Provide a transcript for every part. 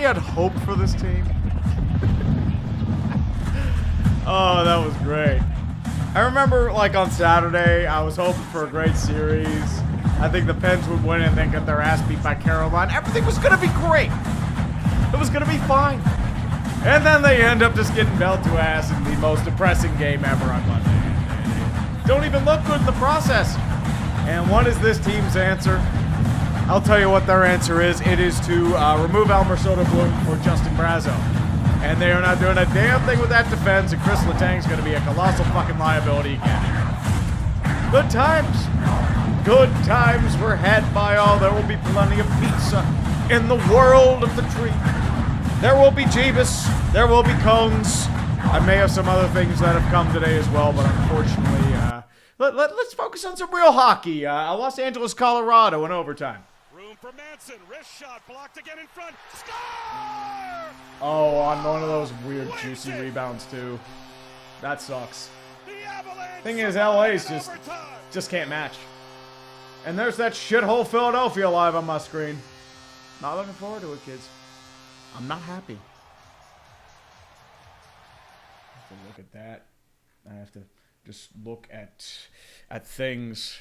we had hope for this team? Oh, that was great. I remember, like, on Saturday, I was hoping for a great series. I think the Pens would win and then get their ass beat by Carolina. Everything was going to be great. It was going to be fine. And then they end up just getting belt to ass in the most depressing game ever on Monday. Don't even look good in the process. And what is this team's answer? I'll tell you what their answer is. It is to remove Elmer Soderblom for Justin Brazo. And they are not doing a damn thing with that defense, and Chris Letang's going to be a colossal fucking liability again. Good times. Good times were had by all. There will be plenty of pizza in the world of the tree. There will be Jeebus. There will be cones. I may have some other things that have come today as well, but unfortunately, let's focus on some real hockey. Los Angeles, Colorado in overtime. Room for Manson. Wrist shot blocked again in front. Score! Oh, on one of those weird juicy rebounds too. That sucks. Thing is, LA's just can't match. And there's that shithole Philadelphia live on my screen. Not looking forward to it, kids. I'm not happy. I have to look at that. I have to just look at things.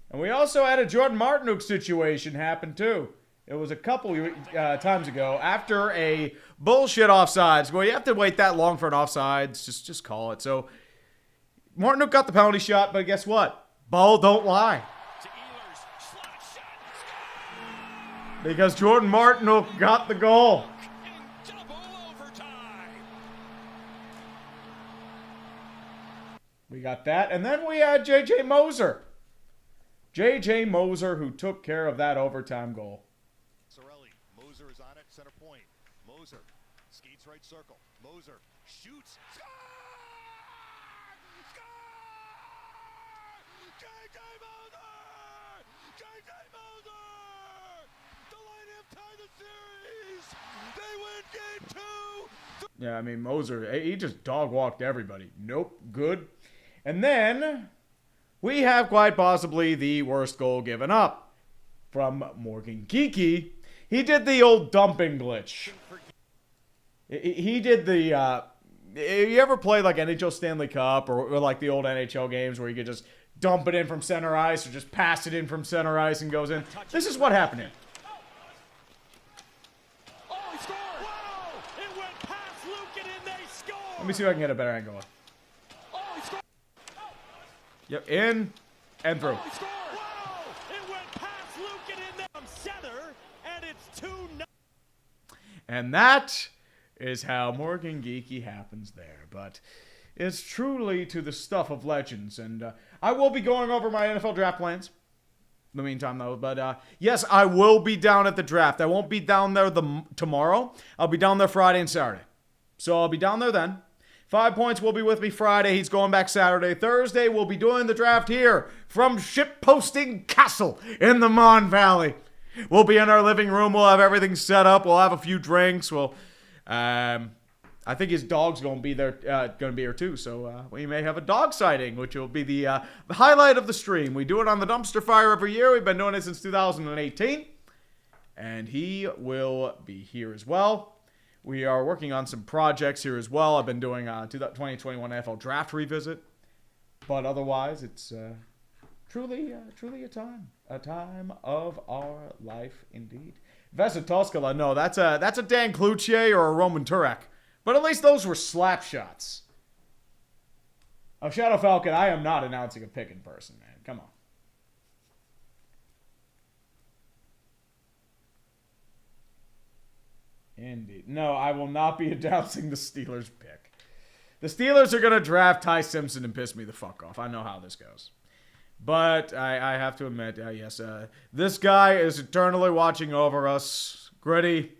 And we also had a Jordan Martinook situation happen too. It was a couple times ago after a bullshit offsides. Well, you have to wait that long for an offsides. Just call it. So Martinook got the penalty shot, but guess what? Ball don't lie. Because Jordan Martinook got the goal. We got that. And then we had J.J. Moser. J.J. Moser, who took care of that overtime goal. Moser is on it, center point. Moser skates right circle. Moser shoots. Score! Score! J.J. Moser! J.J. Moser! The Lightning tie the series. They win game 2. Yeah, I mean, Moser, he just dog walked everybody. Nope, good. And then we have quite possibly the worst goal given up from Morgan Geekie. He did the old dumping glitch. He did the, you ever play like NHL Stanley Cup or like the old NHL games where you could just dump it in from center ice or just pass it in from center ice and goes in? This is what happened here. Oh, he scored! Wow! It went past Lukin and they scored! Let me see if I can get a better angle. Oh, he scored! Yep, in and through. Oh, he scored! Wow! It went past Lukin and they center, and it's 2-0. And that is how Morgan Geekie happens there. But it's truly to the stuff of legends. And I will be going over my NFL draft plans in the meantime, though. But yes, I will be down at the draft. I won't be down there tomorrow. I'll be down there Friday and Saturday. So I'll be down there then. 5 Points will be with me Friday. He's going back Saturday. Thursday, we'll be doing the draft here from Shipposting Castle in the Mon Valley. We'll be in our living room. We'll have everything set up. We'll have a few drinks. We'll, I think his dog's going to be there. Going to be here too. So we may have a dog sighting, which will be the highlight of the stream. We do it on the dumpster fire every year. We've been doing it since 2018, and he will be here as well. We are working on some projects here as well. I've been doing 2021 NFL Draft Revisit, but otherwise, it's truly a time of our life indeed. Vesa Toskala, no, that's a Dan Cloutier or a Roman Turek, but at least those were slap shots. Oh, Shadow Falcon, I am not announcing a pick in person, man. Come on. Indeed. No, I will not be announcing the Steelers pick. The Steelers are going to draft Ty Simpson and piss me the fuck off. I know how this goes. But I have to admit, yes, this guy is eternally watching over us. Gritty,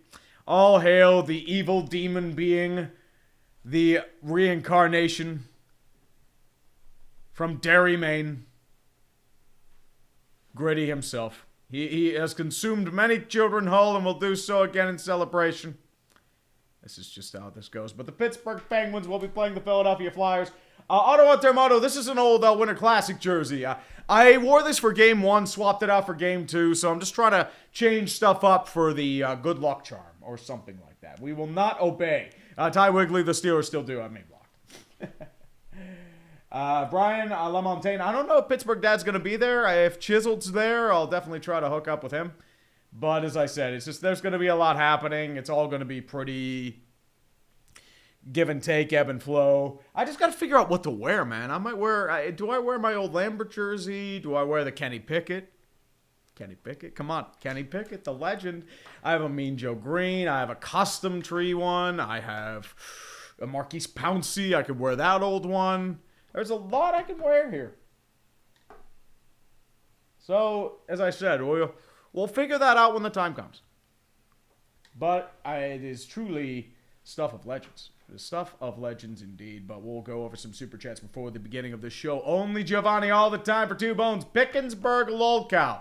all hail the evil demon being, the reincarnation from Derry, Maine. Gritty himself. He has consumed many children whole and will do so again in celebration. This is just how this goes. But the Pittsburgh Penguins will be playing the Philadelphia Flyers. Ottawa Terremoto, this is an old Winter Classic jersey. I wore this for Game 1, swapped it out for Game 2, so I'm just trying to change stuff up for the good luck charm. or something like that. We will not obey. Ty Wigley, the Steelers still do have me blocked. Brian Lamontagne, I don't know if Pittsburgh Dad's going to be there. If Chiseled's there, I'll definitely try to hook up with him. But as I said, it's just there's going to be a lot happening. It's all going to be pretty give and take, ebb and flow. I just got to figure out what to wear, man. I might wear... do I wear my old Lambert jersey? Do I wear the Kenny Pickett? Kenny Pickett? Come on. Kenny Pickett, the legend. I have a Mean Joe Green. I have a custom tree one. I have a Marquise Pouncey. I could wear that old one. There's a lot I can wear here. So, as I said, we'll figure that out when the time comes. But it is truly stuff of legends. The stuff of legends indeed. But we'll go over some super chats before the beginning of the show. Only Giovanni all the time for 2 bones. Pickensburg Lolcow.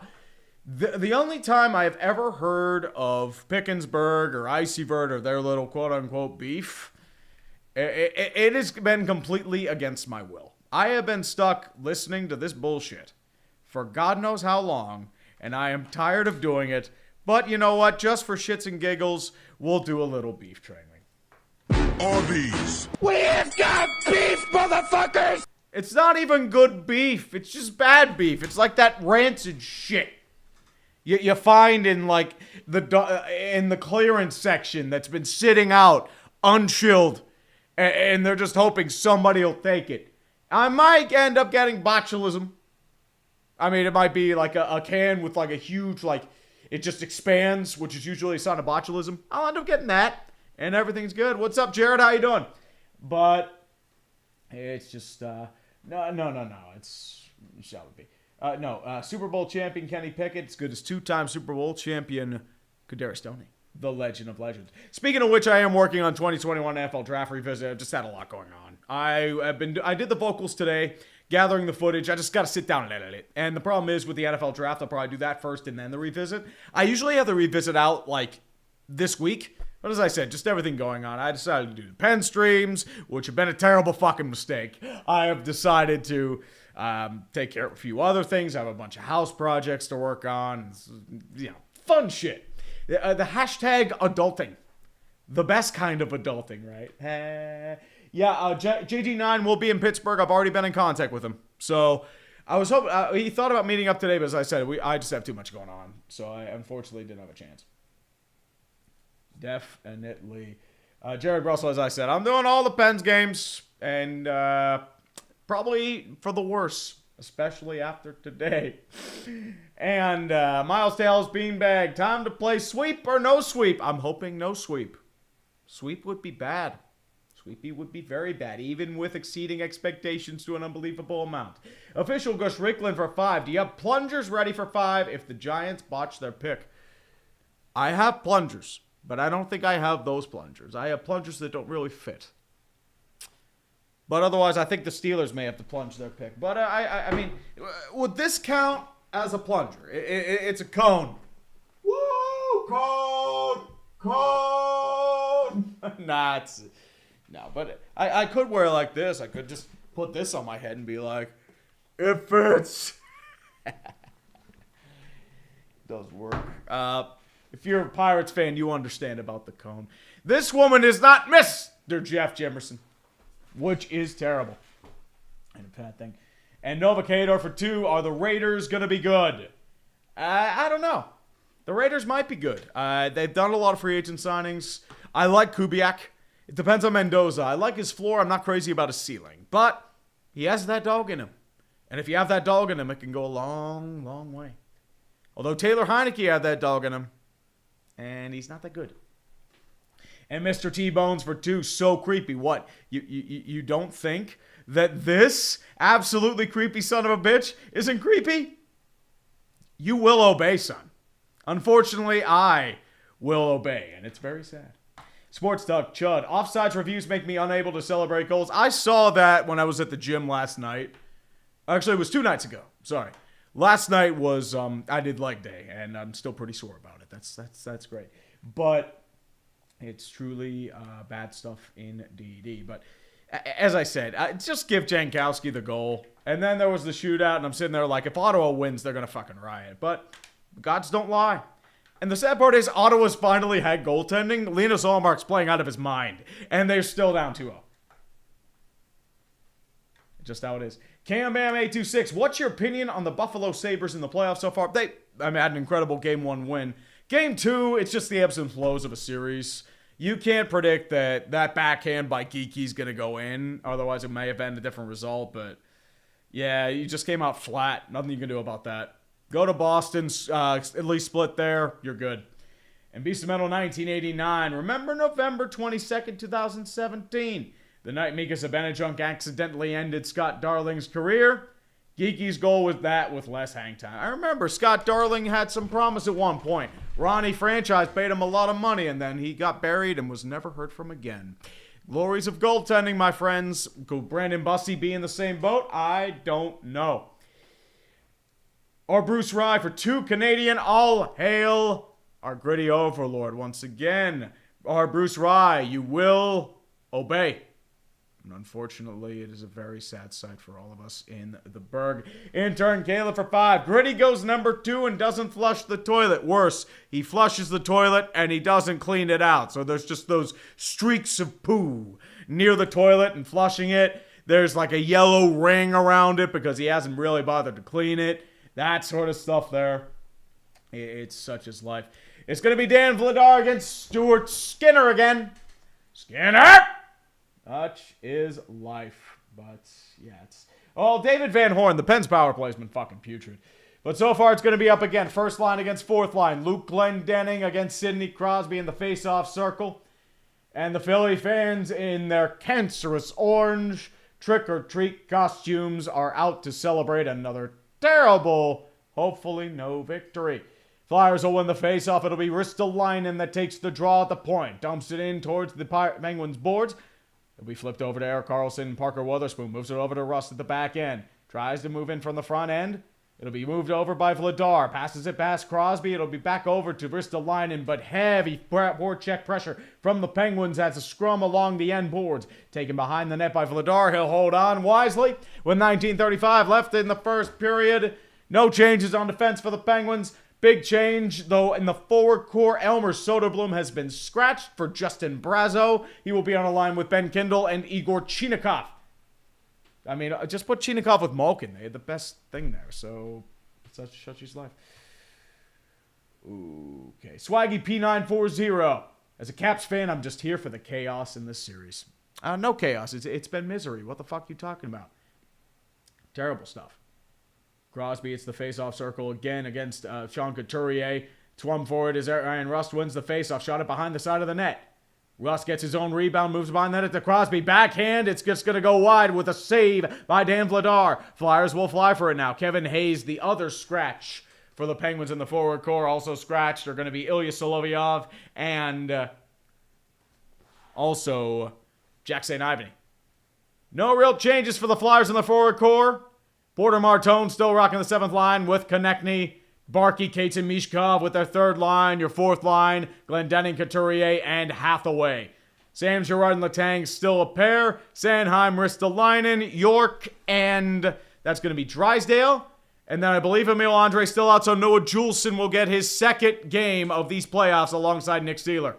The only time I have ever heard of Pickensburg or Icyvert or their little quote-unquote beef, it has been completely against my will. I have been stuck listening to this bullshit for God knows how long, and I am tired of doing it. But you know what? Just for shits and giggles, we'll do a little beef training. Arby's. We've got beef, motherfuckers! It's not even good beef. It's just bad beef. It's like that rancid shit you find in like in the clearance section that's been sitting out unchilled, and they're just hoping somebody will take it. I might end up getting botulism. I mean, it might be like a can with like a huge, like, it just expands, which is usually a sign of botulism. I'll end up getting that, and everything's good. What's up, Jared? How you doing? But it's just, no. It's, shall it be? Super Bowl champion Kenny Pickett. It's good as 2-time Super Bowl champion Kadarius Toney, the legend of legends. Speaking of which, I am working on 2021 NFL Draft Revisit. I've just had a lot going on. I did the vocals today, gathering the footage. I just got to sit down and edit it. And the problem is with the NFL Draft, I'll probably do that first and then the revisit. I usually have the revisit out like this week. But as I said, just everything going on. I decided to do the pen streams, which have been a terrible fucking mistake. I have decided to take care of a few other things. I have a bunch of house projects to work on. Fun shit. The hashtag adulting. The best kind of adulting, right? JG9 will be in Pittsburgh. I've already been in contact with him. So I was hoping, he thought about meeting up today, but as I said, I just have too much going on. So I unfortunately didn't have a chance. Definitely. Jared Russell, as I said, I'm doing all the Pens games, and probably for the worse, especially after today. And Miles Tails, Beanbag, time to play sweep or no sweep? I'm hoping no sweep. Sweep would be bad. Sweepy would be very bad, even with exceeding expectations to an unbelievable amount. Official Gus Ricklin for 5. Do you have plungers ready for 5 if the Giants botch their pick? I have plungers, but I don't think I have those plungers. I have plungers that don't really fit. But otherwise, I think the Steelers may have to plunge their pick. But I mean, would this count as a plunger? It's a cone. Woo! Cone! Cone! No, but I could wear like this. I could just put this on my head and be like, it fits. Does work. If you're a Pirates fan, you understand about the cone. This woman is not Mr. Jeff Jemerson, which is terrible. And a bad thing. And Novacator for 2. Are the Raiders going to be good? I don't know. The Raiders might be good. They've done a lot of free agent signings. I like Kubiak. It depends on Mendoza. I like his floor. I'm not crazy about his ceiling. But he has that dog in him. And if you have that dog in him, it can go a long, long way. Although Taylor Heineke had that dog in him. And he's not that good. And Mr. T-Bones for 2. So creepy. What? You don't think that this absolutely creepy son of a bitch isn't creepy? You will obey, son. Unfortunately, I will obey. And it's very sad. Sports Duck Chud. Offsides reviews make me unable to celebrate goals. I saw that when I was at the gym last night. Actually, it was 2 nights ago. Sorry. Last night was, I did leg day, and I'm still pretty sore about it. That's great. But it's truly bad stuff indeed. But as I said, just give Jankowski the goal. And then there was the shootout, and I'm sitting there like, if Ottawa wins, they're going to fucking riot. But gods don't lie. And the sad part is Ottawa's finally had goaltending. Linus Ullmark's playing out of his mind. And they're still down 2-0. Just how it is. Cam Bam 826, what's your opinion on the Buffalo Sabres in the playoffs so far? They had an incredible Game 1 win. Game 2, it's just the ebbs and flows of a series. You can't predict that backhand by Geeky's going to go in. Otherwise, it may have been a different result. But, yeah, you just came out flat. Nothing you can do about that. Go to Boston, at least split there. You're good. And Beast of Metal 1989. Remember November 22nd, 2017? The night Mika Zibanejad accidentally ended Scott Darling's career. Geeky's goal was that with less hang time. I remember Scott Darling had some promise at one point. Ronnie franchise paid him a lot of money, and then he got buried and was never heard from again. Glories of goaltending, my friends. Could Brandon Bussey be in the same boat? I don't know. Or Bruce Rye for 2 Canadian. All hail our gritty overlord once again. Or Bruce Rye, you will obey. And unfortunately, it is a very sad sight for all of us in the Berg. Intern Caleb for 5. Gritty goes number 2 and doesn't flush the toilet. Worse, he flushes the toilet and he doesn't clean it out. So there's just those streaks of poo near the toilet and flushing it. There's like a yellow ring around it because he hasn't really bothered to clean it. That sort of stuff there. It's such as life. It's going to be Dan Vladar against Stuart Skinner again. Skinner! Such is life. But, yeah, it's... Oh, David Van Horn. The Pens power play has been fucking putrid. But so far, it's going to be up again. First line against fourth line. Luke Glendening against Sidney Crosby in the face-off circle. And the Philly fans in their cancerous orange trick-or-treat costumes are out to celebrate another terrible, hopefully no victory. Flyers will win the face-off. It'll be Ristolainen that takes the draw at the point. Dumps it in towards the Penguins' boards. It'll be flipped over to Erik Karlsson. Parker Wotherspoon moves it over to Rust at the back end. Tries to move in from the front end. It'll be moved over by Vladar. Passes it past Crosby. It'll be back over to Ristolainen, but heavy board check pressure from the Penguins as a scrum along the end boards. Taken behind the net by Vladar. He'll hold on wisely. With 19:35 left in the first period. No changes on defense for the Penguins. Big change, though, in the forward core. Elmer Soderblom has been scratched for Justin Brazo. He will be on a line with Ben Kindle and Igor Chinikov. I mean, just put Chinikov with Malkin. They had the best thing there, so such is life. Okay, Swaggy P940. As a Caps fan, I'm just here for the chaos in this series. No chaos. It's been misery. What the fuck are you talking about? Terrible stuff. Crosby, it's the face-off circle again against Sean Couturier. Swum forward as Ryan Rust wins the face-off. Shot it behind the side of the net. Rust gets his own rebound, moves behind the net to Crosby. Backhand, it's just going to go wide with a save by Dan Vladar. Flyers will fly for it now. Kevin Hayes, the other scratch for the Penguins in the forward core. Also scratched are going to be Ilya Solovyov and also Jack St. Ivany. No real changes for the Flyers in the forward core. Porter Martone still rocking the 7th line with Konechny, Barkey, Cates, and Mishkov with their 3rd line. Your 4th line, Glendening, Couturier, and Hathaway. Sam Girard and Letang still a pair. Sanheim, Ristolainen, York, and that's going to be Drysdale. And then I believe Emil Andre still out, so Noah Juleson will get his 2nd game of these playoffs alongside Nick Steeler.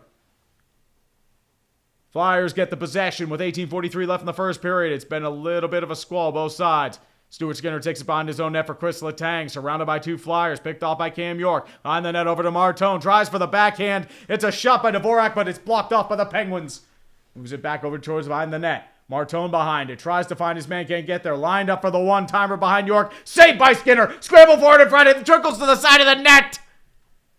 Flyers get the possession with 18:43 left in the first period. It's been a little bit of a squall both sides. Stuart Skinner takes it behind his own net for Chris Letang, surrounded by 2 Flyers, picked off by Cam York. On the net over to Martone, tries for the backhand. It's a shot by Dvorak, but it's blocked off by the Penguins. Moves it back over towards behind the net. Martone behind it, tries to find his man, can't get there. Lined up for the one-timer behind York. Saved by Skinner, scramble forward in front, it trickles to the side of the net.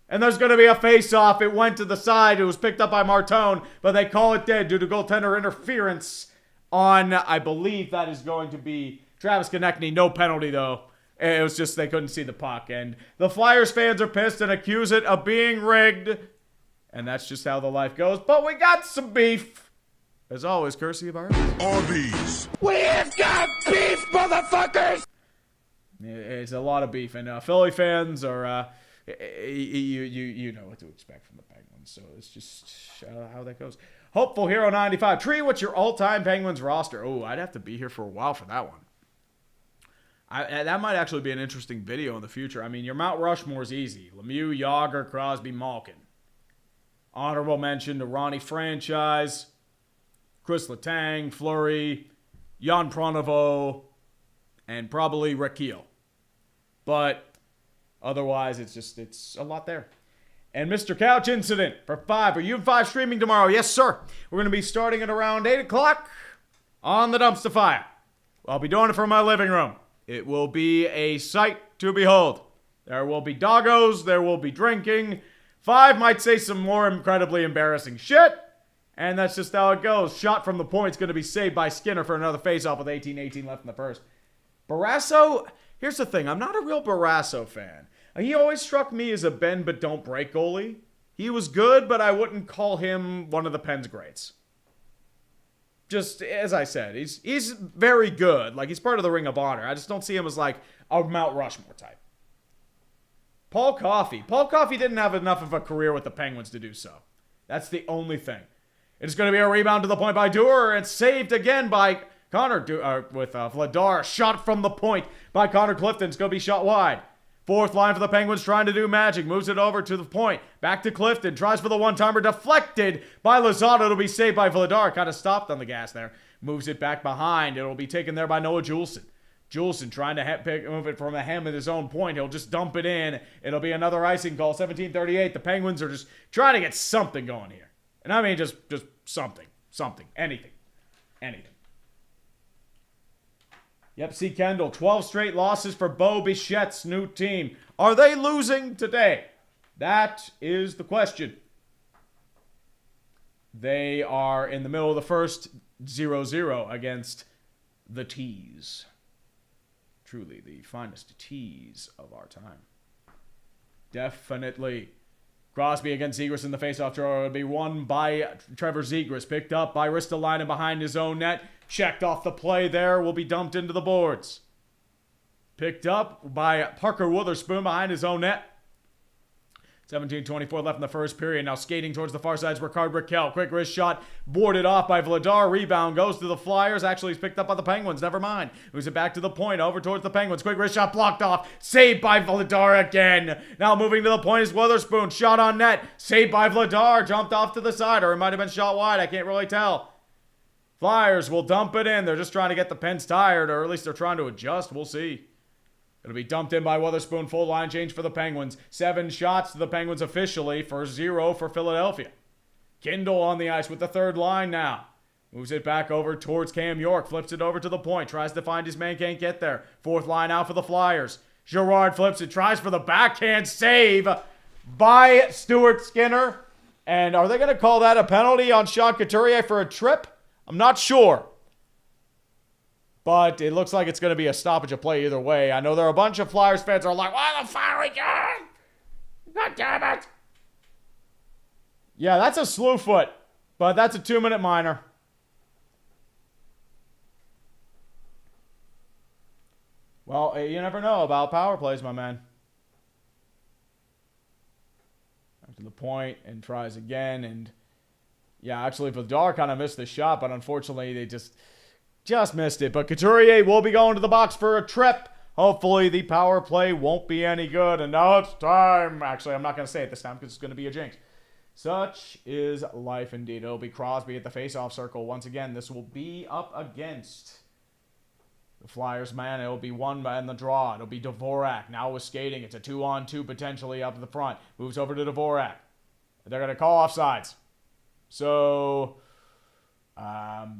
And there's going to be a face-off. It went to the side. It was picked up by Martone, but they call it dead due to goaltender interference on, I believe that is going to be Travis Konechny. No penalty, though. It was just they couldn't see the puck. And the Flyers fans are pissed and accuse it of being rigged. And that's just how the life goes. But we got some beef. As always, courtesy of our Arby's. We've got beef, motherfuckers! It's a lot of beef. And Philly fans are... You know what to expect from the Penguins. So it's just how that goes. Hopeful Hero 95. Tree, what's your all-time Penguins roster? Oh, I'd have to be here for a while for that one. That might actually be an interesting video in the future. I mean, your Mount Rushmore's easy. Lemieux, Yager, Crosby, Malkin. Honorable mention to Ronnie Franchise, Chris Letang, Fleury, Jan Pronovo, and probably Rakil. But otherwise, it's a lot there. And Mr. Couch Incident for 5. Are you 5 streaming tomorrow? Yes, sir. We're going to be starting at around 8 o'clock on the Dumpster Fire. I'll be doing it from my living room. It will be a sight to behold. There will be doggos. There will be drinking. 5 might say some more incredibly embarrassing shit. And that's just how it goes. Shot from the point's going to be saved by Skinner for another faceoff with 18-18 left in the first. Barrasso, here's the thing. I'm not a real Barrasso fan. He always struck me as a bend but don't break goalie. He was good, but I wouldn't call him one of the Pens greats. Just, as I said, he's very good. Like, he's part of the Ring of Honor. I just don't see him as, like, a Mount Rushmore type. Paul Coffey. Paul Coffey didn't have enough of a career with the Penguins to do so. That's the only thing. It's going to be a rebound to the point by Durer, and saved again by Connor with Vladar. Shot from the point by Connor Clifton. It's going to be shot wide. Fourth line for the Penguins, trying to do magic. Moves it over to the point. Back to Clifton. Tries for the one-timer. Deflected by Lozada. It'll be saved by Vladar. Kind of stopped on the gas there. Moves it back behind. It'll be taken there by Noah Juleson. Juleson trying to move it from the hem of his own point. He'll just dump it in. It'll be another icing call. 17:38. The Penguins are just trying to get something going here. And I mean just something. Something. Anything. Yep, C. Kendall. 12 straight losses for Bo Bichette's new team. Are they losing today? That is the question. They are in the middle of the first 0-0 against the Tees. Truly the finest Tees of our time. Definitely. Crosby against Zegras in the faceoff draw. It'll be won by Trevor Zegras. Picked up by Ristolainen behind his own net. Checked off the play there. Will be dumped into the boards. Picked up by Parker Witherspoon behind his own net. 17:24 left in the first period. Now skating towards the far side is Rickard Rakell. Quick wrist shot. Boarded off by Vladar. Rebound goes to the Flyers. Actually, he's picked up by the Penguins. Never mind. Moves it back to the point. Over towards the Penguins. Quick wrist shot blocked off. Saved by Vladar again. Now moving to the point is Witherspoon. Shot on net. Saved by Vladar. Jumped off to the side. Or it might have been shot wide. I can't really tell. Flyers will dump it in. They're just trying to get the Pens tired. Or at least they're trying to adjust. We'll see. It'll be dumped in by Witherspoon. Full line change for the Penguins. 7 shots to the Penguins officially for 0 for Philadelphia. Kindle on the ice with the third line now. Moves it back over towards Cam York. Flips it over to the point. Tries to find his man. Can't get there. Fourth line out for the Flyers. Girard flips it. Tries for the backhand save by Stuart Skinner. And are they going to call that a penalty on Sean Couturier for a trip? I'm not sure. But it looks like it's going to be a stoppage of play either way. I know there are a bunch of Flyers fans that are like, why the fire again? God damn it. Yeah, that's a slew foot. But that's a 2-minute minor. Well, you never know about power plays, my man. Back to the point and tries again. And yeah, actually, Vladar kind of missed the shot. But unfortunately, they just missed it. But Couturier will be going to the box for a trip. Hopefully the power play won't be any good. And now it's time. Actually, I'm not going to say it this time because it's going to be a jinx. Such is life indeed. It'll be Crosby at the face-off circle. Once again, this will be up against the Flyers, man. It'll be won by in the draw. It'll be Dvorak. Now with skating. It's a 2-on-2 potentially up at the front. Moves over to Dvorak. They're going to call offsides. So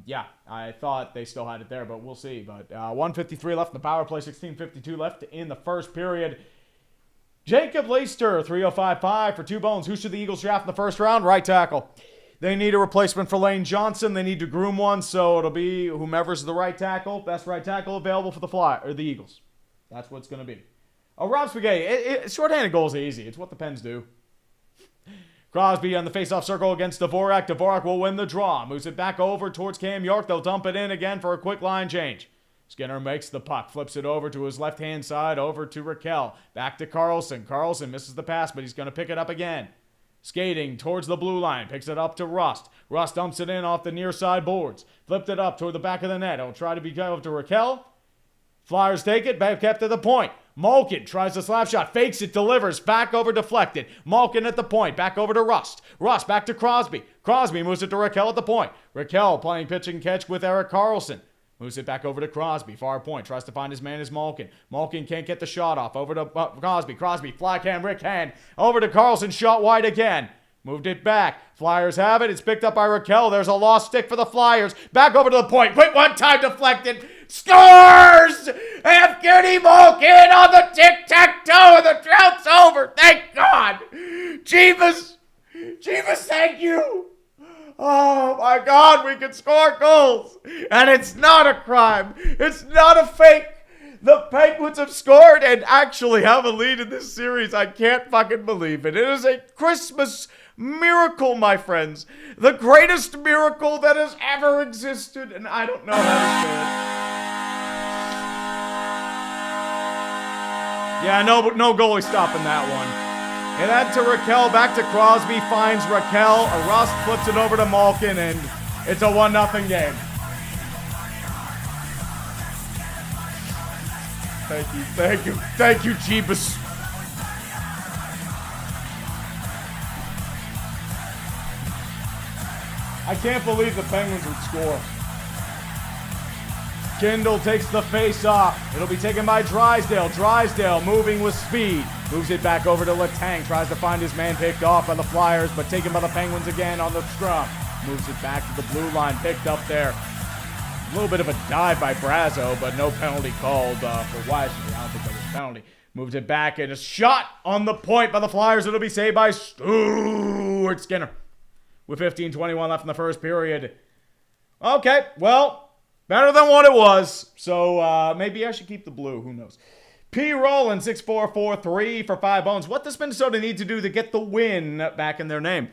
yeah, I thought they still had it there, but we'll see. But 1:53 left in the power play, 16:52 left in the first period. Jacob Leister, 3.055 for 2 bones. Who should the Eagles draft in the first round? Right tackle. They need a replacement for Lane Johnson. They need to groom one, so it'll be whomever's the right tackle, best right tackle available for the Eagles. That's what it's going to be. Oh, Rob Spaghetti, shorthanded goals are easy. It's what the Pens do. Crosby on the face-off circle against Dvorak. Dvorak will win the draw. Moves it back over towards Cam York. They'll dump it in again for a quick line change. Skinner makes the puck. Flips it over to his left-hand side. Over to Rakell. Back to Carlson. Carlson misses the pass, but he's going to pick it up again. Skating towards the blue line. Picks it up to Rust. Rust dumps it in off the near side boards. Flipped it up toward the back of the net. He'll try to be over to Rakell. Flyers take it, back kept at the point. Malkin tries the slap shot, fakes it, delivers, back over deflected. Malkin at the point, back over to Rust. Rust back to Crosby. Crosby moves it to Raquel at the point. Raquel playing pitch and catch with Erik Karlsson. Moves it back over to Crosby, far point, tries to find his man is Malkin. Malkin can't get the shot off, over to Crosby. Crosby, flag hand, Rick hand, over to Karlsson, shot wide again. Moved it back. Flyers have it. It's picked up by Raquel. There's a lost stick for the Flyers. Back over to the point. Quick one-time deflected. Scores! Evgeny Malkin on the tic-tac-toe, and the drought's over. Thank God. Jeebus, thank you. Oh, my God, we can score goals. And it's not a crime. It's not a fake. The Penguins have scored and actually have a lead in this series. I can't fucking believe it. It is a Christmas miracle, my friends. The greatest miracle that has ever existed, and I don't know how to say it. Yeah, no goalie stopping that one. And then to Raquel, back to Crosby, finds Raquel. Rust flips it over to Malkin, and it's a 1-0 game. Thank you, Jeebus. I can't believe the Penguins would score. Kindle takes the face off. It'll be taken by Drysdale. Drysdale moving with speed. Moves it back over to Letang. Tries to find his man, picked off by the Flyers, but taken by the Penguins again on the scrum. Moves it back to the blue line. Picked up there. A little bit of a dive by Brazo, but no penalty called for Wisely. I don't think that was a penalty. Moves it back, and a shot on the point by the Flyers. It'll be saved by Stuart Skinner. With 15:21 left in the first period. Okay, well, better than what it was. So maybe I should keep the blue. Who knows? P. Rowland, 6-4-4-3 for 5 bones. What does Minnesota need to do to get the win back in their name?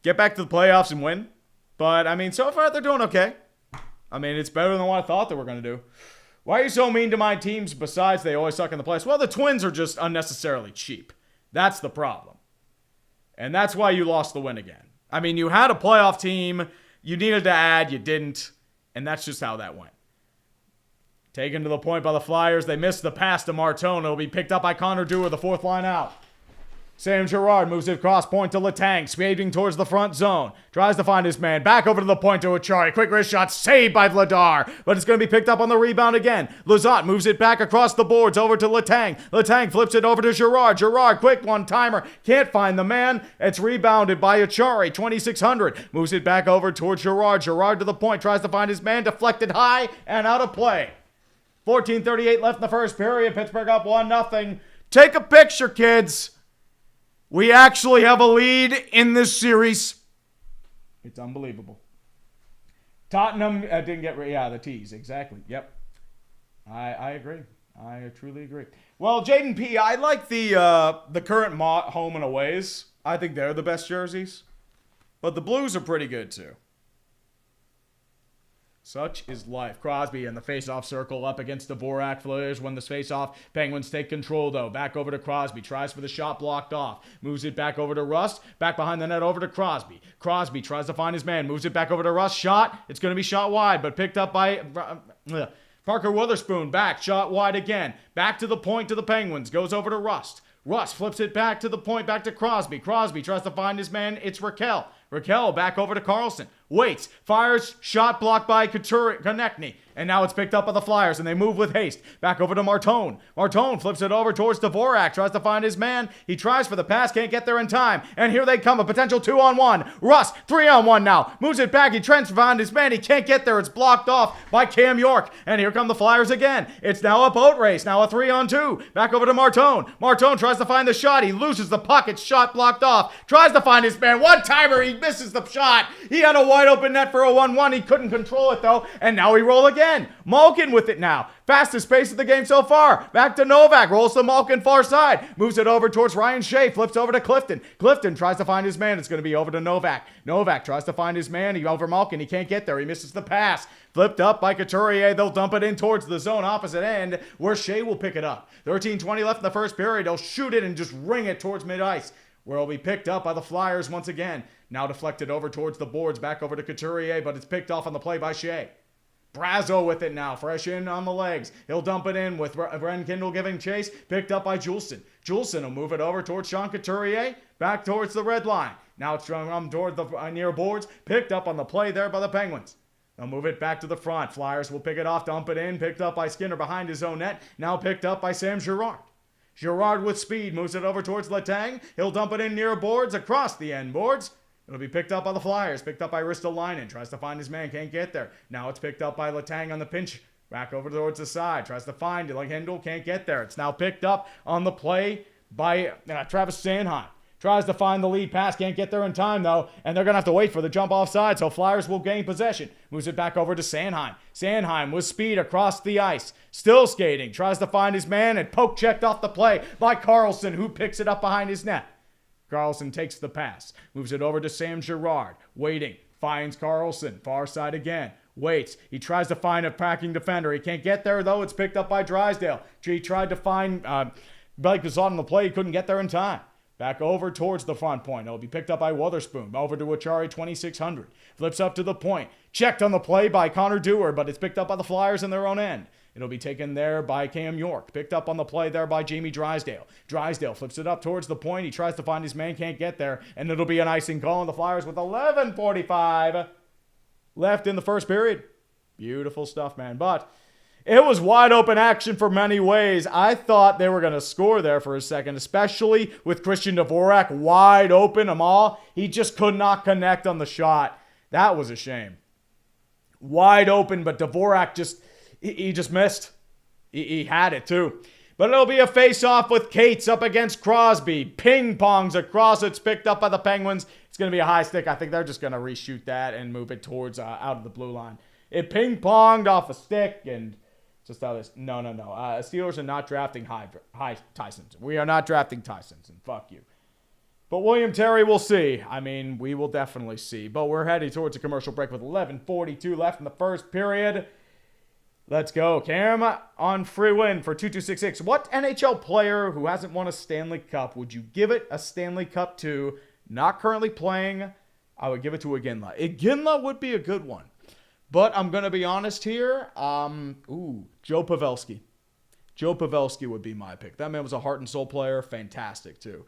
Get back to the playoffs and win? But, I mean, so far they're doing okay. I mean, it's better than what I thought they were going to do. Why are you so mean to my teams besides they always suck in the playoffs? Well, the Twins are just unnecessarily cheap. That's the problem. And that's why you lost the win again. I mean, you had a playoff team. You needed to add. You didn't. And that's just how that went. Taken to the point by the Flyers. They missed the pass to Martone. It'll be picked up by Connor Dewar, the fourth line out. Sam Girard moves it across point to Letang, speeding towards the front zone. Tries to find his man. Back over to the point to Achari. Quick wrist shot saved by Vladar, but it's going to be picked up on the rebound again. Lizotte moves it back across the boards over to Letang. Letang flips it over to Girard. Girard, quick one-timer. Can't find the man. It's rebounded by Achari. 2600. Moves it back over towards Girard. Girard to the point. Tries to find his man. Deflected high and out of play. 14:38 left in the first period. Pittsburgh up 1-0. Take a picture, kids. We actually have a lead in this series. It's unbelievable. Tottenham didn't get... Yeah, the T's. Exactly. Yep. I agree. I truly agree. Well, Jaden P., I like the current home and aways. I think they're the best jerseys. But the Blues are pretty good, too. Such is life. Crosby in the face-off circle up against Dvorak. Flyers win the face-off. Penguins take control, though. Back over to Crosby. Tries for the shot, blocked off. Moves it back over to Rust. Back behind the net over to Crosby. Crosby tries to find his man. Moves it back over to Rust. Shot. It's going to be shot wide, but picked up by... Parker Witherspoon. Back. Shot wide again. Back to the point to the Penguins. Goes over to Rust. Rust flips it back to the point, back to Crosby. Crosby tries to find his man. It's Raquel. Raquel back over to Karlsson. Waits. Fires. Shot blocked by Konechny. And now it's picked up by the Flyers, and they move with haste. Back over to Martone. Martone flips it over towards Dvorak. Tries to find his man. He tries for the pass. Can't get there in time. And here they come. A potential 2-on-1. Rust. 3-on-1 now. Moves it back. He tries to find his man. He can't get there. It's blocked off by Cam York. And here come the Flyers again. It's now a boat race. Now a 3-on-2. Back over to Martone. Martone tries to find the shot. He loses the puck. It's shot blocked off. Tries to find his man. One-timer. He misses the shot. He had a wide open net for a 1-1. He couldn't control it, though. And now we roll again. Malkin with it now. Fastest pace of the game so far. Back to Novak. Rolls to Malkin far side. Moves it over towards Ryan Shea. Flips over to Clifton. Clifton tries to find his man. It's going to be over to Novak. Novak tries to find his man. He over Malkin. He can't get there. He misses the pass. Flipped up by Couturier. They'll dump it in towards the zone opposite end where Shea will pick it up. 13:20 left in the first period. They'll shoot it and just ring it towards mid-ice, where it'll be picked up by the Flyers once again. Now deflected over towards the boards. Back over to Couturier, but it's picked off on the play by Shea. Brazo with it now, fresh in on the legs. He'll dump it in with Bren Kindle giving chase, picked up by Juleson. Juleson will move it over towards Sean Couturier, back towards the red line. Now it's toward the near boards, picked up on the play there by the Penguins. They'll move it back to the front. Flyers will pick it off, dump it in, picked up by Skinner behind his own net, now picked up by Sam Girard. Girard with speed moves it over towards Letang. He'll dump it in near boards, across the end boards. It'll be picked up by the Flyers, picked up by Ristolainen. Tries to find his man, can't get there. Now it's picked up by Letang on the pinch. Back over towards the side. Tries to find it like Hendel, can't get there. It's now picked up on the play by Travis Sanheim. Tries to find the lead pass, can't get there in time though, and they're going to have to wait for the jump offside, so Flyers will gain possession. Moves it back over to Sanheim. Sanheim with speed across the ice. Still skating, tries to find his man, and poke checked off the play by Carlson, who picks it up behind his net. Carlson takes the pass, moves it over to Sam Girard, waiting, finds Carlson, far side again, waits, he tries to find a packing defender, he can't get there though, it's picked up by Drysdale. He tried to find, Blake was on the play, he couldn't get there in time. Back over towards the front point. It'll be picked up by Wotherspoon. Over to Achari 2600. Flips up to the point. Checked on the play by Connor Dewar, but it's picked up by the Flyers in their own end. It'll be taken there by Cam York. Picked up on the play there by Jamie Drysdale. Drysdale flips it up towards the point. He tries to find his man, can't get there. And it'll be an icing call on the Flyers with 11:45 left in the first period. Beautiful stuff, man. But it was wide open action for many ways. I thought they were going to score there for a second, especially with Christian Dvorak wide open. He just could not connect on the shot. That was a shame. Wide open, but Dvorak he just missed. He had it too. But it'll be a face-off with Cates up against Crosby. Ping-pongs across. It's picked up by the Penguins. It's going to be a high stick. I think they're just going to reshoot that and move it towards out of the blue line. It ping-ponged off a stick and just how this. No. Steelers are not drafting high Tysons. We are not drafting Tysons, and fuck you. But William Terry, we'll see. I mean, we will definitely see. But we're heading towards a commercial break with 11:42 left in the first period. Let's go. Cam on free win for 2266. What NHL player who hasn't won a Stanley Cup would you give it a Stanley Cup to? Not currently playing. I would give it to Iginla. Iginla would be a good one. But I'm going to be honest here. Joe Pavelski. Joe Pavelski would be my pick. That man was a heart and soul player. Fantastic, too.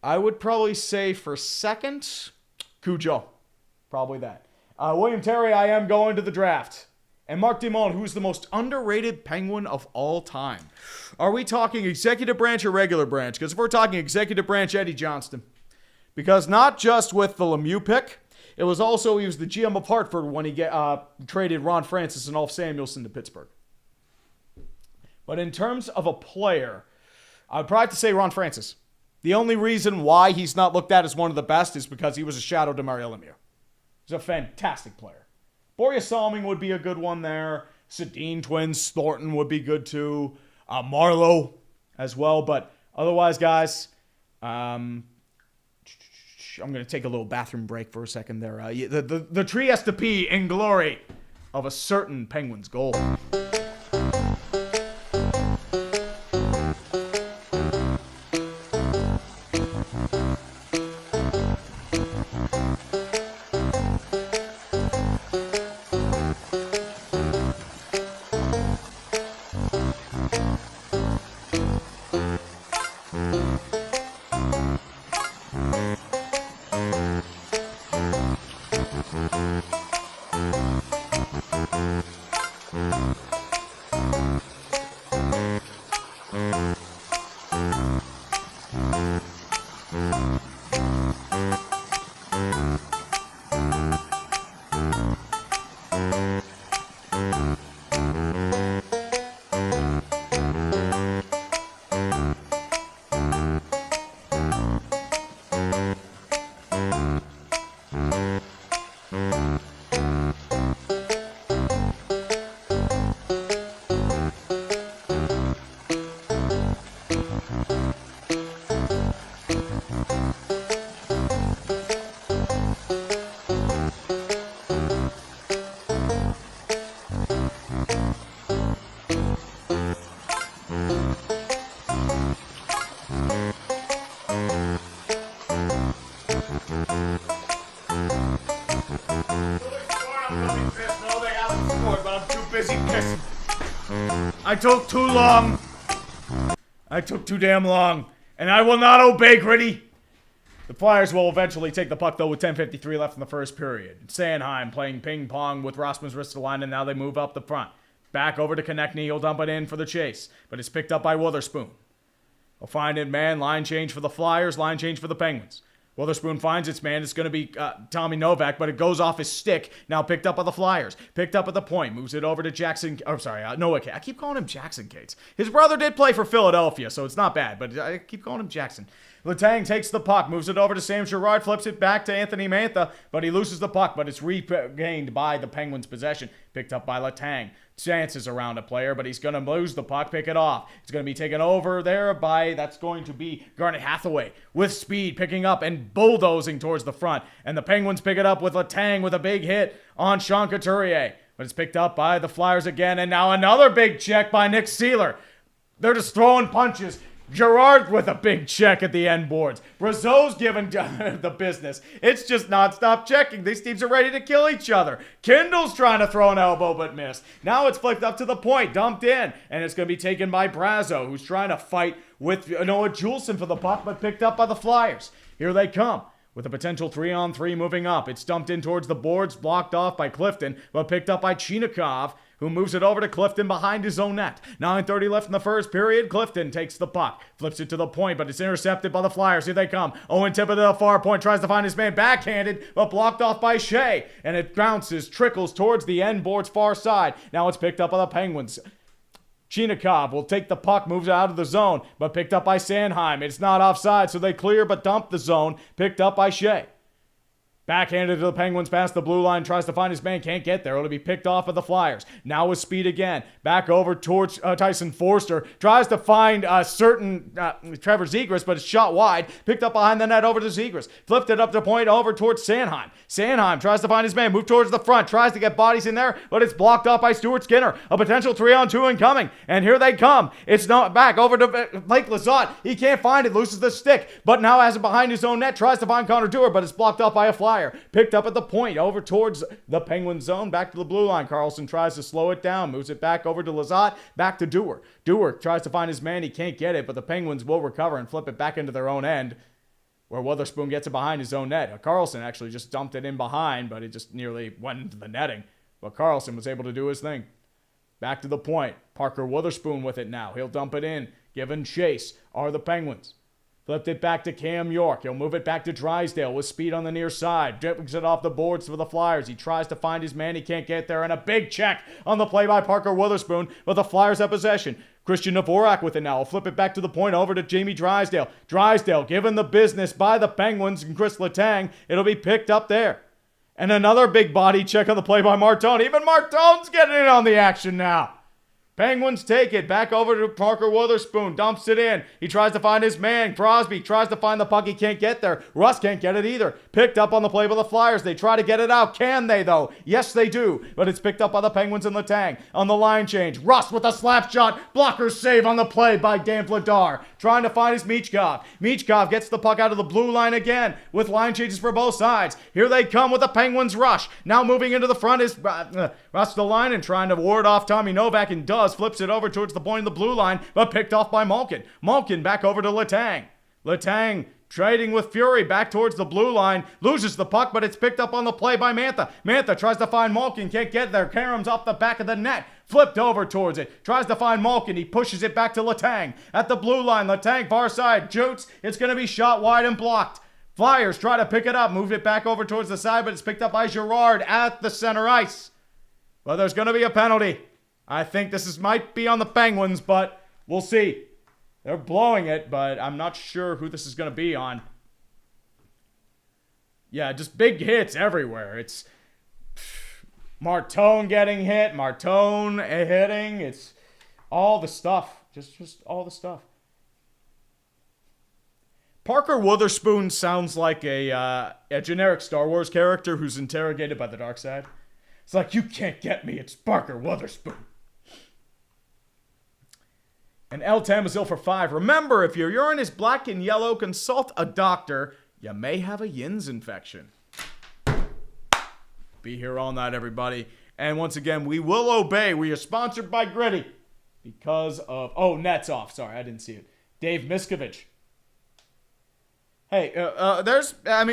I would probably say for second, Cujo. Probably that. William Terry, I am going to the draft. And Mark Dimon, who's the most underrated Penguin of all time. Are we talking executive branch or regular branch? Because if we're talking executive branch, Eddie Johnston. Because not just with the Lemieux pick, it was also, he was the GM of Hartford when he traded Ron Francis and Ulf Samuelsson to Pittsburgh. But in terms of a player, I would probably have to say Ron Francis. The only reason why he's not looked at as one of the best is because he was a shadow to Mario Lemieux. He's a fantastic player. Borja Salming would be a good one there. Sedin twins, Thornton would be good too. Marlowe as well. But otherwise, guys, I'm going to take a little bathroom break for a second there. The tree has to pee in glory of a certain Penguins goal. I took too long. I took too damn long. And I will not obey, Gritty. The Flyers will eventually take the puck, though, with 10:53 left in the first period. Sanheim playing ping-pong with Rasmus Ristolainen, and now they move up the front. Back over to Konechny. He'll dump it in for the chase, but it's picked up by Witherspoon. He'll find it, man. Line change for the Flyers, line change for the Penguins. Witherspoon finds its man. It's going to be Tommy Novak, but it goes off his stick. Now picked up by the Flyers. Picked up at the point. Moves it over to Jackson. Oh, sorry. Noah Cates. I keep calling him Jackson Cates. His brother did play for Philadelphia, so it's not bad, but I keep calling him Jackson. Letang takes the puck. Moves it over to Sam Girard. Flips it back to Anthony Mantha, but he loses the puck, but it's regained by the Penguins' possession. Picked up by Letang. Chances around a player, but he's going to lose the puck, pick it off. It's going to be taken over there by, that's going to be Garnet Hathaway with speed, picking up and bulldozing towards the front. And the Penguins pick it up with Letang with a big hit on Sean Couturier. But it's picked up by the Flyers again, and now another big check by Nick Seeler. They're just throwing punches. Girard with a big check at the end boards. Brazeau's giving the business. It's just nonstop checking. These teams are ready to kill each other. Kindle's trying to throw an elbow but missed. Now it's flicked up to the point, dumped in, and it's going to be taken by Brazeau, who's trying to fight with Noah Juleson for the puck, but picked up by the Flyers. Here they come. With a potential 3-on-3 moving up. It's dumped in towards the boards, blocked off by Clifton, but picked up by Chinikov, who moves it over to Clifton behind his own net. 9:30 left in the first period. Clifton takes the puck, flips it to the point, but it's intercepted by the Flyers. Here they come. Owen Tippett to the far point, tries to find his man backhanded, but blocked off by Shea, and it bounces, trickles towards the end board's far side. Now it's picked up by the Penguins. Chinikov will take the puck, moves out of the zone, but picked up by Sanheim. It's not offside, so they clear but dump the zone. Picked up by Shea. Backhanded to the Penguins past the blue line, tries to find his man, can't get there. It'll be picked off by the Flyers. Now with speed again. Back over towards Tyson Forster. Tries to find certain Trevor Zegras, but it's shot wide. Picked up behind the net over to Zegras. Flipped it up to point over towards Sanheim. Sanheim tries to find his man, move towards the front, tries to get bodies in there, but it's blocked off by Stuart Skinner. A potential 3-on-2 incoming, and here they come. It's not back over to Blake Lizotte. He can't find it, loses the stick, but now has it behind his own net, tries to find Connor Dewar, but it's blocked off by a Flyer. Picked up at the point, over towards the Penguin zone, back to the blue line. Carlson tries to slow it down, moves it back over to Lizotte, back to Dewar. Dewar tries to find his man, he can't get it, but the Penguins will recover and flip it back into their own end, where Witherspoon gets it behind his own net. Carlson actually just dumped it in behind, but it just nearly went into the netting. But Carlson was able to do his thing. Back to the point. Parker Witherspoon with it now. He'll dump it in. Given chase are the Penguins. Flipped it back to Cam York. He'll move it back to Drysdale with speed on the near side. Drips it off the boards for the Flyers. He tries to find his man. He can't get there. And a big check on the play by Parker Witherspoon. But the Flyers have possession. Christian Dvorak with it now. He'll flip it back to the point over to Jamie Drysdale. Drysdale given the business by the Penguins and Chris Letang. It'll be picked up there. And another big body check on the play by Martone. Even Martone's getting in on the action now. Penguins take it. Back over to Parker Witherspoon. Dumps it in. He tries to find his man. Crosby tries to find the puck. He can't get there. Russ can't get it either. Picked up on the play by the Flyers. They try to get it out. Can they, though? Yes, they do. But it's picked up by the Penguins and Letang. On the line change. Russ with a slap shot. Blocker save on the play by Dan Vladar. Trying to find his Michkov. Michkov gets the puck out of the blue line again with line changes for both sides. Here they come with the Penguins rush. Now moving into the front is Ristolainen trying to ward off Tommy Novak and does. Flips it over towards the point of the blue line, but picked off by Malkin. Malkin back over to Letang. Letang trading with Fury back towards the blue line. Loses the puck, but it's picked up on the play by Mantha. Mantha tries to find Malkin. Can't get there. Karam's off the back of the net. Flipped over towards it. Tries to find Malkin. He pushes it back to Letang. At the blue line, Letang far side. Jutes. It's going to be shot wide and blocked. Flyers try to pick it up. Move it back over towards the side, but it's picked up by Girard at the center ice. Well, there's going to be a penalty. I think this might be on the Penguins, but we'll see. They're blowing it, but I'm not sure who this is going to be on. Yeah, just big hits everywhere. It's Martone getting hit, Martone hitting. It's all the stuff. Just all the stuff. Parker Witherspoon sounds like a generic Star Wars character who's interrogated by the dark side. It's like, you can't get me. It's Parker Witherspoon. And L. Tamazil for 5. Remember, if your urine is black and yellow, consult a doctor. You may have a Yin's infection. Be here all night, everybody. And once again, we will obey. We are sponsored by Gritty. because of... Oh, Nets off. Sorry, I didn't see it. Dave Miskovich. Hey,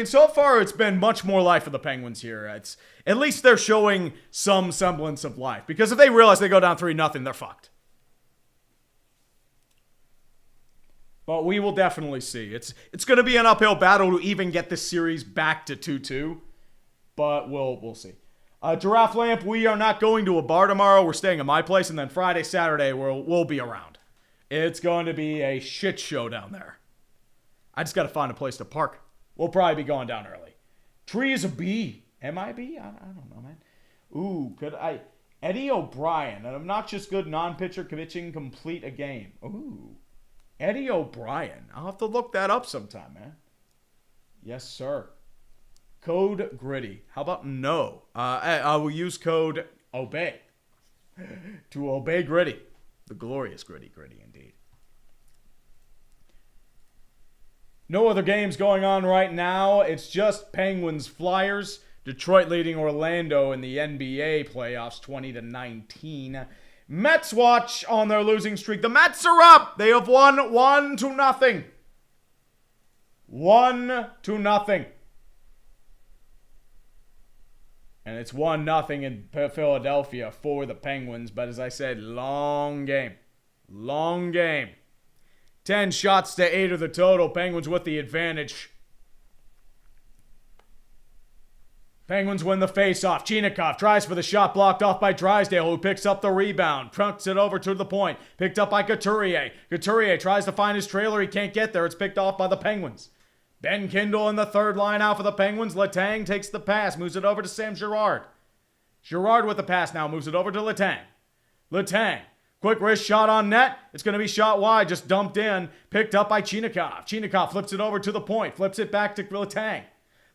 so far it's been much more life for the Penguins here. At least they're showing some semblance of life. Because if they realize they go down 3-0, they're fucked. But we will definitely see. It's going to be an uphill battle to even get this series back to 2-2. But we'll see. Giraffe Lamp, we are not going to a bar tomorrow. We're staying at my place. And then Friday, Saturday, we'll be around. It's going to be a shit show down there. I just got to find a place to park. We'll probably be going down early. Tree is a B. Am I a B? I don't know, man. Ooh, could I... Eddie O'Brien, an obnoxious good non-pitcher pitching complete a game. Ooh. Eddie O'Brien. I'll have to look that up sometime, man. Yes, sir. Code Gritty. How about no? I will use code OBEY. To obey Gritty. The glorious Gritty indeed. No other games going on right now. It's just Penguins Flyers. Detroit leading Orlando in the NBA playoffs 20-19. Mets watch on their losing streak. The Mets are up. They have won 1-0. 1-0. And it's 1-0 in Philadelphia for the Penguins. But as I said, long game. Long game. 10 shots to 8 of the total. Penguins with the advantage. Penguins win the faceoff. Chinakhov tries for the shot, blocked off by Drysdale, who picks up the rebound. Trunks it over to the point. Picked up by Couturier. Couturier tries to find his trailer. He can't get there. It's picked off by the Penguins. Ben Kindle in the third line out for the Penguins. Letang takes the pass. Moves it over to Sam Girard. Girard with the pass now. Moves it over to Letang. Letang. Quick wrist shot on net. It's going to be shot wide. Just dumped in. Picked up by Chinakhov. Chinakhov flips it over to the point. Flips it back to Letang.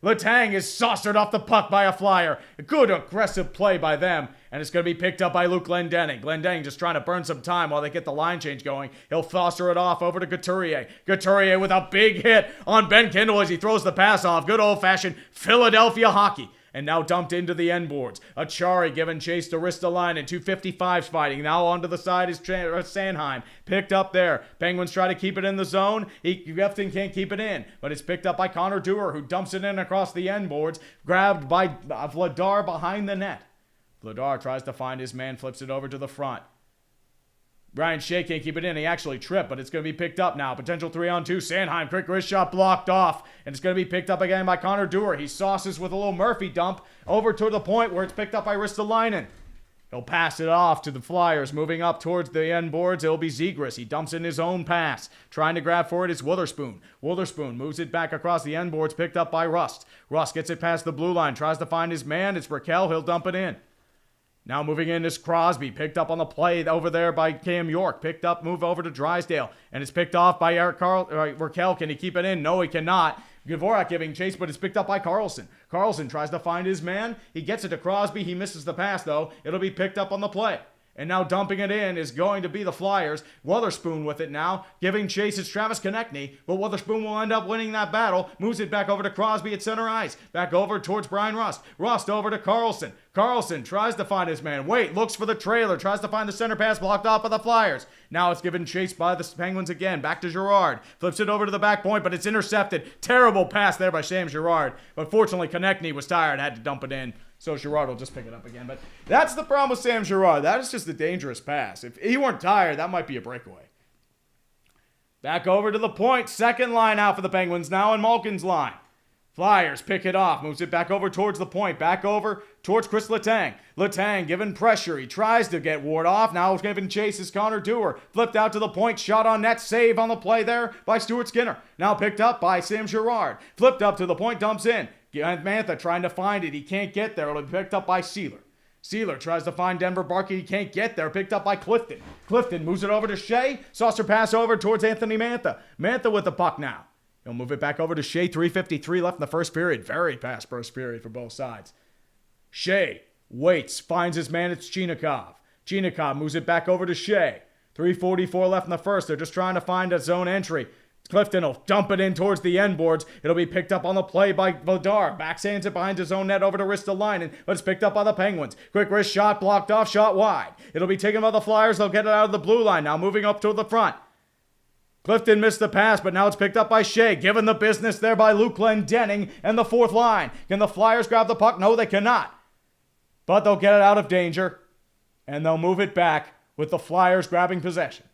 Letang is saucered off the puck by a Flyer. A good aggressive play by them. And it's going to be picked up by Luke Glendening. Glendening just trying to burn some time while they get the line change going. He'll saucer it off over to Couturier. Couturier with a big hit on Ben Kindle as he throws the pass off. Good old-fashioned Philadelphia hockey. And now dumped into the end boards. Achari giving chase to Ristolainen. 255s fighting. Now onto the side is Sanheim. Picked up there. Penguins try to keep it in the zone. Efton can't keep it in. But it's picked up by Connor Dewar, who dumps it in across the end boards. Grabbed by Vladar behind the net. Vladar tries to find his man. Flips it over to the front. Brian Shea can't keep it in. He actually tripped, but it's going to be picked up now. Potential 3-on-2. Sanheim, quick wrist shot blocked off. And it's going to be picked up again by Connor Dewar. He sauces with a little Murphy dump over to the point where it's picked up by Ristolainen. He'll pass it off to the Flyers. Moving up towards the end boards, it'll be Zegras. He dumps in his own pass. Trying to grab for it is Witherspoon. Witherspoon moves it back across the end boards, picked up by Rust. Rust gets it past the blue line. Tries to find his man. It's Raquel. He'll dump it in. Now moving in is Crosby, picked up on the play over there by Cam York. Picked up, move over to Drysdale. And it's picked off by Raquel. Can he keep it in? No, he cannot. Dvorak giving chase, but it's picked up by Carlson. Carlson tries to find his man. He gets it to Crosby. He misses the pass, though. It'll be picked up on the play. And now dumping it in is going to be the Flyers. Witherspoon with it now. Giving chase is Travis Konechny. But Witherspoon will end up winning that battle. Moves it back over to Crosby at center ice. Back over towards Brian Rust. Rust over to Carlson. Carlson tries to find his man. Wait, looks for the trailer. Tries to find the center pass blocked off by the Flyers. Now it's given chase by the Penguins again. Back to Girard. Flips it over to the back point, but it's intercepted. Terrible pass there by Sam Girard. But fortunately, Konechny was tired. Had to dump it in. So Girard will just pick it up again. But that's the problem with Sam Girard. That is just a dangerous pass. If he weren't tired, that might be a breakaway. Back over to the point. Second line out for the Penguins now in Malkin's line. Flyers pick it off. Moves it back over towards the point. Back over towards Chris Letang. Letang given pressure. He tries to get Ward off. Now he's giving chase is Connor Dewar. Flipped out to the point. Shot on net. Save on the play there by Stuart Skinner. Now picked up by Sam Girard. Flipped up to the point. Dumps in. Mantha trying to find it. He can't get there. It'll be picked up by Sealer. Sealer tries to find Denver Barkey. He can't get there. Picked up by Clifton. Clifton moves it over to Shea. Saucer pass over towards Anthony Mantha. Mantha with the puck now. He'll move it back over to Shea. 3:53 left in the first period. Very fast first period for both sides. Shea waits. Finds his man. It's Chinakhov. Chinakhov moves it back over to Shea. 3:44 left in the first. They're just trying to find a zone entry. Clifton will dump it in towards the end boards. It'll be picked up on the play by Vidar. Backsands it behind his own net over to Ristolainen, but it's picked up by the Penguins. Quick wrist shot, blocked off, shot wide. It'll be taken by the Flyers. They'll get it out of the blue line. Now moving up to the front. Clifton missed the pass, but now it's picked up by Shea. Given the business there by Luke Glendening and the fourth line. Can the Flyers grab the puck? No, they cannot. But they'll get it out of danger, and they'll move it back with the Flyers grabbing possession.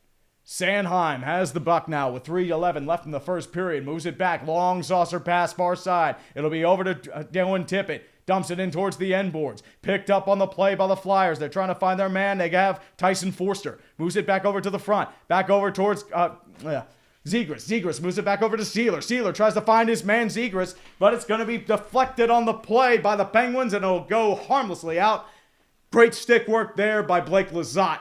Sanheim has the puck now with 3:11 left in the first period. Moves it back. Long saucer pass far side. It'll be over to Dylan Tippett. Dumps it in towards the end boards. Picked up on the play by the Flyers. They're trying to find their man. They have Tyson Forster. Moves it back over to the front. Back over towards Zegras. Zegras moves it back over to Sealer. Sealer tries to find his man Zegras, but it's going to be deflected on the play by the Penguins, and it'll go harmlessly out. Great stick work there by Blake Lizotte.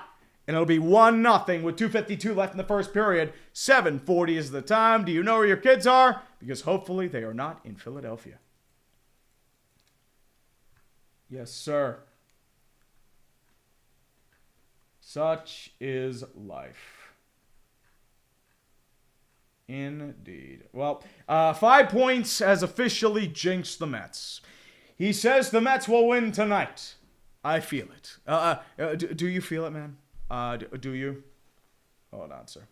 And it'll be 1-0 with 2:52 left in the first period. 7:40 is the time. Do you know where your kids are? Because hopefully they are not in Philadelphia. Yes, sir. Such is life. Indeed. Well, 5 points has officially jinxed the Mets. He says the Mets will win tonight. I feel it. Do you feel it, man? Do you? Hold on, sir.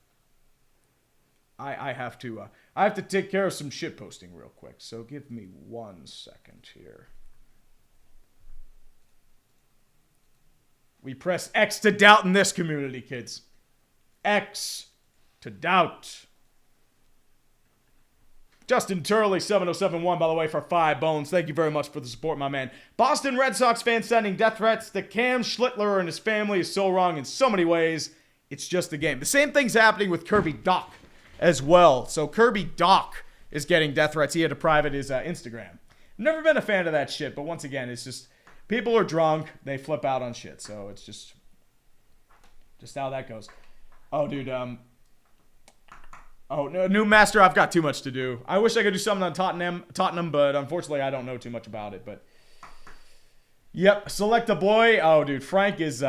I have to take care of some shit posting real quick. So give me 1 second here. We press X to doubt in this community, kids. X to doubt. Justin Turley, 7071, by the way, for 5 bones. Thank you very much for the support, my man. Boston Red Sox fans sending death threats. The Cam Schlittler and his family is so wrong in so many ways. It's just a game. The same thing's happening with Kirby Doc as well. So Kirby Doc is getting death threats. He had to private his Instagram. Never been a fan of that shit, but once again, it's just people are drunk. They flip out on shit. So it's just how that goes. Oh, dude, Oh, no, new master, I've got too much to do. I wish I could do something on Tottenham, but unfortunately I don't know too much about it. But yep, select a boy. Oh, dude, Frank is,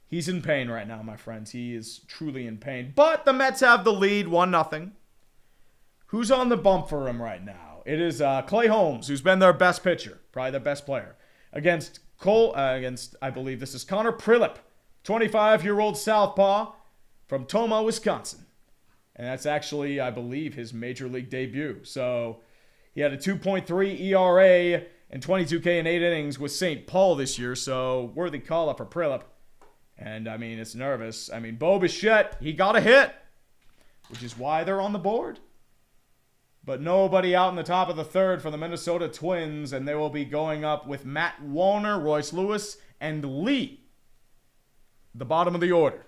he's in pain right now, my friends. He is truly in pain. But the Mets have the lead, 1-0. Who's on the bump for him right now? It is Clay Holmes, who's been their best pitcher, probably their best player. Against I believe this is Connor Prilip, 25-year-old southpaw from Tomah, Wisconsin. And that's actually, I believe, his major league debut. So he had a 2.3 ERA and 22K in 8 innings with St. Paul this year. So worthy call up for Prilip. And, I mean, it's nervous. I mean, Bo Bichette, he got a hit, which is why they're on the board. But nobody out in the top of the third for the Minnesota Twins. And they will be going up with Matt Wallner, Royce Lewis, and Lee. The bottom of the order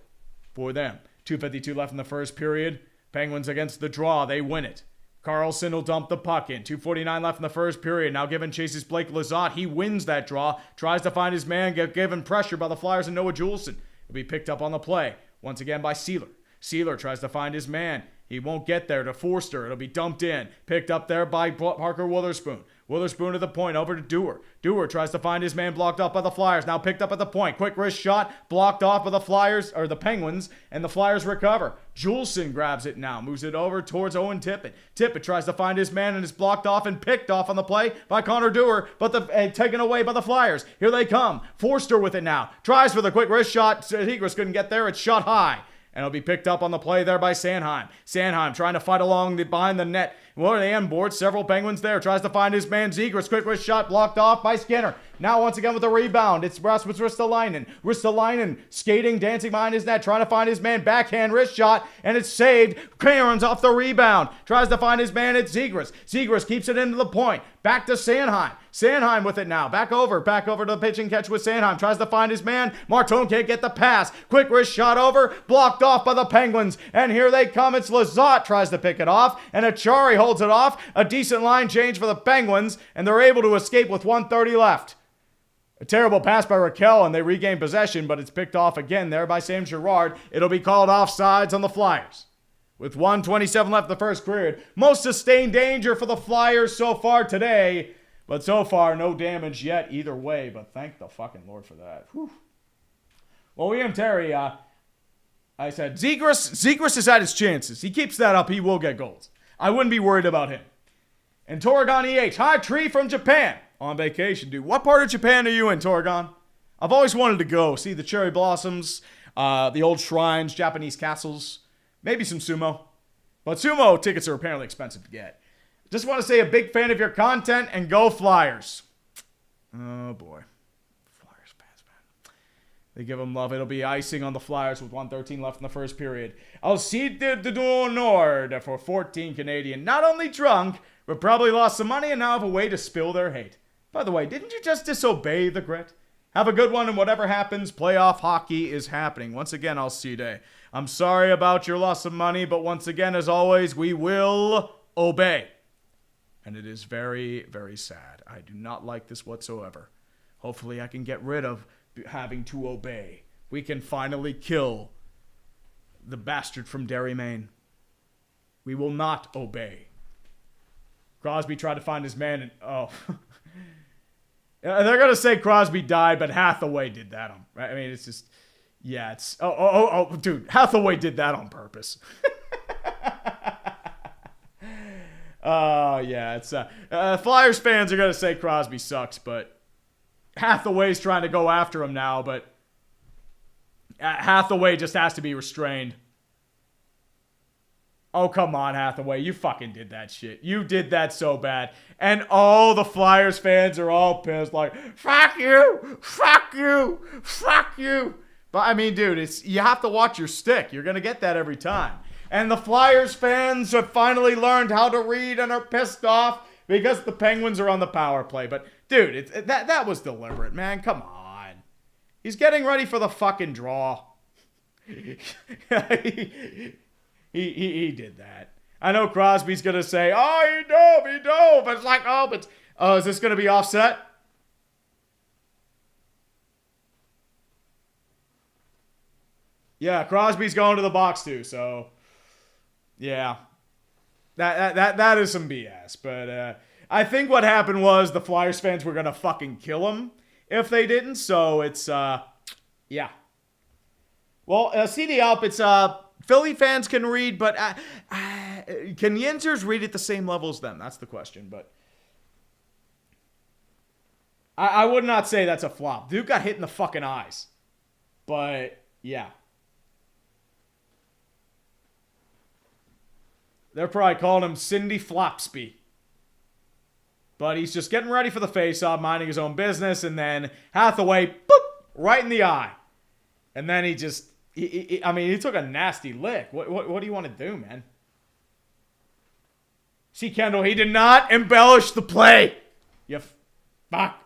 for them. 2:52 left in the first period. Penguins against the draw. They win it. Carlson will dump the puck in. 2:49 left in the first period. Now given chases Blake Lizotte. He wins that draw. Tries to find his man. Given pressure by the Flyers and Noah Juleson. It'll be picked up on the play. Once again by Sealer. Sealer tries to find his man. He won't get there to Forster. It'll be dumped in. Picked up there by Parker Witherspoon. Witherspoon to the point, over to Dewar. Dewar tries to find his man, blocked off by the Flyers. Now picked up at the point. Quick wrist shot, blocked off by the Flyers, or the Penguins, and the Flyers recover. Juleson grabs it now, moves it over towards Owen Tippett. Tippett tries to find his man and is blocked off and picked off on the play by Connor Dewar, but taken away by the Flyers. Here they come. Forster with it now. Tries for the quick wrist shot. Zegras couldn't get there. It's shot high. And it'll be picked up on the play there by Sanheim. Sanheim trying to fight along behind the net. One of the end boards, several Penguins there. Tries to find his man Zegras. Quick wrist shot blocked off by Skinner. Now once again with the rebound. It's Rasmus Ristolainen. Ristolainen skating, dancing behind his net. Trying to find his man. Backhand wrist shot. And it's saved. Cairns off the rebound. Tries to find his man. It's Zegras. Zegras keeps it into the point. Back to Sanheim. Sanheim with it now. Back over to the pitch and catch with Sanheim. Tries to find his man. Martone can't get the pass. Quick wrist shot over. Blocked off by the Penguins. And here they come. It's Lizotte tries to pick it off. And Achari holds it off. A decent line change for the Penguins. And they're able to escape with 1:30 left. A terrible pass by Raquel, and they regain possession, but it's picked off again there by Sam Girard. It'll be called offsides on the Flyers. With 1:27 left in the first period. Most sustained danger for the Flyers so far today. But so far, no damage yet either way. But thank the fucking Lord for that. Whew. Well, William Terry, I said, Zegras has had his chances. He keeps that up, he will get goals. I wouldn't be worried about him. And Torgon EH, hi Tree from Japan. On vacation, dude. What part of Japan are you in, Torgon? I've always wanted to go. See the cherry blossoms, the old shrines, Japanese castles, maybe some sumo. But sumo tickets are apparently expensive to get. Just want to say a big fan of your content and go Flyers. Oh boy. Flyers fans, man. They give them love. It'll be icing on the Flyers with 1:13 left in the first period. I'll see the Nord for 14 Canadian. Not only drunk, but probably lost some money and now have a way to spill their hate. By the way, didn't you just disobey the grit? Have a good one, and whatever happens, playoff hockey is happening. Once again, I'll see you day. I'm sorry about your loss of money, but once again, as always, we will obey. And it is very, very sad. I do not like this whatsoever. Hopefully I can get rid of having to obey. We can finally kill the bastard from Derry, Maine. We will not obey. Crosby tried to find his man and... oh. They're going to say Crosby died, but Hathaway did that on... I mean, it's just... yeah, it's... Oh, dude. Hathaway did that on purpose. Yeah, it's... Flyers fans are going to say Crosby sucks, but... Hathaway's trying to go after him now, but... Hathaway just has to be restrained. Oh, come on, Hathaway. You fucking did that shit. You did that so bad. And all the Flyers fans are all pissed, like, fuck you! Fuck you! Fuck you! But, I mean, dude, you have to watch your stick. You're going to get that every time. And the Flyers fans have finally learned how to read and are pissed off because the Penguins are on the power play. But, dude, that was deliberate, man. Come on. He's getting ready for the fucking draw. He did that. I know Crosby's going to say, oh, he dove. But it's like, oh, is this going to be offset? Yeah, Crosby's going to the box too, so yeah. That is some BS. But I think what happened was the Flyers fans were going to fucking kill him if they didn't, so it's, yeah. Well, CD Alp, it's, Philly fans can read, but can Yinzers read at the same level as them? That's the question, but I would not say that's a flop. Dude got hit in the fucking eyes. But, yeah. They're probably calling him Cindy Flopsby. But he's just getting ready for the face-off, minding his own business, and then Hathaway, boop, right in the eye. And then he just... he took a nasty lick. What do you want to do, man? See, Kendall, he did not embellish the play. You fuck.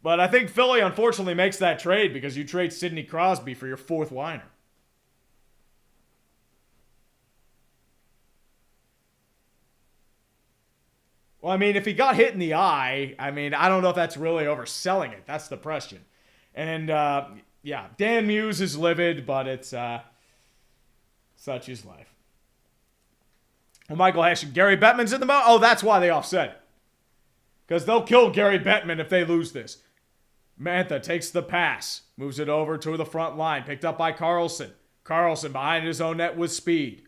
But I think Philly, unfortunately, makes that trade because you trade Sidney Crosby for your fourth liner. Well, I mean, if he got hit in the eye, I mean, I don't know if that's really overselling it. That's the question. And, yeah, Dan Muse is livid, but it's such is life. Well, Michael Hessian, Gary Bettman's in the mouth. Oh, that's why they offset it. Because they'll kill Gary Bettman if they lose this. Mantha takes the pass, moves it over to the front line, picked up by Carlson. Carlson behind his own net with speed.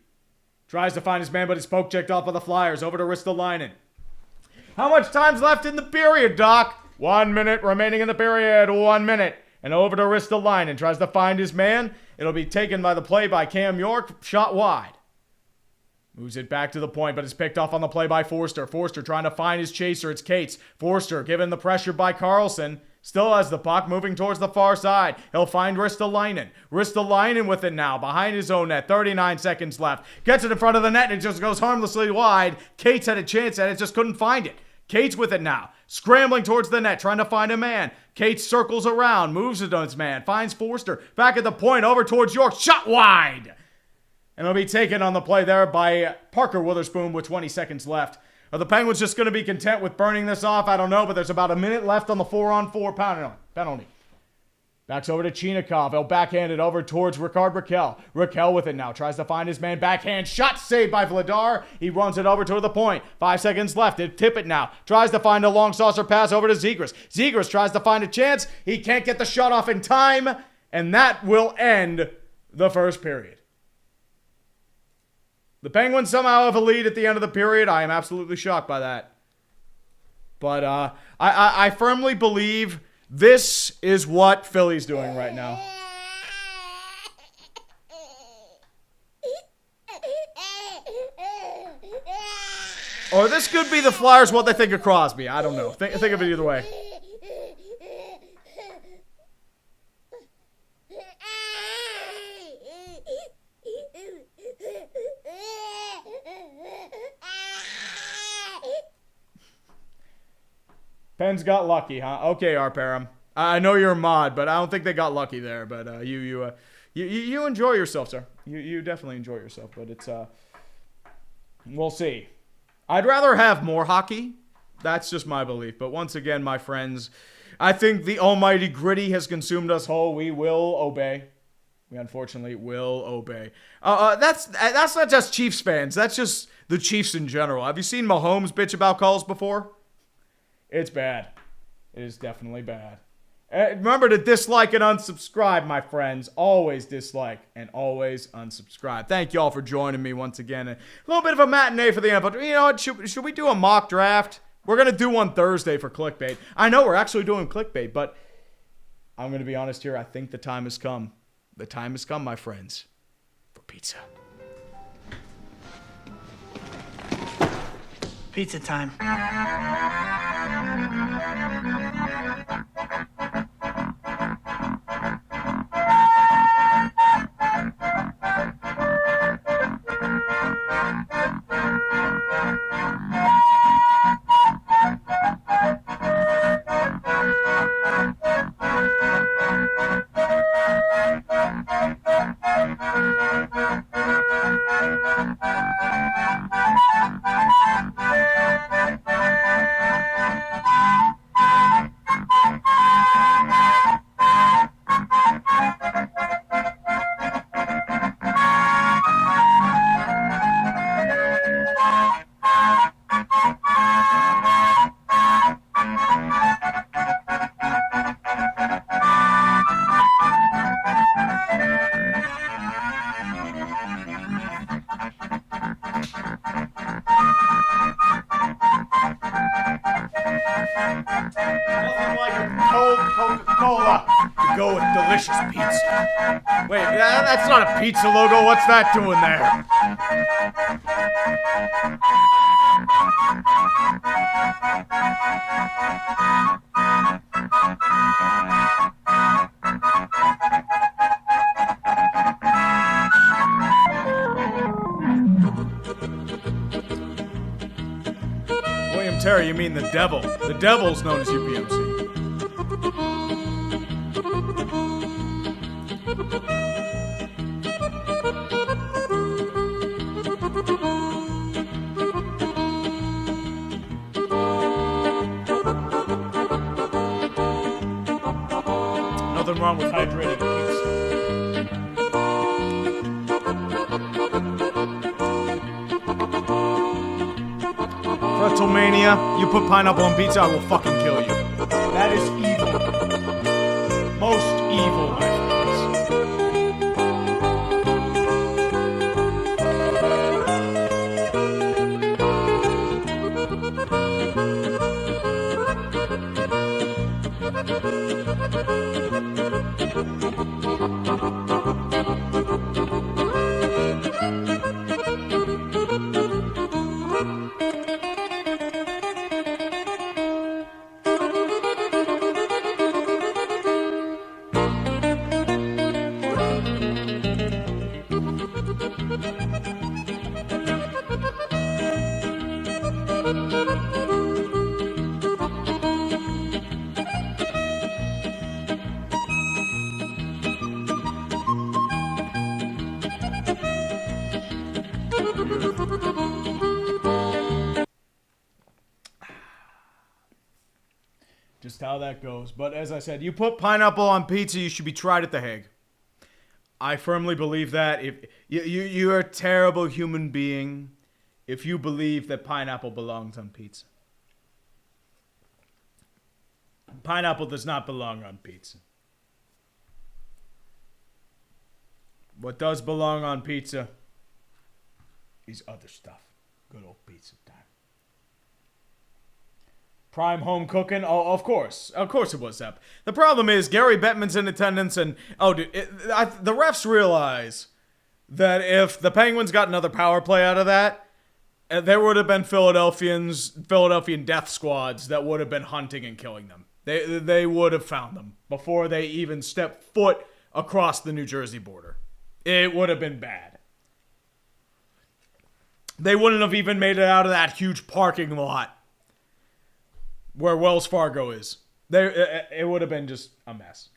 Tries to find his man, but he's poke checked off by the Flyers. Over to Ristolainen. How much time's left in the period, Doc? 1 minute remaining in the period. 1 minute. And over to Ristolainen. Tries to find his man. It'll be taken by the play by Cam York. Shot wide. Moves it back to the point, but it's picked off on the play by Forster. Forster trying to find his chaser. It's Cates. Forster given the pressure by Carlson. Still has the puck, moving towards the far side. He'll find Ristolainen. Ristolainen with it now, behind his own net. 39 seconds left. Gets it in front of the net, and it just goes harmlessly wide. Cates had a chance at it, just couldn't find it. Cates with it now. Scrambling towards the net, trying to find a man. Cates circles around, moves it on his man, finds Forster. Back at the point, over towards York. Shot wide! And it'll be taken on the play there by Parker Witherspoon with 20 seconds left. Are the Penguins just going to be content with burning this off? I don't know, but there's about a minute left on the 4-on-4 penalty. Backs over to Chinikov. He'll backhand it over towards Ricard Raquel. Raquel with it now. Tries to find his man. Backhand shot saved by Vladar. He runs it over to the point. 5 seconds left. He'll tip it now. Tries to find a long saucer pass over to Zegras. Zegras tries to find a chance. He can't get the shot off in time. And that will end the first period. The Penguins somehow have a lead at the end of the period. I am absolutely shocked by that. But I firmly believe this is what Philly's doing right now. Or this could be the Flyers what they think of Crosby. I don't know. Think of it either way. Pens got lucky, huh? Okay, Arparam. I know you're a mod, but I don't think they got lucky there. But you enjoy yourself, sir. You definitely enjoy yourself. But it's we'll see. I'd rather have more hockey. That's just my belief. But once again, my friends, I think the almighty gritty has consumed us whole. We will obey. We unfortunately will obey. That's not just Chiefs fans. That's just the Chiefs in general. Have you seen Mahomes bitch about calls before? It's bad. It is definitely bad. Remember to dislike and unsubscribe, my friends. Always dislike and always unsubscribe. Thank you all for joining me once again. A little bit of a matinee for the NFL. You know what? Should we do a mock draft? We're going to do one Thursday for clickbait. I know we're actually doing clickbait, but I'm going to be honest here. I think the time has come. The time has come, my friends, for pizza. Pizza time. Nothing like a cold Coca-Cola to go with delicious pizza. Wait, that's not a pizza logo. What's that doing there? William Terry, you mean the devil. The devil's known as UPMC. Nothing wrong with hydrated pizza. Pretzelmania, you put pineapple on pizza, I will fucking kill you. That is evil. Most evil, my friends. Just how that goes. But as I said, you put pineapple on pizza, you should be tried at The Hague. I firmly believe that. If you're a terrible human being if you believe that pineapple belongs on pizza. Pineapple does not belong on pizza. What does belong on pizza is other stuff. Good old pizza time. Prime home cooking? Oh, of course. Of course it was, Zep. The problem is Gary Bettman's in attendance and... Oh, dude, the refs realize that if the Penguins got another power play out of that, there would have been Philadelphian death squads that would have been hunting and killing them. They would have found them before they even stepped foot across the New Jersey border. It would have been bad. They wouldn't have even made it out of that huge parking lot where Wells Fargo is. It would have been just a mess.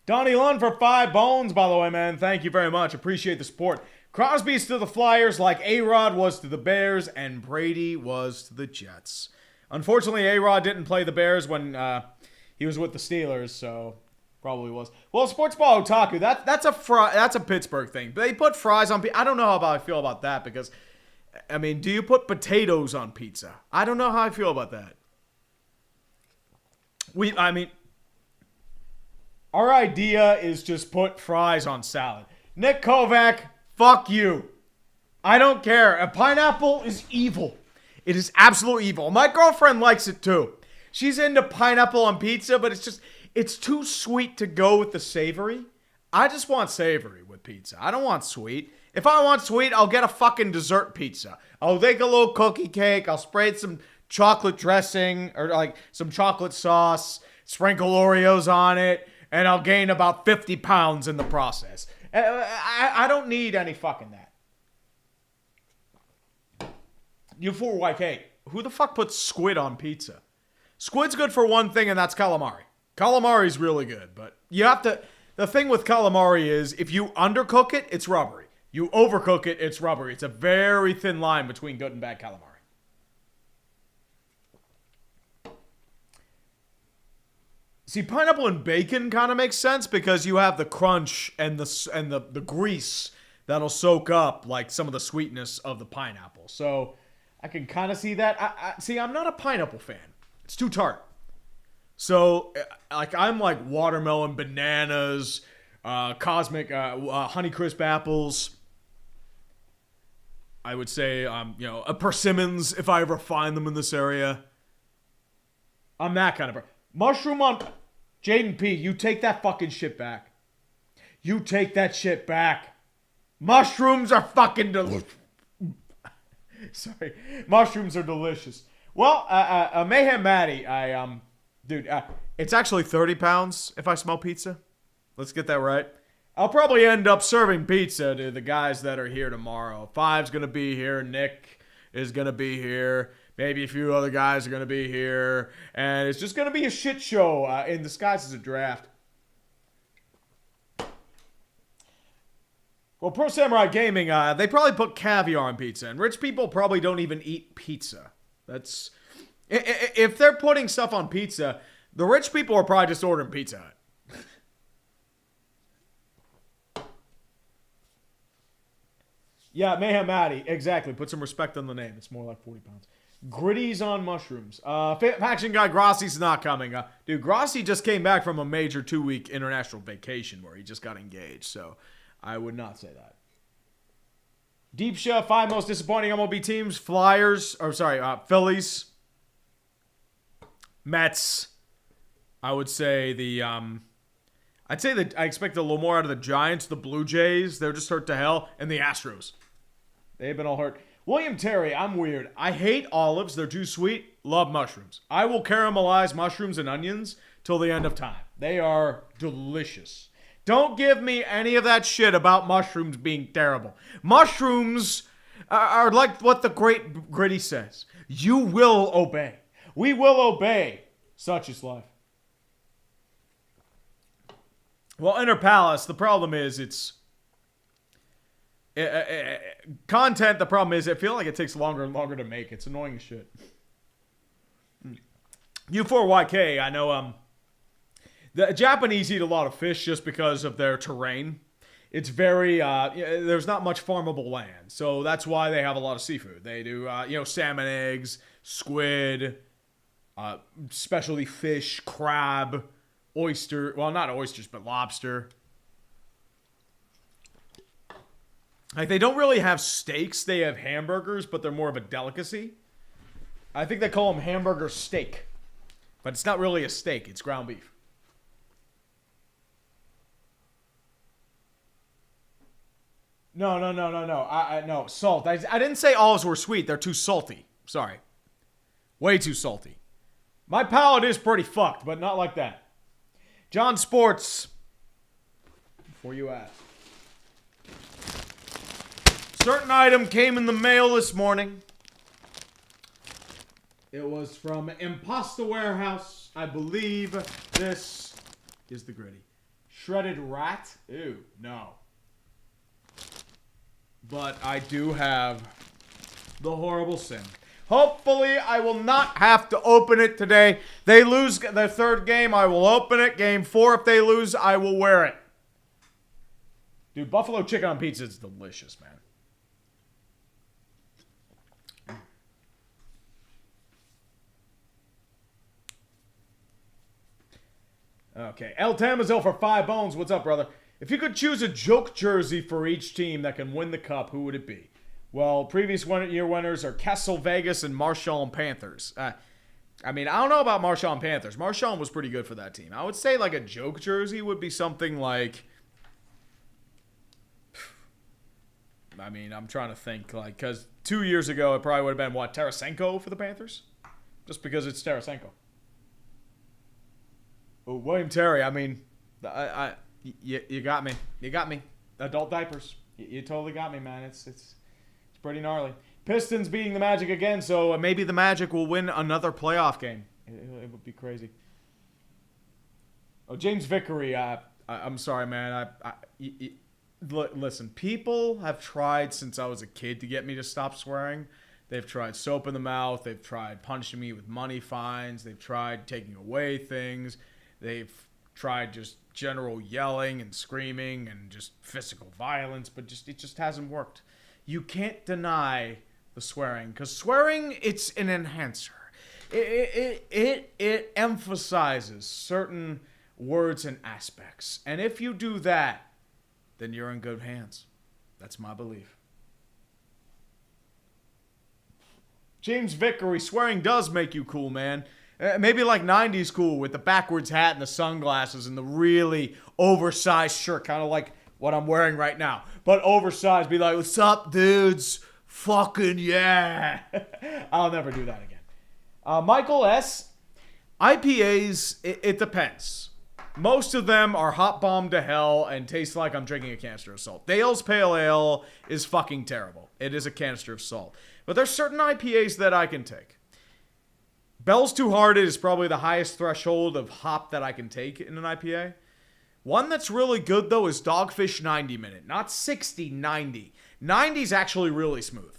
Donnie Lund for 5 bones, by the way, man. Thank you very much. Appreciate the support. Crosby's to the Flyers like A-Rod was to the Bears and Brady was to the Jets. Unfortunately, A-Rod didn't play the Bears when he was with the Steelers, so probably was. Well, Sports Ball Otaku, that's a Pittsburgh thing. They put fries on pizza. I don't know how I feel about that because, I mean, do you put potatoes on pizza? I don't know how I feel about that. Our idea is just put fries on salad. Nick Kovac, fuck you. I don't care. A pineapple is evil. It is absolute evil. My girlfriend likes it too. She's into pineapple on pizza, but it's too sweet to go with the savory. I just want savory with pizza. I don't want sweet. If I want sweet, I'll get a fucking dessert pizza. I'll take a little cookie cake. I'll spray some chocolate dressing or like some chocolate sauce, sprinkle Oreos on it, and I'll gain about 50 pounds in the process. I don't need any fucking that. U4YK, who the fuck puts squid on pizza? Squid's good for one thing, and that's calamari. Calamari's really good, but you have to... The thing with calamari is, if you undercook it, it's rubbery. You overcook it, it's rubbery. It's a very thin line between good and bad calamari. See, pineapple and bacon kind of makes sense because you have the crunch and the grease that'll soak up like some of the sweetness of the pineapple. So I can kind of see that. I'm not a pineapple fan. It's too tart. So I'm like watermelon, bananas, cosmic Honeycrisp apples. I would say a persimmons if I ever find them in this area. I'm that kind of person. Mushroom on... Jaden P, you take that fucking shit back. You take that shit back. Mushrooms are fucking delicious. Sorry. Mushrooms are delicious. Well, Mayhem Matty, dude, it's actually 30 pounds if I smell pizza. Let's get that right. I'll probably end up serving pizza to the guys that are here tomorrow. Five's going to be here. Nick is going to be here. Maybe a few other guys are going to be here. And it's just going to be a shit show in disguise as a draft. Well, Pro Samurai Gaming, they probably put caviar on pizza. And rich people probably don't even eat pizza. That's... If they're putting stuff on pizza, the rich people are probably just ordering Pizza Hut. Yeah, Mayhem Matty. Exactly. Put some respect on the name. It's more like 40 pounds. Gritties on mushrooms. Faction guy Grossi's not coming. Dude, Grossi just came back from a major 2-week international vacation where he just got engaged. So I would not say that. Deep Shell, 5 most disappointing MLB teams. Phillies. Mets. I would say I expect a little more out of the Giants, the Blue Jays. They're just hurt to hell. And the Astros. They've been all hurt. William Terry, I'm weird. I hate olives. They're too sweet. Love mushrooms. I will caramelize mushrooms and onions till the end of time. They are delicious. Don't give me any of that shit about mushrooms being terrible. Mushrooms are like what the great Gritty says. You will obey. We will obey. Such is life. Well, Inner Palace, the problem is it's... content, the problem is I feel like it takes longer and longer to make. It's annoying as shit. U4YK, I know the Japanese eat a lot of fish just because of their terrain. It's very, there's not much farmable land. So that's why they have a lot of seafood. They do, salmon eggs, squid, specialty fish, crab, oyster. Well, not oysters, but lobster. Like, they don't really have steaks. They have hamburgers, but they're more of a delicacy. I think they call them hamburger steak. But it's not really a steak. It's ground beef. No. No, salt. I didn't say olives were sweet. They're too salty. Sorry. Way too salty. My palate is pretty fucked, but not like that. John Sports. Before you ask. Certain item came in the mail this morning. It was from Imposter Warehouse. I believe this is the gritty. Shredded rat? Ew, no. But I do have the horrible sin. Hopefully, I will not have to open it today. They lose their third game, I will open it. Game 4, if they lose, I will wear it. Dude, buffalo chicken on pizza is delicious, man. Okay, El Tamazil for 5 bones. What's up, brother? If you could choose a joke jersey for each team that can win the cup, who would it be? Well, previous year winners are Kessel Vegas and Marshawn Panthers. I mean, I don't know about Marshawn Panthers. Marshawn was pretty good for that team. I would say like a joke jersey would be something like... I mean, I'm trying to think, like, because 2 years ago it probably would have been, what, Tarasenko for the Panthers? Just because it's Tarasenko. Oh, William Terry, I mean, you got me. You got me. Adult diapers. You totally got me, man. It's pretty gnarly. Pistons beating the Magic again, so maybe the Magic will win another playoff game. It would be crazy. Oh, James Vickery, I'm sorry, man. Listen, people have tried since I was a kid to get me to stop swearing. They've tried soap in the mouth. They've tried punching me with money fines. They've tried taking away things. They've tried just general yelling and screaming and just physical violence, but it just hasn't worked. You can't deny the swearing, because swearing, it's an enhancer. It emphasizes certain words and aspects. And if you do that, then you're in good hands. That's my belief. James Vickery, swearing does make you cool, man. Maybe like 90s cool with the backwards hat and the sunglasses and the really oversized shirt, kind of like what I'm wearing right now. But oversized, be like, what's up, dudes? Fucking yeah. I'll never do that again. Michael S. IPAs, it depends. Most of them are hot bombed to hell and taste like I'm drinking a canister of salt. Dale's Pale Ale is fucking terrible. It is a canister of salt. But there's certain IPAs that I can take. Bell's Two Hearted is probably the highest threshold of hop that I can take in an IPA. One that's really good, though, is Dogfish 90 Minute. Not 60, 90. 90 is actually really smooth.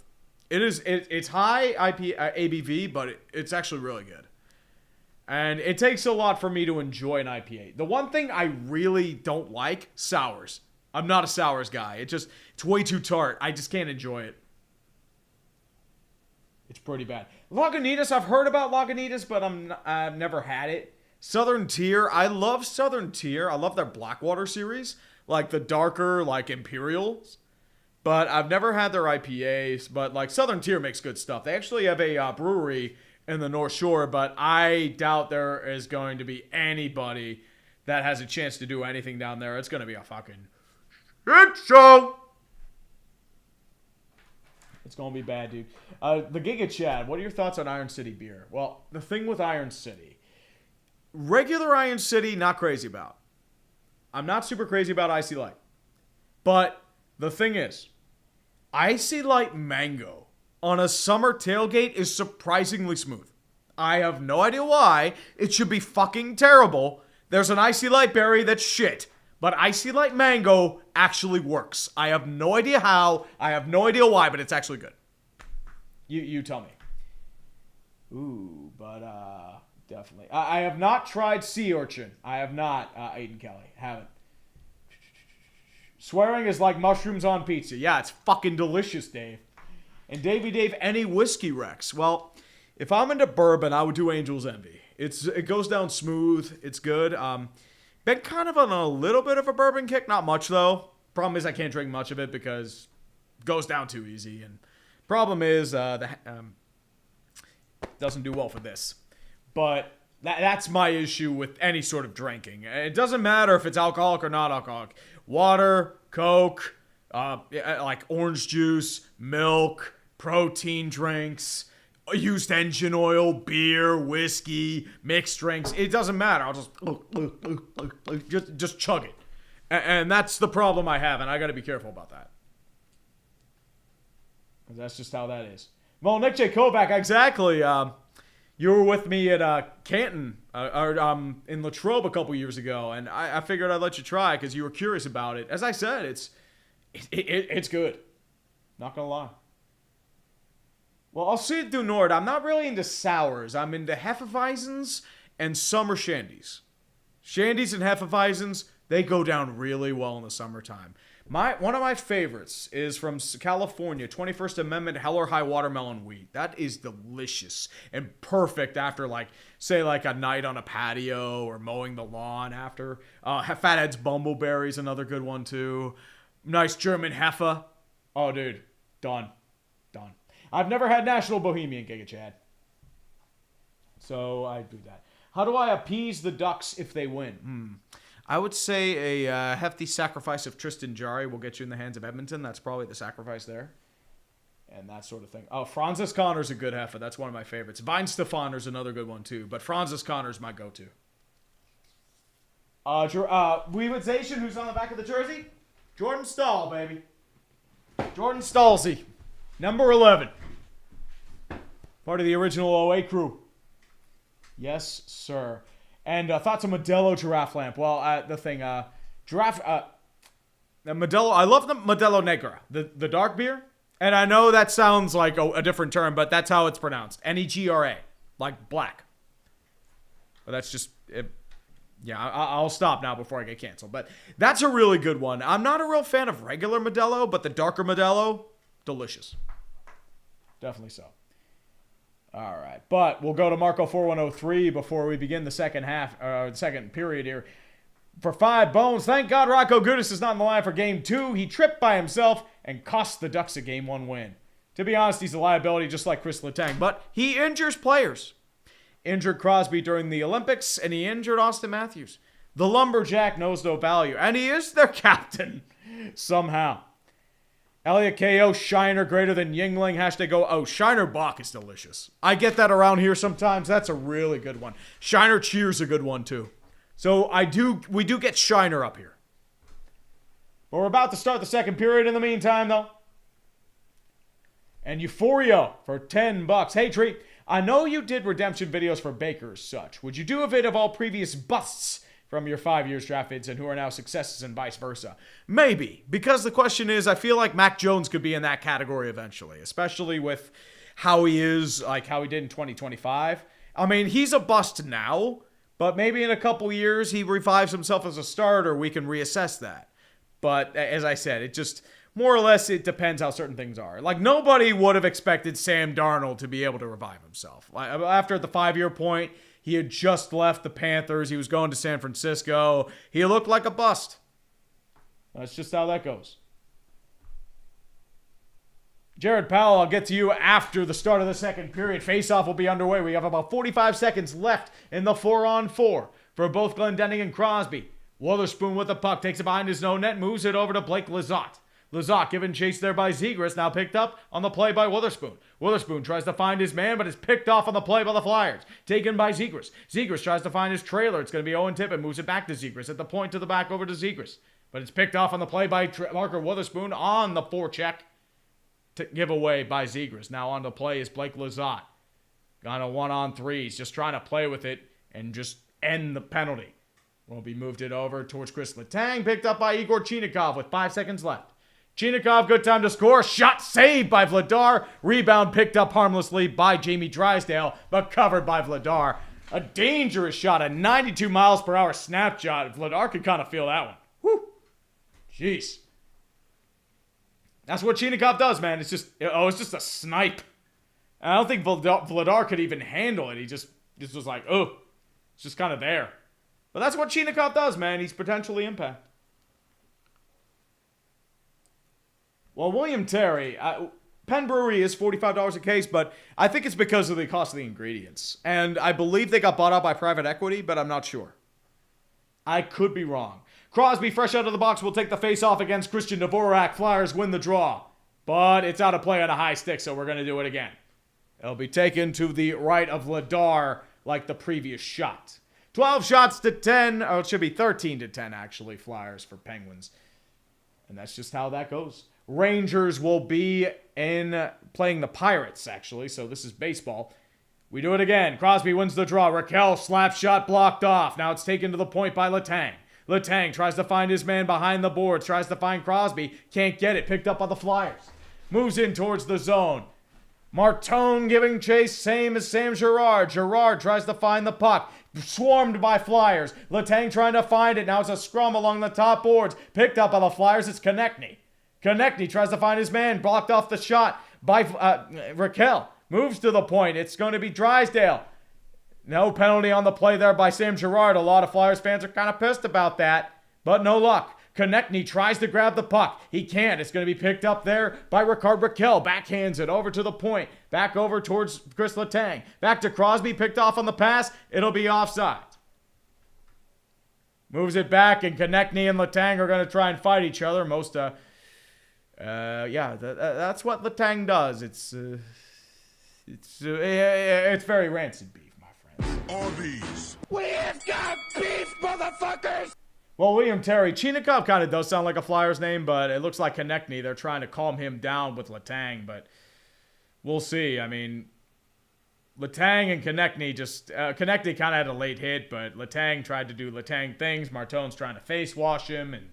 It's high ABV, but it's actually really good. And it takes a lot for me to enjoy an IPA. The one thing I really don't like, sours. I'm not a sours guy. It's way too tart. I just can't enjoy it. It's pretty bad. Lagunitas, I've heard about Lagunitas, but I've never had it. Southern Tier, I love Southern Tier. I love their Blackwater series, like the darker, like Imperials. But I've never had their IPAs, but like Southern Tier makes good stuff. They actually have a brewery in the North Shore, but I doubt there is going to be anybody that has a chance to do anything down there. It's going to be a fucking shit show. It's going to be bad, dude. The Giga Chad, what are your thoughts on Iron City beer? Well, the thing with Iron City, regular Iron City, not crazy about. I'm not super crazy about Icy Light. But the thing is, Icy Light Mango on a summer tailgate is surprisingly smooth. I have no idea why. It should be fucking terrible. There's an Icy Light Berry that's shit. But Icy Light Mango actually works. I have no idea how. I have no idea why, but it's actually good. You tell me. Ooh, but definitely. I have not tried Sea Urchin. I have not, Aiden Kelly. Haven't. Swearing is like mushrooms on pizza. Yeah, it's fucking delicious, Dave. And Davey Dave, any whiskey Rex? Well, if I'm into bourbon, I would do Angel's Envy. It goes down smooth. It's good. Been kind of on a little bit of a bourbon kick. Not much, though. Problem is I can't drink much of it because it goes down too easy. And problem is doesn't do well for this. But that's my issue with any sort of drinking. It doesn't matter if it's alcoholic or not alcoholic. Water, Coke, like orange juice, milk, protein drinks, used engine oil, beer, whiskey, mixed drinks. It doesn't matter. I'll just chug it. And that's the problem I have, and I got to be careful about that. That's just how that is. Well, Nick J. Kovac, exactly. You were with me at Canton, in Latrobe a couple years ago, and I figured I'd let you try because you were curious about it. As I said, it's good. Not gonna lie. Well, I'll see it du Nord. I'm not really into sours. I'm into Hefeweizens and summer shandies. Shandies and Hefeweizens, they go down really well in the summertime. One of my favorites is from California, 21st Amendment Hell or High Watermelon Wheat. That is delicious and perfect after, say a night on a patio or mowing the lawn after. Fathead's Bumbleberry's another good one, too. Nice German Hefe. Oh, dude. Done. I've never had National Bohemian, Giga Chad. So I do that. How do I appease the Ducks if they win? I would say a hefty sacrifice of Tristan Jarry will get you in the hands of Edmonton. That's probably the sacrifice there. And that sort of thing. Oh, Francis Connor's a good heifer. That's one of my favorites. Vine Stefaner's another good one, too. But Francis Connor's my go-to. Weewitzation, who's on the back of the jersey? Jordan Stahl, baby. Jordan Stahlsy. Number 11. Part of the original 08 crew. Yes, sir. And thoughts on Modelo Giraffe Lamp. Well, Modelo, I love the Modelo Negra, the dark beer. And I know that sounds like a different term, but that's how it's pronounced. Negra, like black. But that's just, I'll stop now before I get canceled. But that's a really good one. I'm not a real fan of regular Modelo, but the darker Modelo, delicious. Definitely so. All right, but we'll go to Marco 4103 before we begin the second period here. For 5 bones, thank God Rocco Gudis is not in the line for game 2. He tripped by himself and cost the Ducks a game 1 win. To be honest, he's a liability just like Chris Letang, but he injures players. Injured Crosby during the Olympics, and he injured Austin Matthews. The Lumberjack knows no value, and he is their captain somehow. Elliot KO, Shiner greater than Yingling. Hashtag go. Oh, Shiner Bach is delicious. I get that around here sometimes. That's a really good one. Shiner Cheers a good one too. So we do get Shiner up here. But we're about to start the second period in the meantime though. And Euphoria for $10. Hey Tree, I know you did redemption videos for Baker as such. Would you do a vid of all previous busts from your 5 years draft vids and who are now successes and vice versa? Maybe, because the question is, I feel like Mac Jones could be in that category eventually, especially with how he is, like how he did in 2025. I mean, he's a bust now, but maybe in a couple years he revives himself as a starter. We can reassess that. But as I said, it just, more or less, it depends how certain things are. Like, nobody would have expected Sam Darnold to be able to revive himself. After the 5-year point, he had just left the Panthers. He was going to San Francisco. He looked like a bust. That's just how that goes. Jared Powell, I'll get to you after the start of the second period. Face-off will be underway. We have about 45 seconds left in the 4-on-4 for both Glendening and Crosby. Wotherspoon with the puck, takes it behind his own net, moves it over to Blake Lizotte. Lizotte given chase there by Zegras, now picked up on the play by Wotherspoon. Wotherspoon tries to find his man, but is picked off on the play by the Flyers. Taken by Zegras. Zegras tries to find his trailer. It's going to be Owen Tippett, moves it back to Zegras. At the point to the back over to Zegras. But it's picked off on the play by Marker Wotherspoon on the forecheck. Giveaway by Zegras. Now on the play is Blake Lizotte. Got a 1-on-3. He's just trying to play with it and just end the penalty. Will be moved it over towards Chris Letang. Picked up by Igor Chinikov with 5 seconds left. Chinikov, good time to score. Shot saved by Vladar. Rebound picked up harmlessly by Jamie Drysdale, but covered by Vladar. A dangerous shot, a 92 miles per hour snapshot. Vladar could kind of feel that one. Whew. Jeez. That's what Chinikov does, man. It's just a snipe. And I don't think Vladar could even handle it. He just was like, oh, it's just kind of there. But that's what Chinikov does, man. He's potentially impact. Well, William Terry, Penn Brewery is $45 a case, but I think it's because of the cost of the ingredients. And I believe they got bought out by private equity, but I'm not sure. I could be wrong. Crosby, fresh out of the box, will take the face-off against Christian Dvorak. Flyers win the draw. But it's out of play on a high stick, so we're going to do it again. It'll be taken to the right of Vladar like the previous shot. 12 shots to 10. Oh, it should be 13 to 10, actually, Flyers for Penguins. And that's just how that goes. Rangers will be in playing the Pirates, actually, so this is baseball. We do it again. Crosby wins the draw. Raquel slap shot blocked off. Now it's taken to the point by Letang. Letang tries to find his man behind the boards, tries to find Crosby. Can't get it. Picked up by the Flyers. Moves in towards the zone. Martone giving chase, same as Sam Girard. Girard tries to find the puck. Swarmed by Flyers. Letang trying to find it. Now it's a scrum along the top boards. Picked up by the Flyers. It's Konechny. Konechny tries to find his man. Blocked off the shot by Raquel. Moves to the point. It's going to be Drysdale. No penalty on the play there by Sam Girard. A lot of Flyers fans are kind of pissed about that. But no luck. Konechny tries to grab the puck. He can't. It's going to be picked up there by Ricard Raquel. Backhands it over to the point. Back over towards Chris Letang. Back to Crosby. Picked off on the pass. It'll be offside. Moves it back, and Konechny and Letang are going to try and fight each other. That's what Letang does. It's very rancid beef, my friends. Arby's. We've got beef, motherfuckers! Well, William Terry, Chinikov kind of does sound like a Flyers name, but it looks like Konechny. They're trying to calm him down with Letang, but we'll see. I mean, Letang and Konechny Konechny kind of had a late hit, but Letang tried to do Letang things. Martone's trying to face wash him, and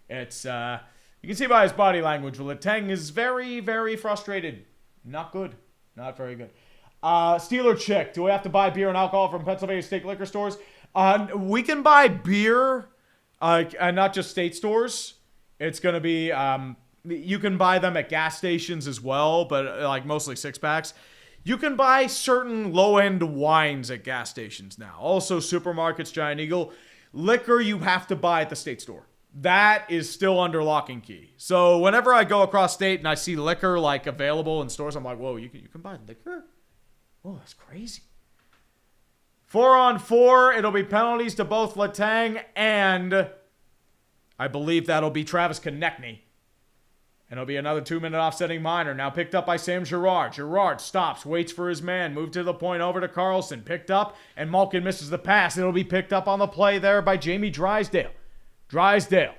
it's, you can see by his body language, Letang is very, very frustrated. Not good. Not very good. Steeler Chick, do we have to buy beer and alcohol from Pennsylvania state liquor stores? We can buy beer, and not just state stores. It's going to be, you can buy them at gas stations as well, but like mostly six packs. You can buy certain low-end wines at gas stations now. Also supermarkets, Giant Eagle. Liquor you have to buy at the state store. That is still under lock and key. So whenever I go across state and I see liquor like available in stores, I'm like, whoa, you can buy liquor? Oh, that's crazy. 4-on-4, it'll be penalties to both Letang and I believe that'll be Travis Konechny. And it'll be another 2-minute offsetting minor. Now picked up by Sam Girard. Girard stops, waits for his man. Moved to the point over to Carlson. Picked up, and Malkin misses the pass. It'll be picked up on the play there by Jamie Drysdale. Drysdale.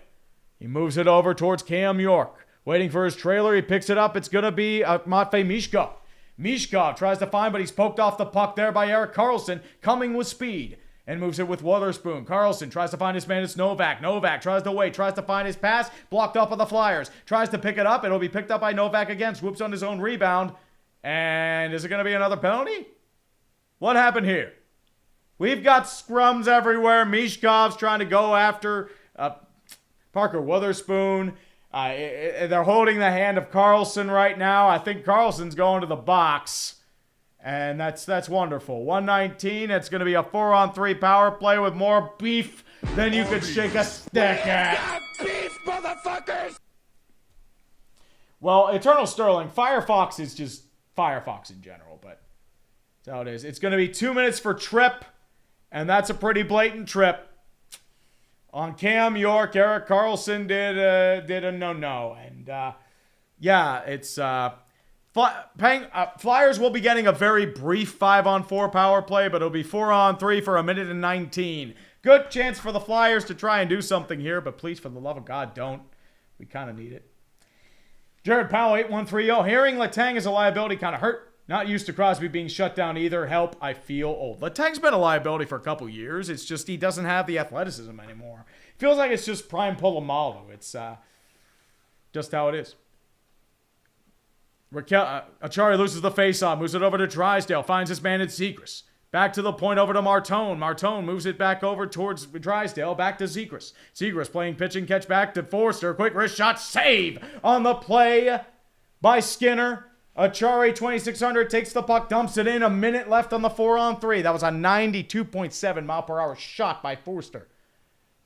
He moves it over towards Cam York. Waiting for his trailer. He picks it up. It's going to be Matvei Mishkov. Mishkov tries to find, but he's poked off the puck there by Erik Karlsson, coming with speed. And moves it with Wotherspoon. Karlsson tries to find his man. It's Novak. Novak tries to wait. Tries to find his pass. Blocked off by the Flyers. Tries to pick it up. It'll be picked up by Novak again. Swoops on his own rebound. And is it going to be another penalty? What happened here? We've got scrums everywhere. Mishkov's trying to go after Parker Wotherspoon. They're holding the hand of Karlsson right now. I think Karlsson's going to the box. And that's wonderful. 119. It's going to be a 4-on-3 power play with more beef than you could shake a stick at. Beef, motherfuckers! Well, Eternal Sterling. Firefox is just Firefox in general, but that's how it is. It's going to be 2 minutes for trip, and that's a pretty blatant trip. On Cam York, Erik Karlsson did a no-no. And, it's... Flyers will be getting a very brief 5-on-4 power play, but it'll be 4-on-3 for 1:19. Good chance for the Flyers to try and do something here, but please, for the love of God, don't. We kind of need it. Jared Powell, 8130. Hearing Letang is a liability kind of hurt. Not used to Crosby being shut down either. Help, I feel old. Letang's been a liability for a couple years. It's just he doesn't have the athleticism anymore. Feels like it's just prime Polamalu. It's just how it is. Raquel, Achari loses the faceoff, moves it over to Drysdale, finds his man at Zegras. Back to the point over to Martone. Martone moves it back over towards Drysdale, back to Zegras. Zegras playing pitch and catch back to Forster. Quick wrist shot, save on the play by Skinner. Achari 2600 takes the puck, dumps it in. A minute left on the 4-on-3. That was a 92.7 mile per hour shot by Forster.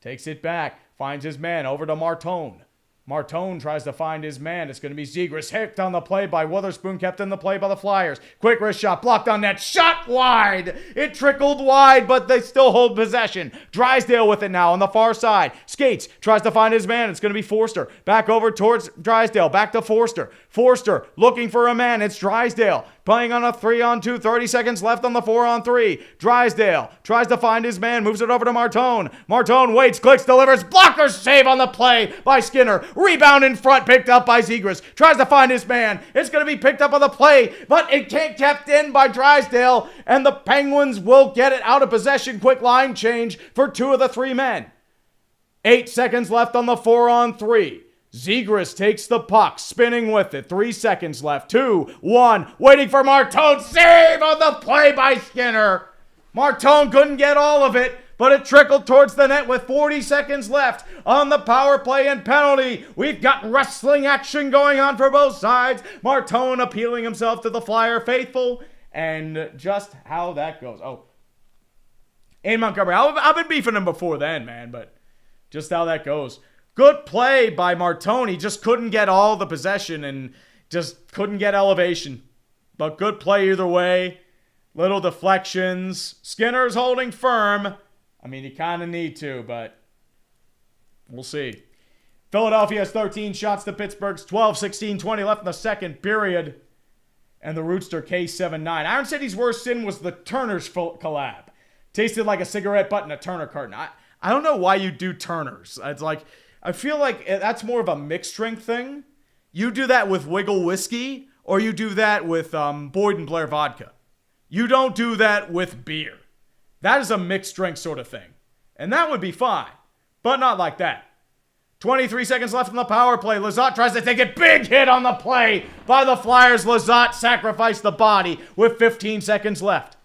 Takes it back, finds his man over to Martone. Martone tries to find his man. It's going to be Zegras. Hit on the play by Witherspoon. Kept in the play by the Flyers. Quick wrist shot. Blocked on net. Shot wide. It trickled wide, but they still hold possession. Drysdale with it now on the far side. Skates. Tries to find his man. It's going to be Forster. Back over towards Drysdale. Back to Forster. Forster looking for a man. It's Drysdale. Playing on a 3-on-2. 30 seconds left on the 4-on-3. Drysdale tries to find his man. Moves it over to Martone. Martone waits. Clicks. Delivers. Blocker save on the play by Skinner. Rebound in front, picked up by Zegras. Tries to find his man. It's going to be picked up on the play, but it can't kept in by Drysdale, and the Penguins will get it out of possession. Quick line change for 2 of the 3 men. 8 seconds left on the 4-on-3. Zegras takes the puck, spinning with it. 3 seconds left. 2, 1, waiting for Martone. Save on the play by Skinner. Martone couldn't get all of it, but it trickled towards the net with 40 seconds left on the power play and penalty. We've got wrestling action going on for both sides. Martone appealing himself to the Flyer faithful, and just how that goes. Oh, in Montgomery. I've been beefing him before then, man, but just how that goes. Good play by Martone. He just couldn't get all the possession and just couldn't get elevation. But good play either way. Little deflections. Skinner's holding firm. I mean, you kind of need to, but we'll see. Philadelphia has 13 shots to Pittsburgh's 12, 16, 20 left in the second period. And the Rootster K79. Iron City's worst sin was the Turner's collab. Tasted like a cigarette butt in a Turner carton. I don't know why you do Turners. It's like, I feel like that's more of a mixed drink thing. You do that with Wiggle Whiskey, or you do that with Boyd and Blair Vodka. You don't do that with beer. That is a mixed drink sort of thing. And that would be fine. But not like that. 23 seconds left on the power play. Lizotte tries to take it. Big hit on the play by the Flyers. Lizotte sacrificed the body with 15 seconds left.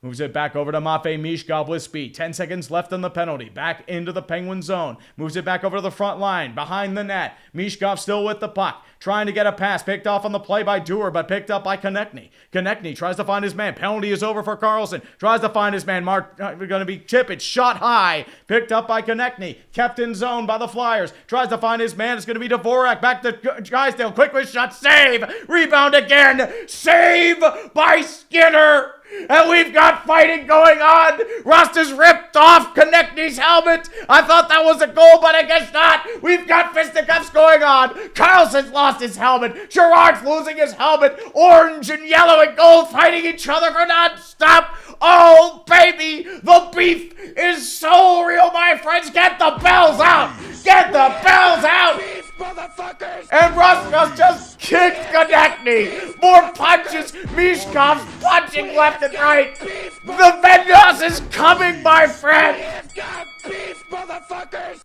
Moves it back over to Matvei Mishkov with speed. 10 seconds left on the penalty. Back into the Penguin zone. Moves it back over to the front line. Behind the net. Mishkov still with the puck. Trying to get a pass. Picked off on the play by Dewar, but picked up by Konechny. Konechny tries to find his man. Penalty is over for Carlson. Tries to find his man. Going to be Tippett. Shot high. Picked up by Konechny. Kept in zone by the Flyers. Tries to find his man. It's going to be Dvorak. Back to Drysdale. Quick wrist shot. Save. Rebound again. Save by Skinner. And we've got fighting going on. Rust has ripped off Konechny's helmet. I thought that was a goal, but I guess not. We've got fisticuffs going on. Carlson's lost his helmet. Girard's losing his helmet. Orange and yellow and gold fighting each other for non-stop. Oh, baby. The beef is so real, my friends. Get the bells out. Get the bells out. Motherfuckers! And Rust just kicked Konechny. More punches. Mishkov's punching left and right. The vengeance is coming, my friend. We've got beef, motherfuckers!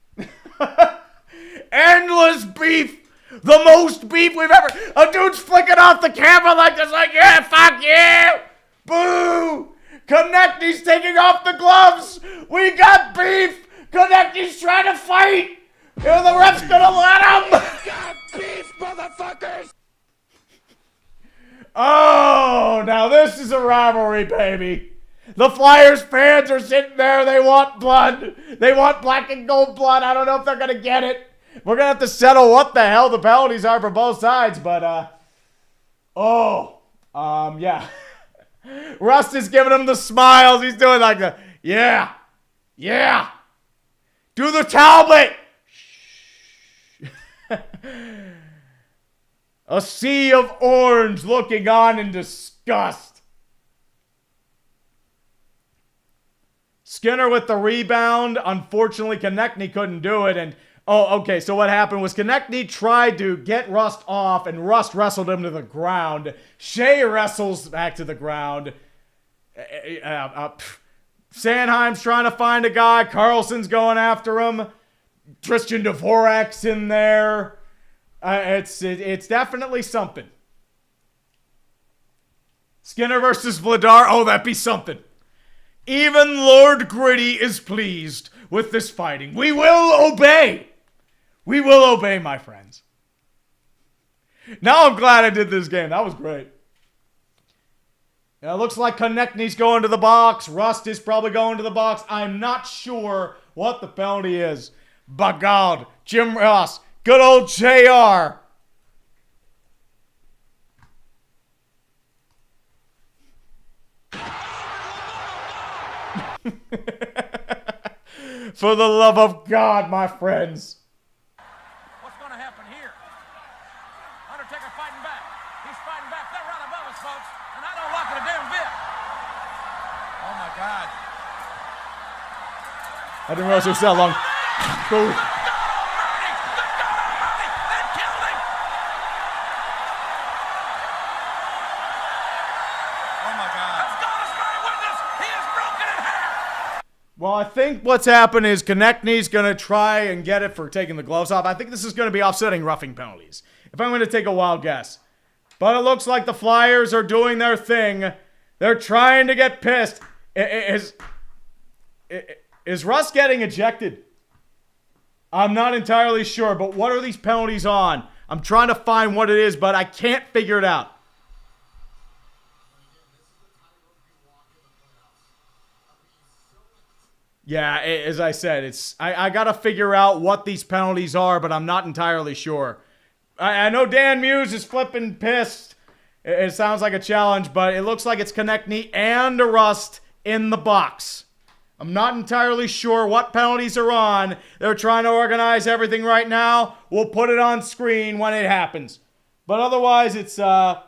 Endless beef. The most beef we've ever. A dude's flicking off the camera like this, like, yeah, fuck you. Boo. Konechny's taking off the gloves. We got beef. Konechny's trying to fight. And the ref's gonna let him! Got beef, motherfuckers! Oh, now this is a rivalry, baby. The Flyers fans are sitting there. They want blood. They want black and gold blood. I don't know if they're gonna get it. We're gonna have to settle what the hell the penalties are for both sides, but, yeah. Rust is giving him the smiles. He's doing like the, yeah. Do the Talbot. A sea of orange looking on in disgust. Skinner with the rebound. Unfortunately, Konechny couldn't do it. And, okay, so what happened was Konechny tried to get Rust off, and Rust wrestled him to the ground. Shea wrestles back to the ground. Sanheim's trying to find a guy. Carlson's going after him. Tristan Dvorak's in there. It's definitely something. Skinner versus Vladar. Oh, that'd be something. Even Lord Gritty is pleased with this fighting. We will obey. We will obey, my friends. Now I'm glad I did this game. That was great. It looks like Konechny's going to the box. Rust is probably going to the box. I'm not sure what the penalty is. By God, Jim Ross, good old JR. For the love of God, my friends. What's going to happen here? Undertaker fighting back. He's fighting back. They're right above us, folks. And I don't like it a damn bit. Oh, my God. I didn't realize it was that long. Boom. Well, I think what's happened is Konechny's going to try and get it for taking the gloves off. I think this is going to be offsetting roughing penalties, if I'm going to take a wild guess. But it looks like the Flyers are doing their thing. They're trying to get pissed. Is Russ getting ejected? I'm not entirely sure, but what are these penalties on? I'm trying to find what it is, but I can't figure it out. Yeah, as I said, I got to figure out what these penalties are, but I'm not entirely sure. I know Dan Muse is flipping pissed. It sounds like a challenge, but it looks like it's Konechny and a Rust in the box. I'm not entirely sure what penalties are on. They're trying to organize everything right now. We'll put it on screen when it happens. But otherwise, it's, yeah.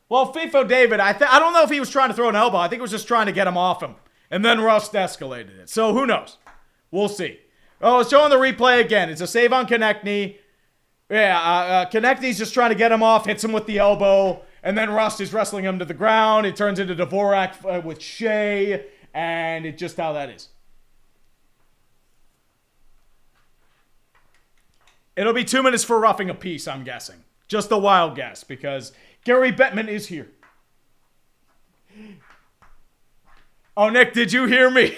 Well, FIFO David, I don't know if he was trying to throw an elbow. I think he was just trying to get him off him. And then Rust escalated it. So who knows? We'll see. Oh, it's showing the replay again. It's a save on Konechny. Yeah, Konechny's just trying to get him off, hits him with the elbow, and then Rust is wrestling him to the ground. It turns into Dvorak with Shea, and it's just how that is. It'll be 2 minutes for roughing apiece, I'm guessing. Just a wild guess, because Gary Bettman is here. Oh, Nick, did you hear me?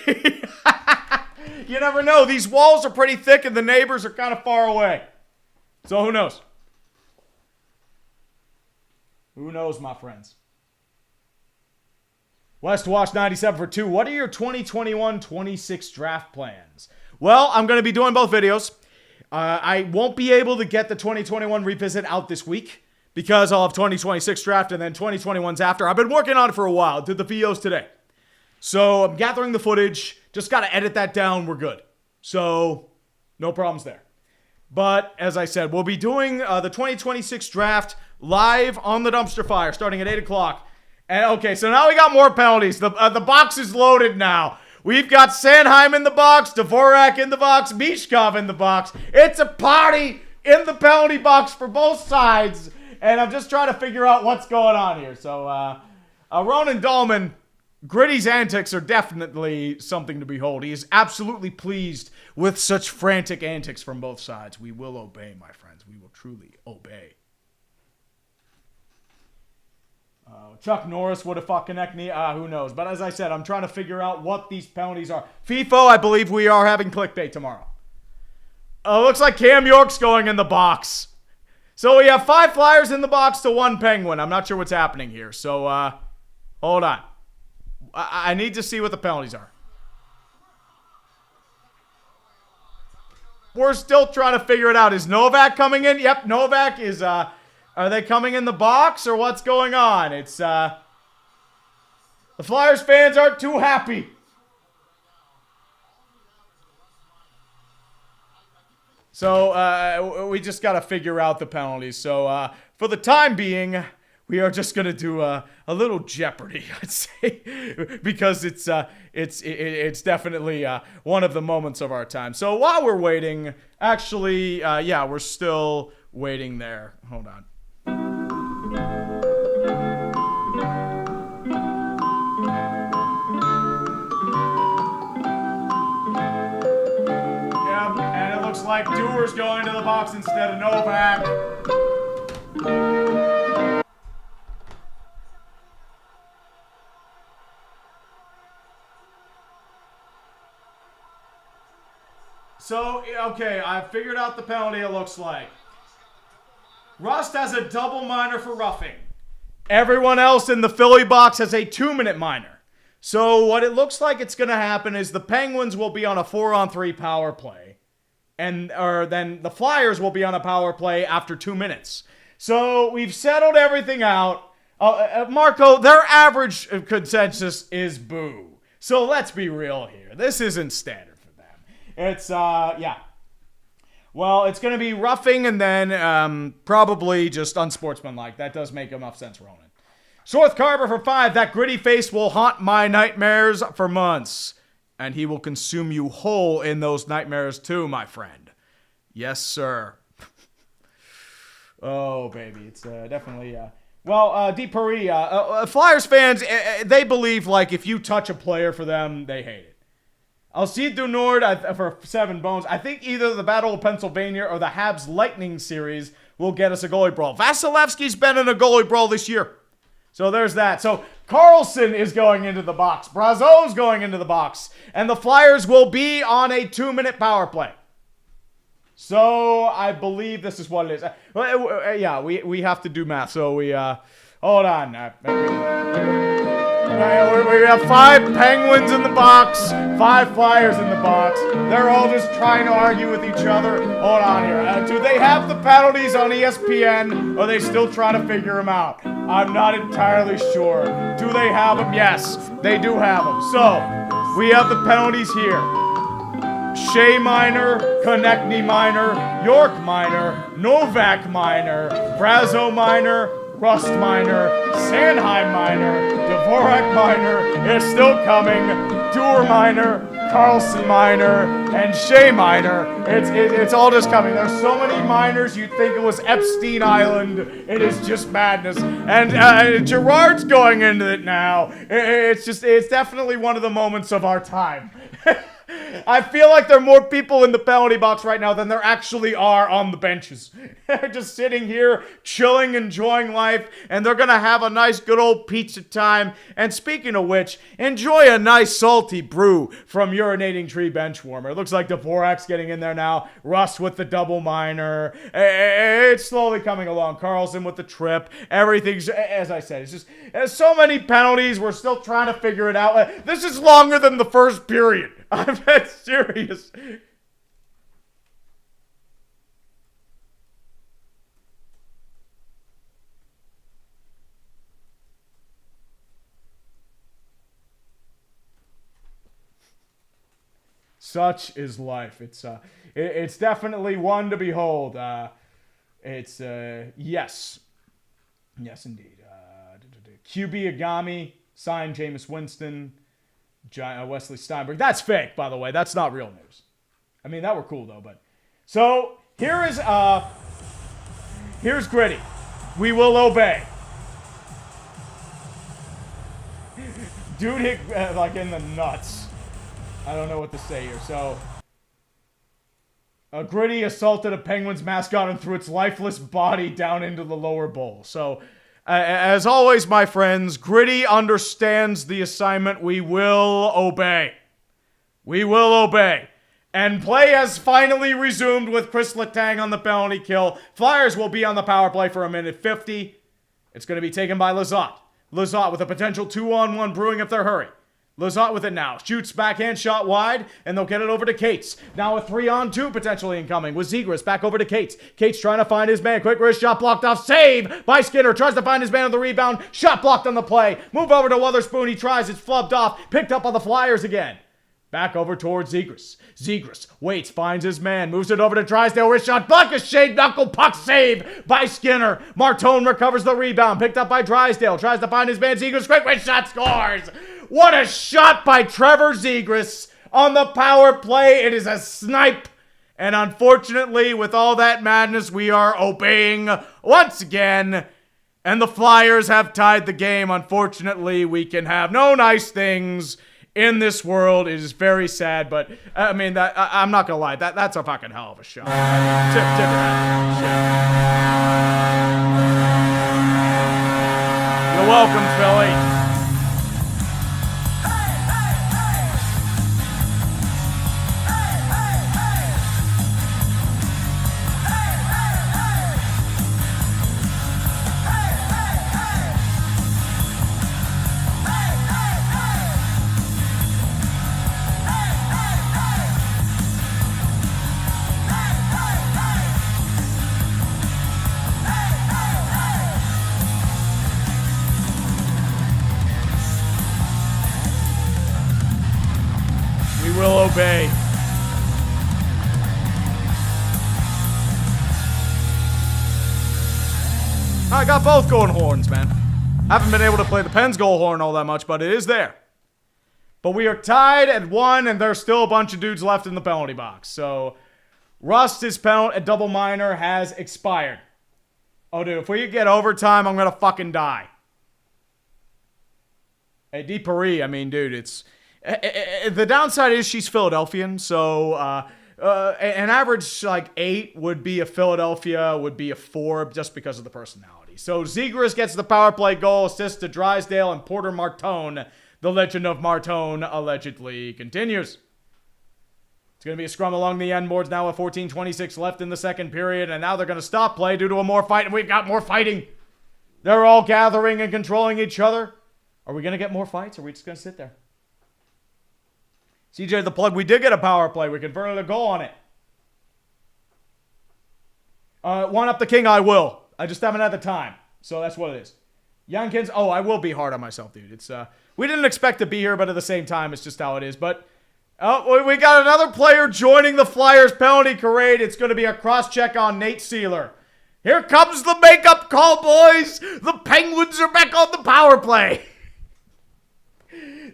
You never know. These walls are pretty thick and the neighbors are kind of far away. So who knows? Who knows, my friends? West Wash 97 for 2. What are your 2021-26 draft plans? Well, I'm going to be doing both videos. I won't be able to get the 2021 revisit out this week because I'll have 2026 draft and then 2021's after. I've been working on it for a while. Did the VOs today. So I'm gathering the footage. Just got to edit that down. We're good. So no problems there. But as I said, we'll be doing the 2026 draft live on the Dumpster Fire starting at 8 o'clock. And okay, so now we got more penalties. The box is loaded now. We've got Sanheim in the box, Dvorak in the box, Mishkov in the box. It's a party in the penalty box for both sides. And I'm just trying to figure out what's going on here. So, Ronan Dahlman, Gritty's antics are definitely something to behold. He is absolutely pleased with such frantic antics from both sides. We will obey, my friends. We will truly obey. Chuck Norris would have fought Konechny. Who knows? But as I said, I'm trying to figure out what these penalties are. FIFO, I believe we are having clickbait tomorrow. Looks like Cam York's going in the box. So we have 5 Flyers in the box to 1 Penguin. I'm not sure what's happening here. So, hold on. I need to see what the penalties are. We're still trying to figure it out. Is Novak coming in? Yep, Novak is, are they coming in the box or what's going on? It's, the Flyers fans aren't too happy. So, we just got to figure out the penalties. So, for the time being, we are just going to do a little Jeopardy, I'd say, because it's definitely one of the moments of our time. So, while we're waiting, actually, yeah, we're still waiting there. Hold on. Like Dewar's going to the box instead of Novak. So, okay, I figured out the penalty it looks like. Rust has a double minor for roughing. Everyone else in the Philly box has a 2-minute minor. So what it looks like it's going to happen is the Penguins will be on a 4-on-3 power play. Then the Flyers will be on a power play after 2 minutes. So we've settled everything out. Marco, their average consensus is boo. So let's be real here. This isn't standard for them. It's, yeah. Well, it's going to be roughing and then probably just unsportsmanlike. That does make enough sense, Ronan. Sorth Carver for 5. That gritty face will haunt my nightmares for months. And he will consume you whole in those nightmares too, my friend. Yes, sir. Oh, baby. It's definitely... Well, Deep Paris, Flyers fans, they believe, like, if you touch a player for them, they hate it. Alcide du Nord for 7 bones. I think either the Battle of Pennsylvania or the Habs Lightning series will get us a goalie brawl. Vasilevsky's been in a goalie brawl this year. So there's that. So Carlson is going into the box. Brazeau's going into the box. And the Flyers will be on a 2-minute power play. So I believe this is what it is. Yeah, we have to do math. So we, hold on. We have 5 Penguins in the box, 5 Flyers in the box. They're all just trying to argue with each other. Hold on here. Do they have the penalties on ESPN, or are they still trying to figure them out? I'm not entirely sure. Do they have them? Yes, they do have them. So, we have the penalties here. Shea minor, Konechny minor, York minor, Novak minor, Brazeau minor, Rust minor, Sanheim minor, Dvorak minor, is still coming, Duer minor, Carlson minor, and Shea minor. It's all just coming. There's so many minors you'd think it was Epstein Island. It is just madness. And Girard's going into it now. It's definitely one of the moments of our time. I feel like there are more people in the penalty box right now than there actually are on the benches. They're just sitting here, chilling, enjoying life, and they're going to have a nice good old pizza time. And speaking of which, enjoy a nice salty brew from Urinating Tree Benchwarmer. It looks like Dvorak's getting in there now. Russ with the double minor. It's slowly coming along. Carlson with the trip. Everything's, as I said, it's just there's so many penalties. We're still trying to figure it out. This is longer than the first period. I'm dead serious. Such is life. It's definitely one to behold. Yes, indeed. QB Agami signed Jameis Winston. Wesley Steinberg. That's fake, by the way. That's not real news. I mean, that were cool though. But so here's Gritty. We will obey. Dude hit like in the nuts. I don't know what to say here. So Gritty assaulted a Penguins mascot and threw its lifeless body down into the lower bowl. So. As always, my friends, Gritty understands the assignment. We will obey. We will obey. And play has finally resumed with Chris Letang on the penalty kill. Flyers will be on the power play for 1:50. It's going to be taken by Lizotte. Lizotte with a potential 2-on-1 brewing if they're hurry. Lizotte with it now. Shoots backhand shot wide, and they'll get it over to Cates. Now a 3-on-2 potentially incoming with Zegras back over to Cates. Cates trying to find his man. Quick wrist shot blocked off. Save by Skinner. Tries to find his man on the rebound. Shot blocked on the play. Move over to Wotherspoon. He tries. It's flubbed off. Picked up on the Flyers again. Back over towards Zegras. Zegras waits, finds his man, moves it over to Drysdale. Wrist shot, block a shade, knuckle puck save by Skinner. Martone recovers the rebound, picked up by Drysdale. Tries to find his man, Zegras. Quick wrist shot, scores. What a shot by Trevor Zegras on the power play. It is a snipe. And unfortunately, with all that madness, we are obeying once again. And the Flyers have tied the game. Unfortunately, we can have no nice things in this world. It is very sad, but I mean, I'm not gonna lie, that's a fucking hell of a shot. Tip your hat. Shit. You're welcome, Philly. Bay. I got both going horns, man. Haven't been able to play the Pens goal horn all that much, but it is there. But we are tied at 1, and there's still a bunch of dudes left in the penalty box. So, Rust's penalty at double minor has expired. Oh, dude, if we get overtime, I'm gonna fucking die. Hey, D. Paris, I mean, dude, it's... the downside is she's Philadelphian, so... an average, 8 would be a Philadelphia, would be a 4, just because of the personality. So, Zegras gets the power play goal, assist to Drysdale, and Porter Martone, the legend of Martone, allegedly continues. It's going to be a scrum along the end boards now with 14:26 left in the second period, and now they're going to stop play due to a more fight, and we've got more fighting. They're all gathering and controlling each other. Are we going to get more fights, or are we just going to sit there? CJ the Plug, we did get a power play. We converted a goal on it. One up the king, I will. I just haven't had the time. So that's what it is. Yankins, I will be hard on myself, dude. It's we didn't expect to be here, but at the same time, it's just how it is. But we got another player joining the Flyers penalty parade. It's going to be a cross-check on Nate Seeler. Here comes the makeup call, boys. The Penguins are back on the power play.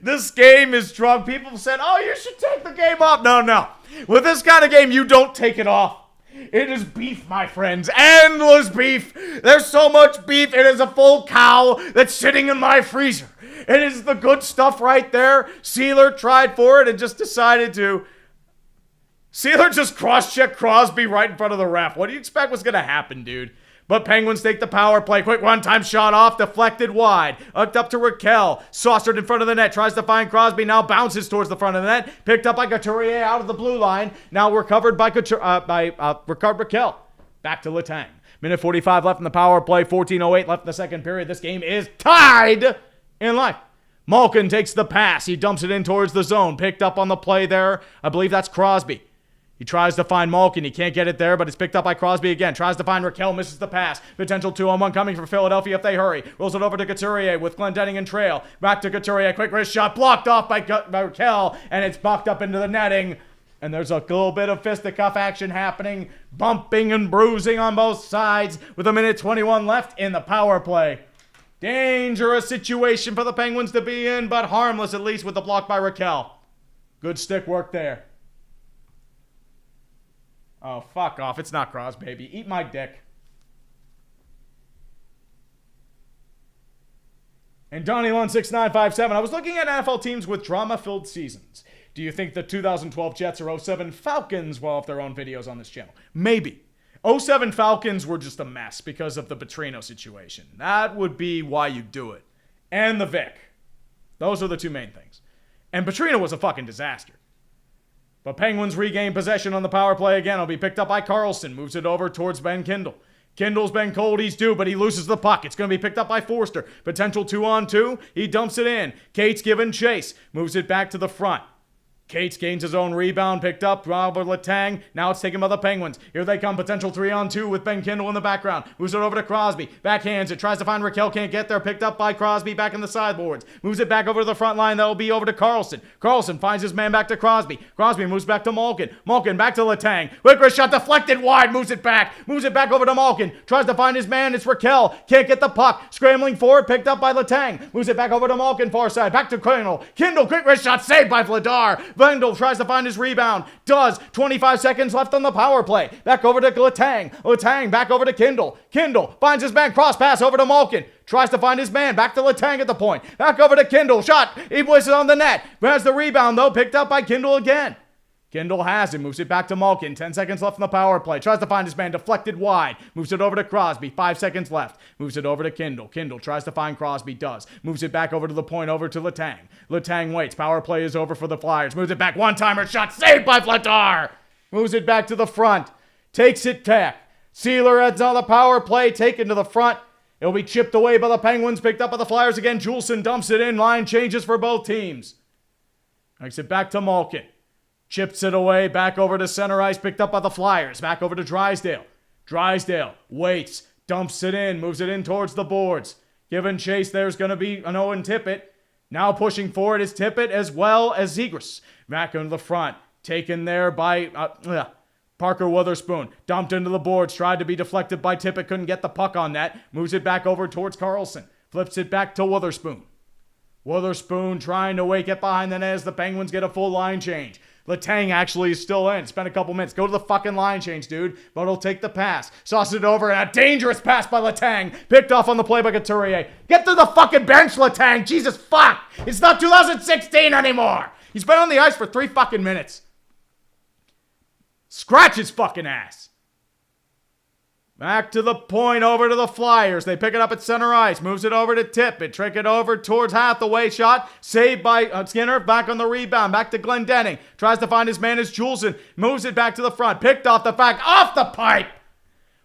This game is drunk. People said, you should take the game off. No. With this kind of game, you don't take it off. It is beef, my friends. Endless beef. There's so much beef. It is a full cow that's sitting in my freezer. It is the good stuff right there. Seeler tried for it and just decided to. Seeler just cross-checked Crosby right in front of the ref. What do you expect was going to happen, dude? But Penguins take the power play. Quick one-time shot off, deflected wide. Hooked up to Raquel. Saucered in front of the net. Tries to find Crosby. Now bounces towards the front of the net. Picked up by Couturier out of the blue line. Now recovered by Raquel. Back to Letang. Minute 45 left in the power play. 14:08 left in the second period. This game is tied in life. Malkin takes the pass. He dumps it in towards the zone. Picked up on the play there. I believe that's Crosby. He tries to find Malkin. He can't get it there, but it's picked up by Crosby again. Tries to find Raquel. Misses the pass. Potential 2-on-1 coming for Philadelphia if they hurry. Rolls it over to Couturier with Glendening and trail. Back to Couturier. Quick wrist shot. Blocked off by Raquel, and it's bucked up into the netting. And there's a little bit of fisticuff action happening. Bumping and bruising on both sides with 1:21 left in the power play. Dangerous situation for the Penguins to be in, but harmless at least with the block by Raquel. Good stick work there. Oh, fuck off. It's not Cross, baby. Eat my dick. And Donnie16957. I was looking at NFL teams with drama-filled seasons. Do you think the 2012 Jets or 07 Falcons will have their own videos on this channel? Maybe. 07 Falcons were just a mess because of the Petrino situation. That would be why you do it. And the Vic. Those are the two main things. And Petrino was a fucking disaster. But Penguins regain possession on the power play again. It'll be picked up by Carlson. Moves it over towards Ben Kindle. Kindle's been cold. He's due, but he loses the puck. It's going to be picked up by Forster. Potential 2-on-2. He dumps it in. Cates giving chase. Moves it back to the front. Cates gains his own rebound, picked up by Letang. Now it's taken by the Penguins. Here they come, potential 3-on-2 with Ben Kindle in the background. Moves it over to Crosby. Backhands it, tries to find Raquel, can't get there. Picked up by Crosby back in the sideboards. Moves it back over to the front line. That'll be over to Carlson. Carlson finds his man back to Crosby. Crosby moves back to Malkin. Malkin back to Letang. Quick wrist shot deflected wide. Moves it back. Moves it back over to Malkin. Tries to find his man. It's Raquel. Can't get the puck. Scrambling forward. Picked up by Letang. Moves it back over to Malkin. Far side. Back to Kindle. Kindle. Quick wrist shot saved by Vladar. Vendel tries to find his rebound. Does. 25 seconds left on the power play. Back over to Letang. Letang back over to Kindle. Kindle finds his man. Cross pass over to Malkin. Tries to find his man. Back to Letang at the point. Back over to Kindle. Shot. He was on the net. Has the rebound though. Picked up by Kindle again. Kindle has it. Moves it back to Malkin. 10 seconds left in the power play. Tries to find his man. Deflected wide. Moves it over to Crosby. 5 seconds left. Moves it over to Kindle. Kindle tries to find Crosby. Does. Moves it back over to the point. Over to Letang. Letang waits. Power play is over for the Flyers. Moves it back. One-timer shot. Saved by Vladar. Moves it back to the front. Takes it back. Seeler heads on the power play. Taken to the front. It'll be chipped away by the Penguins. Picked up by the Flyers again. Juleson dumps it in. Line changes for both teams. Takes it back to Malkin. Chips it away, back over to center ice, picked up by the Flyers. Back over to Drysdale. Drysdale waits, dumps it in, moves it in towards the boards. Given chase, there's going to be an Owen Tippett. Now pushing forward is Tippett as well as Zegras. Back into the front. Taken there by Parker Witherspoon. Dumped into the boards. Tried to be deflected by Tippett. Couldn't get the puck on net. Moves it back over towards Carlson. Flips it back to Witherspoon. Witherspoon trying to wake it behind the net as the Penguins get a full line change. Letang actually is still in. Spent a couple minutes. Go to the fucking line change, dude. But he'll take the pass. Sauce it over, and a dangerous pass by Letang. Picked off on the play by Couturier. Get to the fucking bench, Letang. Jesus fuck. It's not 2016 anymore. He's been on the ice for 3 fucking minutes. Scratch his fucking ass. Back to the point, over to the Flyers. They pick it up at center ice. Moves it over to Tippett. Trick it over towards Hathaway. Shot. Saved by Skinner. Back on the rebound. Back to Glendening. Tries to find his man as Juleson. Moves it back to the front. Picked off the back. Off the pipe.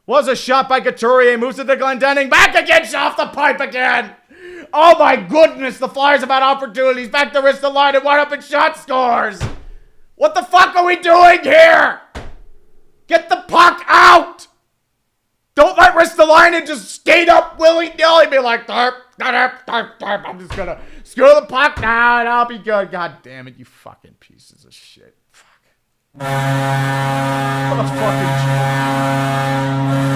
Was a shot by Couturier. Moves it to Glendening. Back again. Off the pipe again. Oh my goodness. The Flyers have had opportunities. Back to wrist the line and one up and shot scores. What the fuck are we doing here? Get the puck out. Don't let wrist the line and just skate up willy-nilly. Be like, derp, derp, derp, derp. I'm just gonna screw the puck now and I'll be good. God damn it, you fucking pieces of shit. Fuck. What a fucking joke.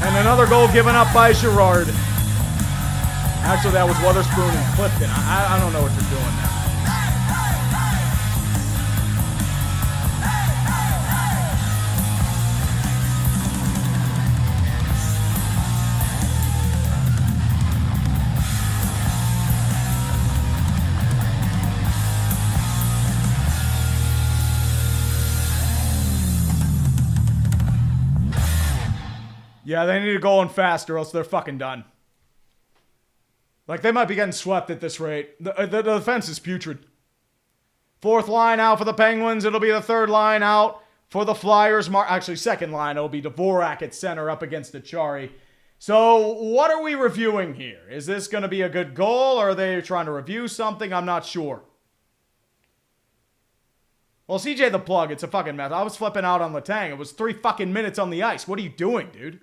And another goal given up by Girard. Actually, that was Witherspoon and Clifton. I don't know what you're doing now. Yeah, they need to go on fast or else they're fucking done. Like, they might be getting swept at this rate. The defense is putrid. Fourth line out for the Penguins. It'll be the third line out for the Flyers. Actually, second line. It'll be Dvorak at center up against Achari. So, what are we reviewing here? Is this going to be a good goal, or are they trying to review something? I'm not sure. Well, CJ the plug, it's a fucking mess. I was flipping out on Letang. It was 3 fucking minutes on the ice. What are you doing, dude?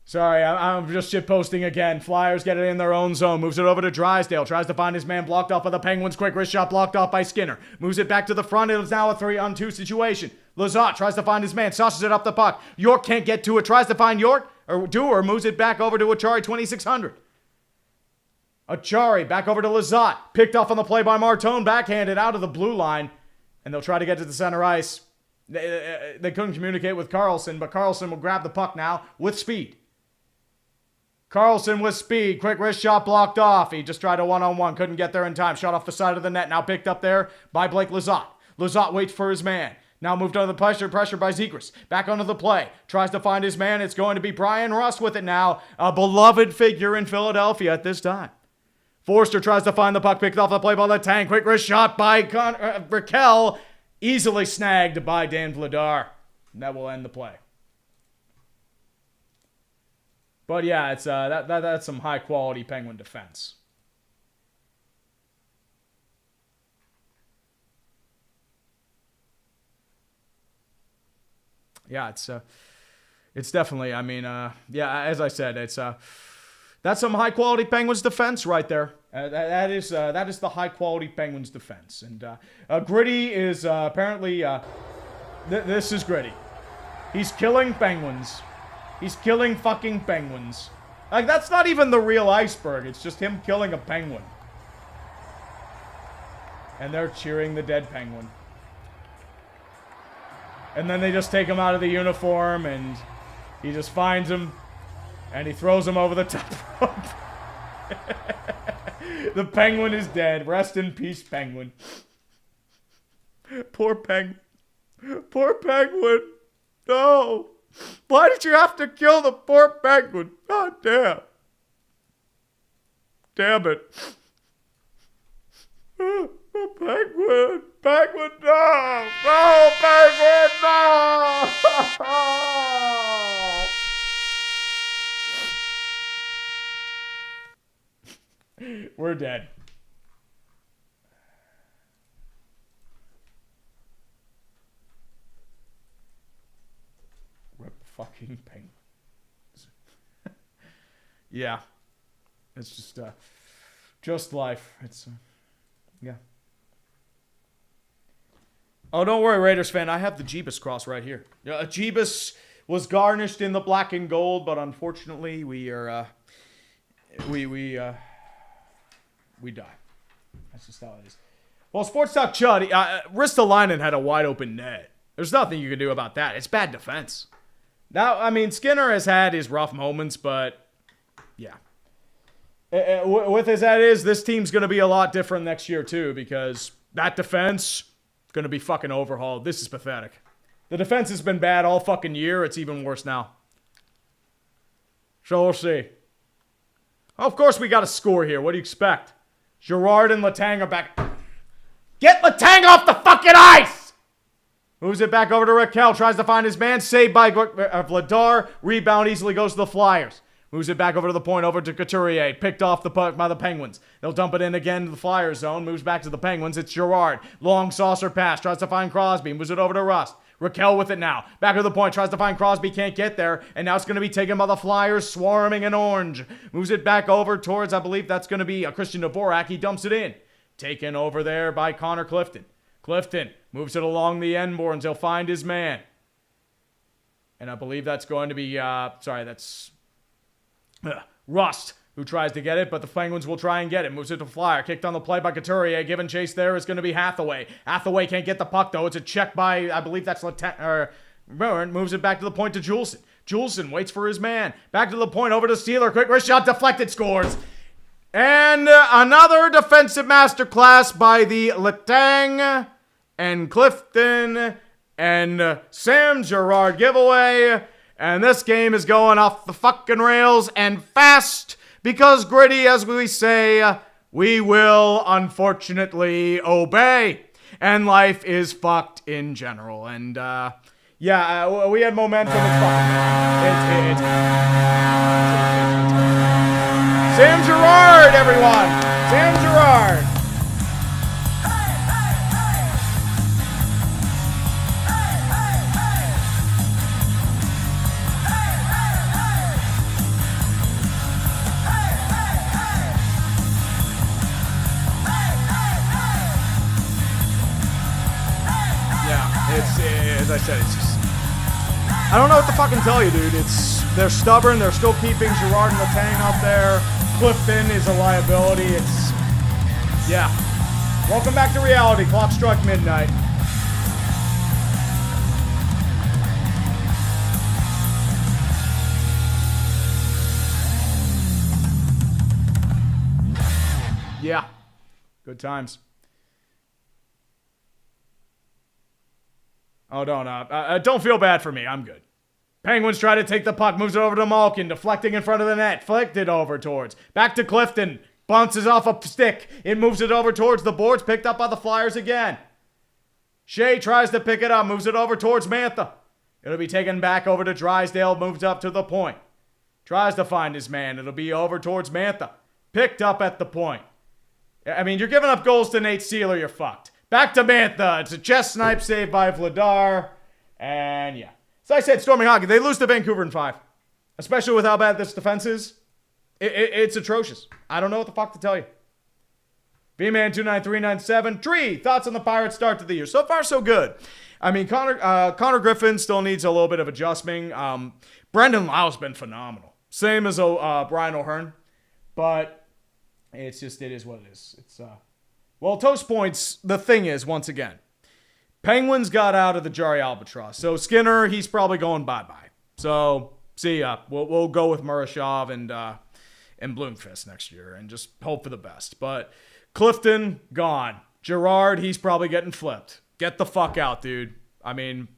Sorry, I'm just shitposting again. Flyers get it in their own zone. Moves it over to Drysdale. Tries to find his man, blocked off by the Penguins. Quick wrist shot blocked off by Skinner. Moves it back to the front. It is now a 3-on-2 situation. Lizotte tries to find his man. Sauces it up the puck. York can't get to it. Tries to find York. Or moves it back over to Achari, 2600. Achari back over to Lizotte. Picked off on the play by Martone. Backhanded out of the blue line. And they'll try to get to the center ice. They couldn't communicate with Carlson, but Carlson will grab the puck now with speed. Carlson with speed. Quick wrist shot blocked off. He just tried a one-on-one. Couldn't get there in time. Shot off the side of the net. Now picked up there by Blake Lizotte. Lizotte waits for his man. Now moved under the pressure by Zegras. Back onto the play. Tries to find his man. It's going to be Brian Rust with it now. A beloved figure in Philadelphia at this time. Forster tries to find the puck. Picked off the play by Letang. Quick wrist shot by Raquel. Easily snagged by Dan Vladar. And that will end the play. But yeah, it's that's some high quality Penguin defense. Yeah, it's definitely. I mean, yeah, as I said, that's some high quality Penguins defense right there. That is the high quality Penguins defense, and Gritty is apparently this is Gritty. He's killing Penguins. He's killing fucking penguins. Like, that's not even the real iceberg. It's just him killing a penguin. And they're cheering the dead penguin. And then they just take him out of the uniform, and he just finds him, and he throws him over the top rope. The penguin is dead. Rest in peace, penguin. Poor penguin. Poor penguin. No. Why did you have to kill the poor penguin? God damn. Damn it. Penguin. Penguin, no. No, penguin, no. We're dead. Rip fucking penguins. Yeah. It's just life. It's, yeah. Oh, don't worry, Raiders fan. I have the Jeebus cross right here. Jeebus was garnished in the black and gold, but unfortunately, we die. That's just how it is. Well, Sports Talk Chud, Ristolainen had a wide open net. There's nothing you can do about that. It's bad defense. Now, I mean, Skinner has had his rough moments, but yeah. With as that is, this team's going to be a lot different next year, too, because that defense is going to be fucking overhauled. This is pathetic. The defense has been bad all fucking year. It's even worse now. So we'll see. Of course, we got a score here. What do you expect? Girard and Letang are back. Get Letang off the fucking ice! Moves it back over to Raquel. Tries to find his man. Saved by Vladar. Rebound easily goes to the Flyers. Moves it back over to the point, over to Couturier. Picked off the puck by the Penguins. They'll dump it in again to the Flyers zone. Moves back to the Penguins. It's Girard. Long saucer pass. Tries to find Crosby. Moves it over to Rust. Raquel with it now. Back to the point. Tries to find Crosby. Can't get there. And now it's going to be taken by the Flyers. Swarming in orange. Moves it back over towards, I believe that's going to be a Christian Dvorak. He dumps it in. Taken over there by Connor Clifton. Clifton moves it along the end boards. He'll find his man. And I believe that's going to be, Rust, who tries to get it, but the Penguins will try and get it. Moves it to Flyer. Kicked on the play by Couturier. Given chase there is going to be Hathaway. Hathaway can't get the puck, though. It's a check by, I believe that's Letang. Moves it back to the point to Juleson. Juleson waits for his man. Back to the point, over to Steeler. Quick wrist shot, deflected, scores. And another defensive masterclass by the Letang and Clifton and Sam Girard giveaway. And this game is going off the fucking rails and fast because Gritty, as we say, we will unfortunately obey. And life is fucked in general. And we had momentum. It's fucking Sam Girard, everyone. Sam Girard. As I said, it's just, I don't know what to fucking tell you, dude. They're stubborn. They're still keeping Girard and Letang out there. Clifton is a liability. Welcome back to reality. Clock struck midnight. Yeah. Good times. Oh, don't feel bad for me. I'm good. Penguins try to take the puck. Moves it over to Malkin. Deflecting in front of the net. Flicked it over towards. Back to Clifton. Bounces off a stick. It moves it over towards the boards. Picked up by the Flyers again. Shea tries to pick it up. Moves it over towards Mantha. It'll be taken back over to Drysdale. Moves up to the point. Tries to find his man. It'll be over towards Mantha. Picked up at the point. I mean, you're giving up goals to Nate Seeler. You're fucked. Back to Mantha. It's a chest snipe save by Vladar. And yeah. So I said, Storming Hockey, they lose to Vancouver in 5. Especially with how bad this defense is. It's atrocious. I don't know what the fuck to tell you. V-Man29397. Tree, thoughts on the Pirates' start to the year? So far, so good. I mean, Connor Griffin still needs a little bit of adjusting. Brendan Lau's been phenomenal. Same as Brian O'Hearn. But it is what it is. Well, Toast Points, the thing is, once again, Penguins got out of the Jari Albatross. So Skinner, he's probably going bye-bye. So, see ya. We'll go with Murashov and Bloomfist next year and just hope for the best. But Clifton, gone. Girard, he's probably getting flipped. Get the fuck out, dude. I mean,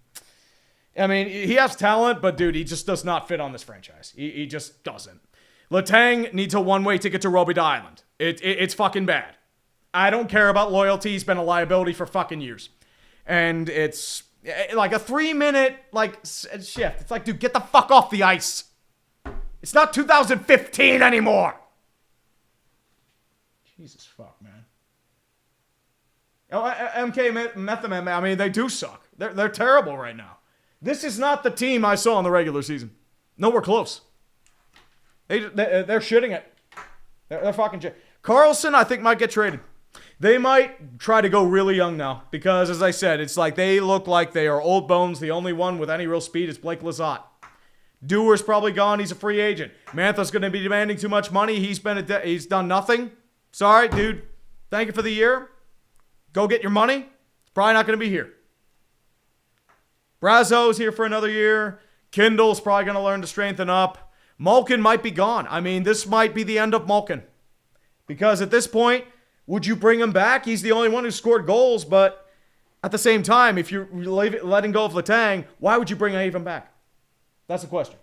I mean, he has talent, but dude, he just does not fit on this franchise. He just doesn't. Letang needs a one-way ticket to Robida Island. It's fucking bad. I don't care about loyalty. He's been a liability for fucking years. And it's like a 3-minute shift. It's like, dude, get the fuck off the ice. It's not 2015 anymore. Jesus fuck, man. Oh, MK Methaman, I mean, they do suck. They're terrible right now. This is not the team I saw in the regular season. Nowhere close. They're shitting it. They're fucking shit. Carlson, I think, might get traded. They might try to go really young now. Because, as I said, it's like they look like they are old bones. The only one with any real speed is Blake Lizotte. Dewar's probably gone. He's a free agent. Mantha's going to be demanding too much money. He's done nothing. Sorry, dude. Thank you for the year. Go get your money. It's probably not going to be here. Brazo's here for another year. Kindle's probably going to learn to strengthen up. Malkin might be gone. I mean, this might be the end of Malkin. Because at this point, would you bring him back? He's the only one who scored goals, but at the same time, if you're letting go of Letang, why would you bring him back? That's the question.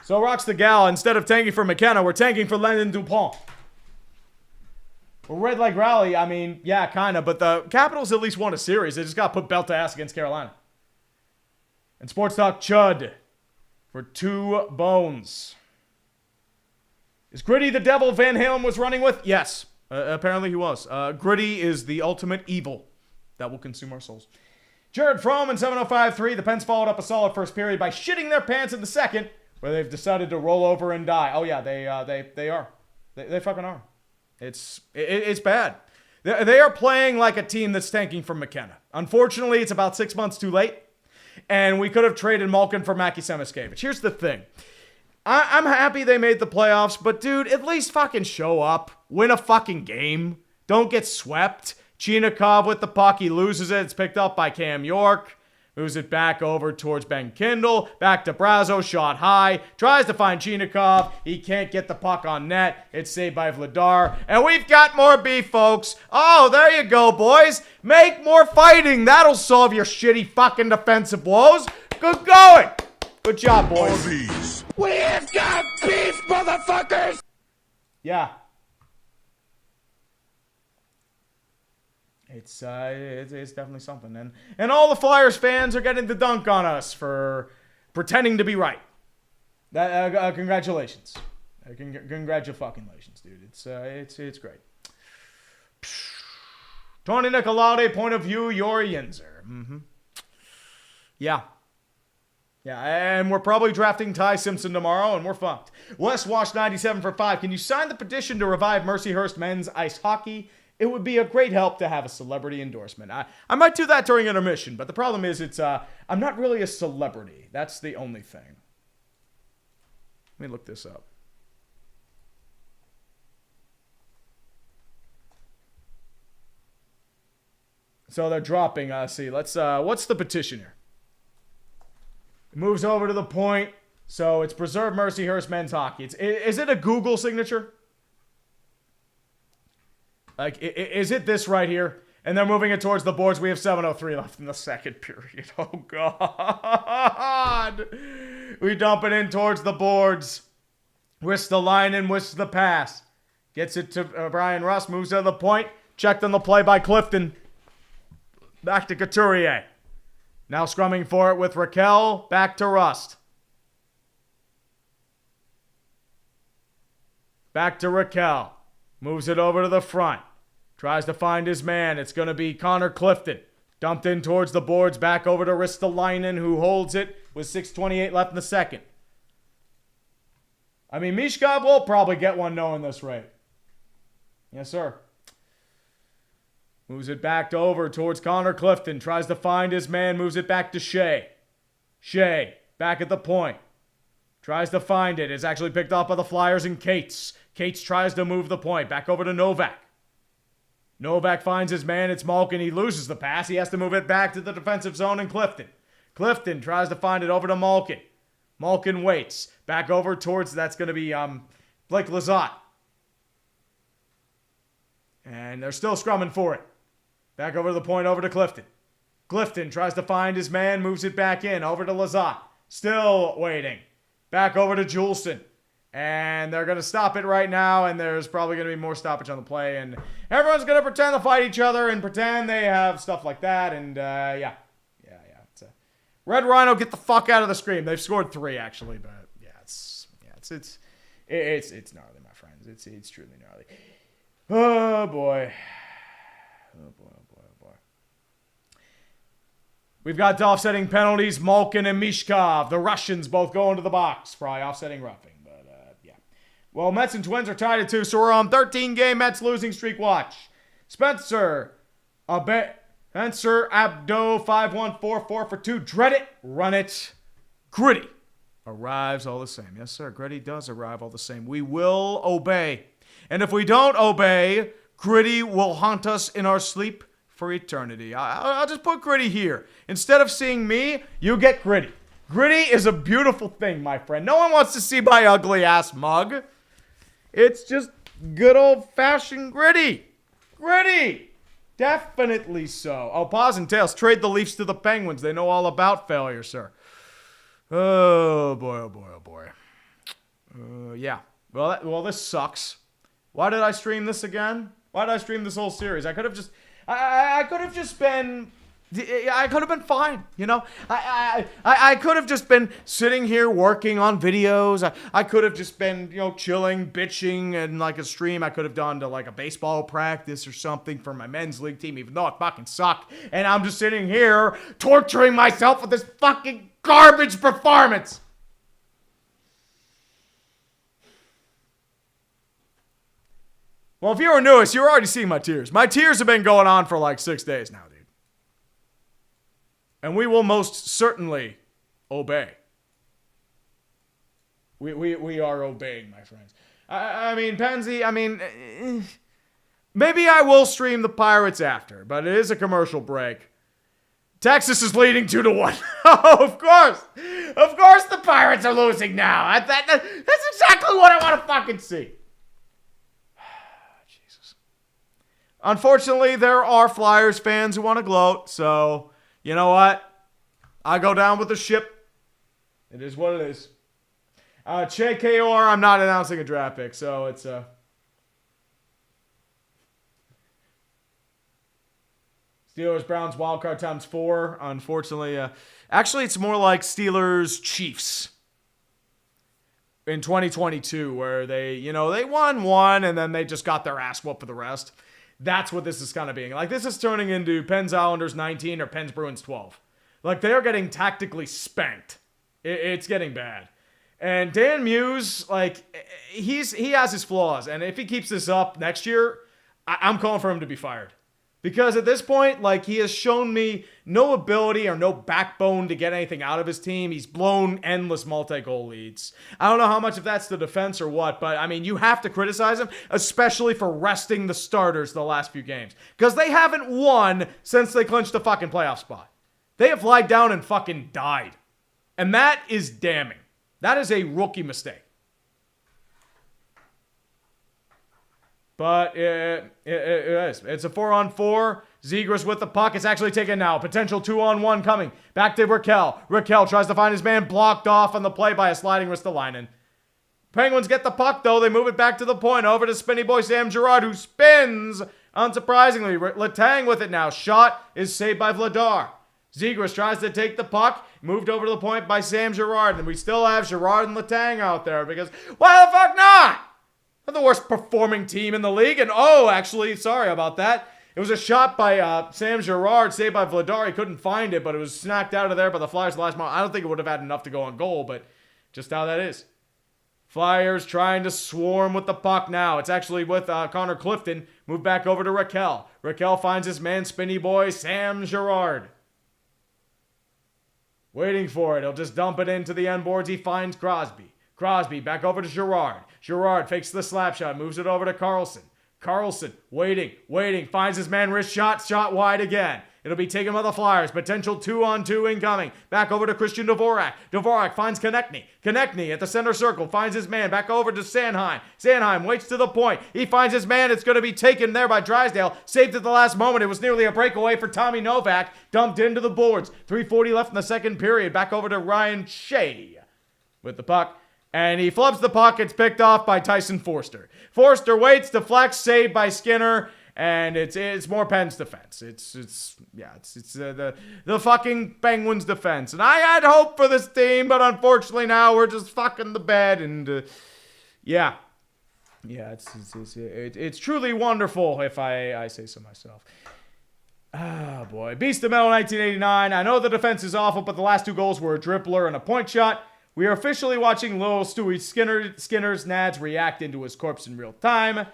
So rocks the gal. Instead of tanking for McKenna, we're tanking for Landon Dupont. Well, red leg rally, I mean, yeah, kind of. But the Capitals at least won a series. They just got put belt to ass against Carolina. And Sports Talk Chud for 2 bones. Is Gritty the devil Van Halen was running with? Yes. Apparently he was. Gritty is the ultimate evil that will consume our souls. Jared Fromm in 7:05:3. The Pens followed up a solid first period by shitting their pants in the second, where they've decided to roll over and die. Oh yeah, they are. They fucking are. It's bad. They are playing like a team that's tanking for McKenna. Unfortunately, it's about 6 months too late, and we could have traded Malkin for Maki Semiskevich. Here's the thing. I'm happy they made the playoffs, but dude, at least fucking show up. Win a fucking game. Don't get swept. Chinikov with the puck. He loses it. It's picked up by Cam York. Moves it back over towards Ben Kindle. Back to Brazo. Shot high. Tries to find Chinikov. He can't get the puck on net. It's saved by Vladar. And we've got more beef, folks. Oh, there you go, boys. Make more fighting. That'll solve your shitty fucking defensive woes. Good going. Good job, boys. We've got beef, motherfuckers! Yeah. It's definitely something. And all the Flyers fans are getting the dunk on us for pretending to be right. Congratulations. Congratulations, dude. It's great. Tony Nicolade, point of view, your Yinzer. Mm-hmm. Yeah. Yeah, and we're probably drafting Ty Simpson tomorrow, and we're fucked. West Wash 97 for 5. Can you sign the petition to revive Mercyhurst men's ice hockey? It would be a great help to have a celebrity endorsement. I might do that during intermission, but the problem is I'm not really a celebrity. That's the only thing. Let me look this up. So they're dropping. See, let's. What's the petition here? It moves over to the point. So it's Preserve Mercyhurst men's hockey. Is it a Google signature? Like, is it this right here? And they're moving it towards the boards. We have 7:03 left in the second period. Oh, God. We dump it in towards the boards. Whisk the line and whisk the pass. Gets it to Brian Russ. Moves to the point. Checked on the play by Clifton. Back to Couturier. Now scrumming for it with Raquel. Back to Rust. Back to Raquel. Moves it over to the front. Tries to find his man. It's going to be Connor Clifton. Dumped in towards the boards. Back over to Ristolainen, who holds it with 6:28 left in the second. I mean, Mishkov will probably get one knowing this rate. Yes, sir. Moves it back over towards Connor Clifton. Tries to find his man. Moves it back to Shea. Shea, back at the point. Tries to find it. It's actually picked up by the Flyers and Cates. Cates tries to move the point. Back over to Novak. Novak finds his man. It's Malkin. He loses the pass. He has to move it back to the defensive zone and Clifton. Clifton tries to find it over to Malkin. Malkin waits. Back over towards, that's going to be Blake Lizotte. And they're still scrumming for it. Back over to the point, over to Clifton. Clifton tries to find his man, moves it back in, over to Lazat. Still waiting. Back over to Juleson. And they're going to stop it right now, and there's probably going to be more stoppage on the play, and everyone's going to pretend to fight each other and pretend they have stuff like that, and yeah. It's Red Rhino, get the fuck out of the screen. They've scored 3, actually, but yeah, it's gnarly, my friends. It's truly gnarly. Oh, boy. We've got offsetting penalties. Malkin and Mishkov, the Russians, both going to the box. Probably offsetting roughing, but yeah. Well, Mets and Twins are tied at 2, so we're on 13-game Mets losing streak watch. Spencer Abdo 5144 for 2. Dread it, run it. Gritty arrives all the same. Yes, sir. Gritty does arrive all the same. We will obey. And if we don't obey, Gritty will haunt us in our sleep for eternity. I'll just put Gritty here. Instead of seeing me, you get Gritty. Gritty is a beautiful thing, my friend. No one wants to see my ugly ass mug. It's just good old-fashioned Gritty. Gritty! Definitely so. Oh, Paws and Tails, trade the Leafs to the Penguins. They know all about failure, sir. Oh, boy, oh, boy, oh, boy. Yeah. Well, this sucks. Why did I stream this again? Why did I stream this whole series? I could have just... I could have just been... I could have been fine, you know? I could have just been sitting here working on videos. I could have just been, you know, chilling, bitching, and like a stream. I could have done to like a baseball practice or something for my men's league team, even though it fucking sucked. And I'm just sitting here torturing myself with this fucking garbage performance. Well, if you were newest, you were already seeing my tears. My tears have been going on for like 6 days now, dude. And we will most certainly obey. We are obeying, my friends. I mean, Pansy, maybe I will stream the Pirates after, but it is a commercial break. Texas is leading 2-1. Oh, of course. Of course the Pirates are losing now. That's exactly what I want to fucking see. Unfortunately, there are Flyers fans who want to gloat, so you know what? I go down with the ship. It is what it is. Che KOR, I'm not announcing a draft pick, so it's Steelers Browns wildcard times 4. Unfortunately, actually, it's more like Steelers Chiefs in 2022, where they won one and then they just got their ass whooped for the rest. That's what this is kind of being. Like, this is turning into Pens Islanders 19 or Pens Bruins 12. Like, they are getting tactically spanked. It's getting bad. And Dan Muse, like, he has his flaws. And if he keeps this up next year, I'm calling for him to be fired. Because at this point, like, he has shown me no ability or no backbone to get anything out of his team. He's blown endless multi-goal leads. I don't know how much of that's the defense or what, but, I mean, you have to criticize him, especially for resting the starters the last few games. Because they haven't won since they clinched the fucking playoff spot. They have lied down and fucking died. And that is damning. That is a rookie mistake. But it is. It's a 4-on-4. Zegras with the puck. It's actually taken now. Potential 2-on-1 coming. Back to Raquel. Raquel tries to find his man, blocked off on the play by a sliding Ristolainen. Penguins get the puck, though. They move it back to the point. Over to spinny boy Sam Girard, who spins. Unsurprisingly, Letang with it now. Shot is saved by Vladar. Zegras tries to take the puck. Moved over to the point by Sam Girard. And we still have Girard and Letang out there because why the fuck not? They're the worst performing team in the league. And actually, sorry about that. It was a shot by Sam Girard, saved by Vladar. He couldn't find it, but it was snacked out of there by the Flyers the last moment. I don't think it would have had enough to go on goal, but just how that is. Flyers trying to swarm with the puck now. It's actually with Connor Clifton. Moved back over to Raquel. Raquel finds his man, spinny boy, Sam Girard. Waiting for it. He'll just dump it into the end boards. He finds Crosby. Crosby back over to Girard. Girard fakes the slap shot. Moves it over to Carlson. Carlson waiting. Finds his man wrist shot. Shot wide again. It'll be taken by the Flyers. Potential 2-on-2 incoming. Back over to Christian Dvorak. Dvorak finds Konechny. Konechny at the center circle finds his man. Back over to Sanheim. Sanheim waits to the point. He finds his man. It's going to be taken there by Drysdale. Saved at the last moment. It was nearly a breakaway for Tommy Novak. Dumped into the boards. 3:40 left in the second period. Back over to Ryan Shea with the puck. And he flubs the puck. It's picked off by Tyson Forster. Forster waits. Deflects. Saved by Skinner. And it's more Penn's defense. It's the fucking Penguins defense. And I had hope for this team, but unfortunately now we're just fucking the bed. And it's truly wonderful if I say so myself. Ah, boy. Beast of Metal 1989. I know the defense is awful, but the last 2 goals were a dribbler and a point shot. We are officially watching little Stewie Skinner's nads react into his corpse in real time.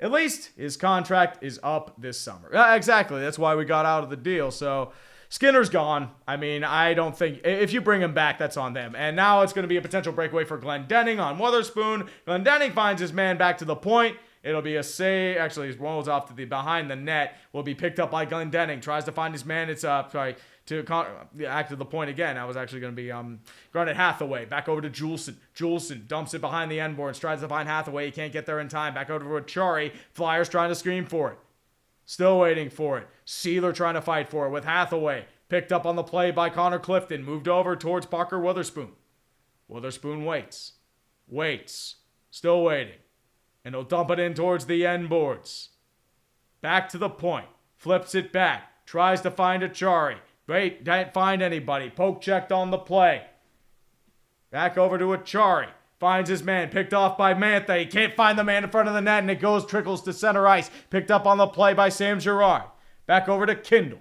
At least his contract is up this summer. Exactly. That's why we got out of the deal. So Skinner's gone. I mean, I don't think if you bring him back, that's on them. And now it's going to be a potential breakaway for Glendening on Wotherspoon. Glendening finds his man back to the point. It'll be a save. Actually, his rolls off to the behind the net. Will be picked up by Glendening. Tries to find his man. It's act to the point again. That was actually going to be Garnet Hathaway. Back over to Juleson. Juleson dumps it behind the end boards. Tries to find Hathaway. He can't get there in time. Back over to Achari. Flyers trying to scream for it. Still waiting for it. Sealer trying to fight for it with Hathaway. Picked up on the play by Connor Clifton. Moved over towards Parker Witherspoon. Witherspoon waits. Waits. Still waiting. And he'll dump it in towards the end boards. Back to the point. Flips it back. Tries to find Achari. Wait, didn't find anybody. Poke checked on the play. Back over to Achari. Finds his man. Picked off by Mantha. He can't find the man in front of the net, and it trickles to center ice. Picked up on the play by Sam Girard. Back over to Kindle.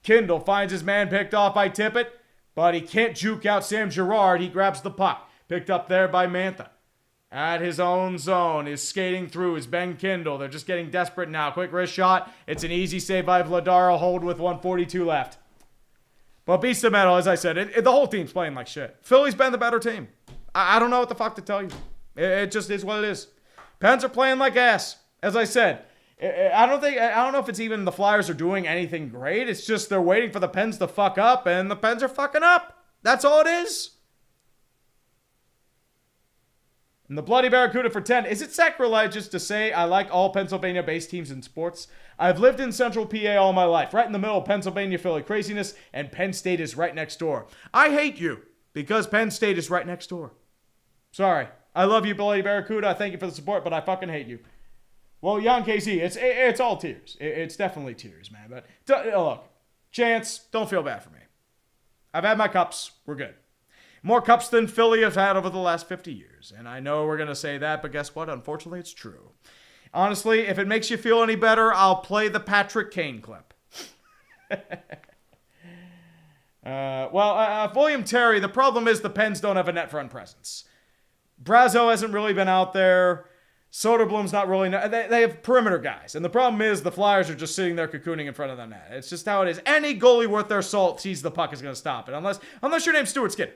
Kindle finds his man. Picked off by Tippett, but he can't juke out Sam Girard. He grabs the puck. Picked up there by Mantha. At his own zone, is skating through is Ben Kindle. They're just getting desperate now. Quick wrist shot. It's an easy save by Vladar. Hold with 1:42 left. But Beast of Metal, as I said, the whole team's playing like shit. Philly's been the better team. I don't know what the fuck to tell you. It just is what it is. Pens are playing like ass. As I said, I don't know if it's even the Flyers are doing anything great. It's just they're waiting for the Pens to fuck up, and the Pens are fucking up. That's all it is. And the Bloody Barracuda for 10. Is it sacrilegious to say I like all Pennsylvania-based teams in sports? I've lived in Central PA all my life, right in the middle of Pennsylvania-Philly craziness, and Penn State is right next door. I hate you because Penn State is right next door. Sorry. I love you, Bloody Barracuda. I thank you for the support, but I fucking hate you. Well, Jan KC, it's all tears. It's definitely tears, man. But look, Chance, don't feel bad for me. I've had my cups. We're good. More cups than Philly have had over the last 50 years. And I know we're going to say that, but guess what? Unfortunately, it's true. Honestly, if it makes you feel any better, I'll play the Patrick Kane clip. William Terry, the problem is the Pens don't have a net front presence. Brazo hasn't really been out there. Soderblom's not really... They have perimeter guys. And the problem is the Flyers are just sitting there cocooning in front of the net. It's just how it is. Any goalie worth their salt sees the puck is going to stop it. Unless your name's Stuart Skinner.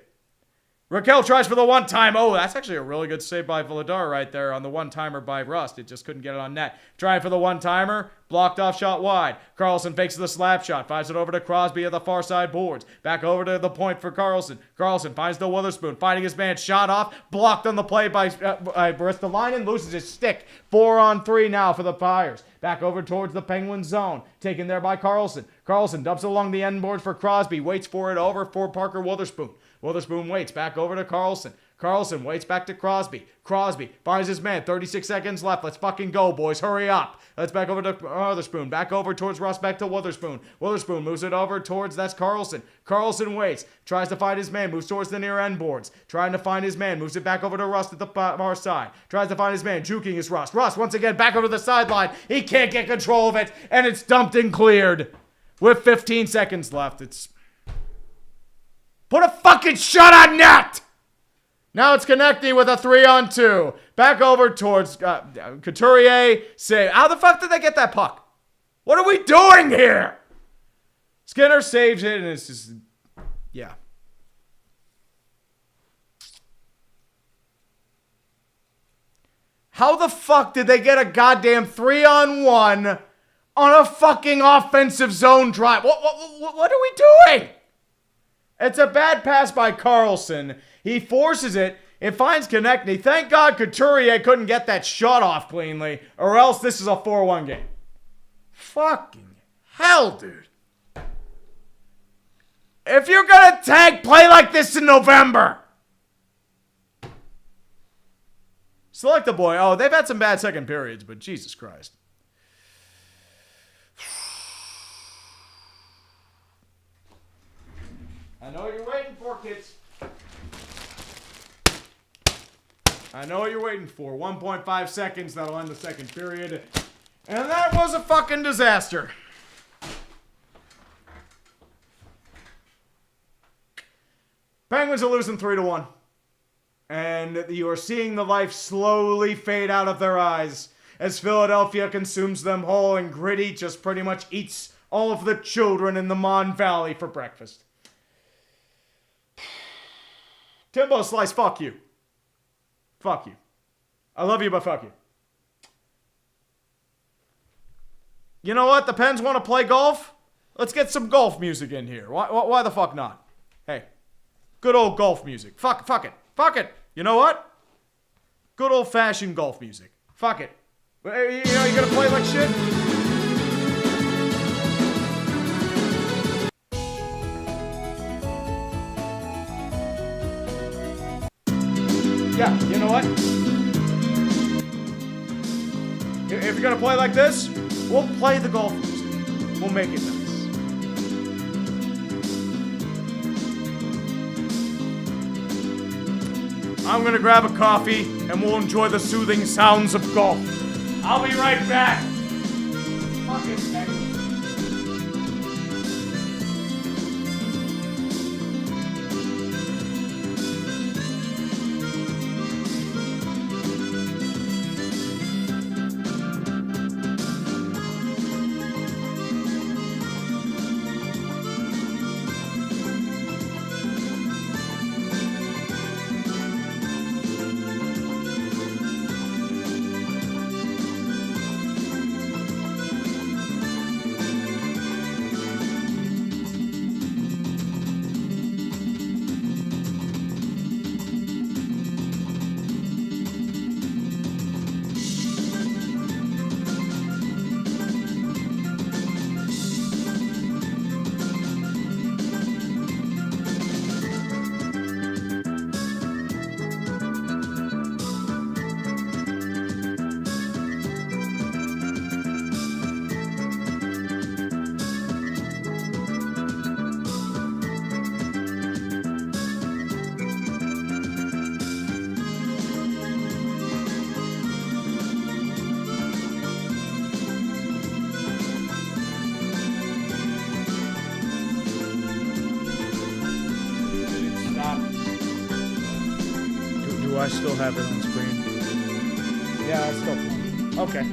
Raquel tries for the one-time. Oh, that's actually a really good save by Vladar right there on the one-timer by Rust. It just couldn't get it on net. Trying for the one-timer. Blocked off shot wide. Carlson fakes the slap shot. Finds it over to Crosby at the far side boards. Back over to the point for Carlson. Carlson finds the Witherspoon. Finding his man. Shot off. Blocked on the play by Ristolainen. Loses his stick. 4-on-3 now for the Flyers. Back over towards the Penguin zone. Taken there by Carlson. Carlson dumps it along the end boards for Crosby. Waits for it over for Parker Witherspoon. Witherspoon waits back over to Carlson. Carlson waits back to Crosby. Crosby finds his man. 36 seconds left. Let's fucking go, boys. Hurry up. Let's back over to Witherspoon. Back over towards Russ. Back to Witherspoon. Witherspoon moves it over towards, that's Carlson. Carlson waits. Tries to find his man. Moves towards the near end boards. Trying to find his man. Moves it back over to Russ at the far side. Tries to find his man. Juking is Russ. Russ once again back over the sideline. He can't get control of it. And it's dumped and cleared. With 15 seconds left. Put a fucking shot on net! Now it's connecting with a 3-on-2. Back over towards Couturier. Save. How the fuck did they get that puck? What are we doing here? Skinner saves it, and it's just... Yeah. How the fuck did they get a goddamn 3-on-1 on a fucking offensive zone drive. What are we doing? It's a bad pass by Carlson. He forces it. It finds Konechny. Thank God Couturier couldn't get that shot off cleanly, or else this is a 4-1 game. Fucking hell, dude. If you're gonna tank, play like this in November. Select the boy. Oh, they've had some bad second periods, but Jesus Christ. I know what you're waiting for, kids. I know what you're waiting for. 1.5 seconds, that'll end the second period. And that was a fucking disaster. Penguins are losing 3-1. And you are seeing the life slowly fade out of their eyes as Philadelphia consumes them whole and Gritty just pretty much eats all of the children in the Mon Valley for breakfast. Timbo Slice, fuck you. Fuck you. I love you, but fuck you. You know what? The Pens want to play golf? Let's get some golf music in here. Why the fuck not? Hey, good old golf music. Fuck it. Fuck it. You know what? Good old-fashioned golf music. Fuck it. You know, you gonna play like shit? Yeah, you know what? If you're gonna play like this, we'll play the golf music. We'll make it nice. I'm gonna grab a coffee and we'll enjoy the soothing sounds of golf. I'll be right back. Fucking heck. Do I still have it on screen? Yeah, I still can. Okay.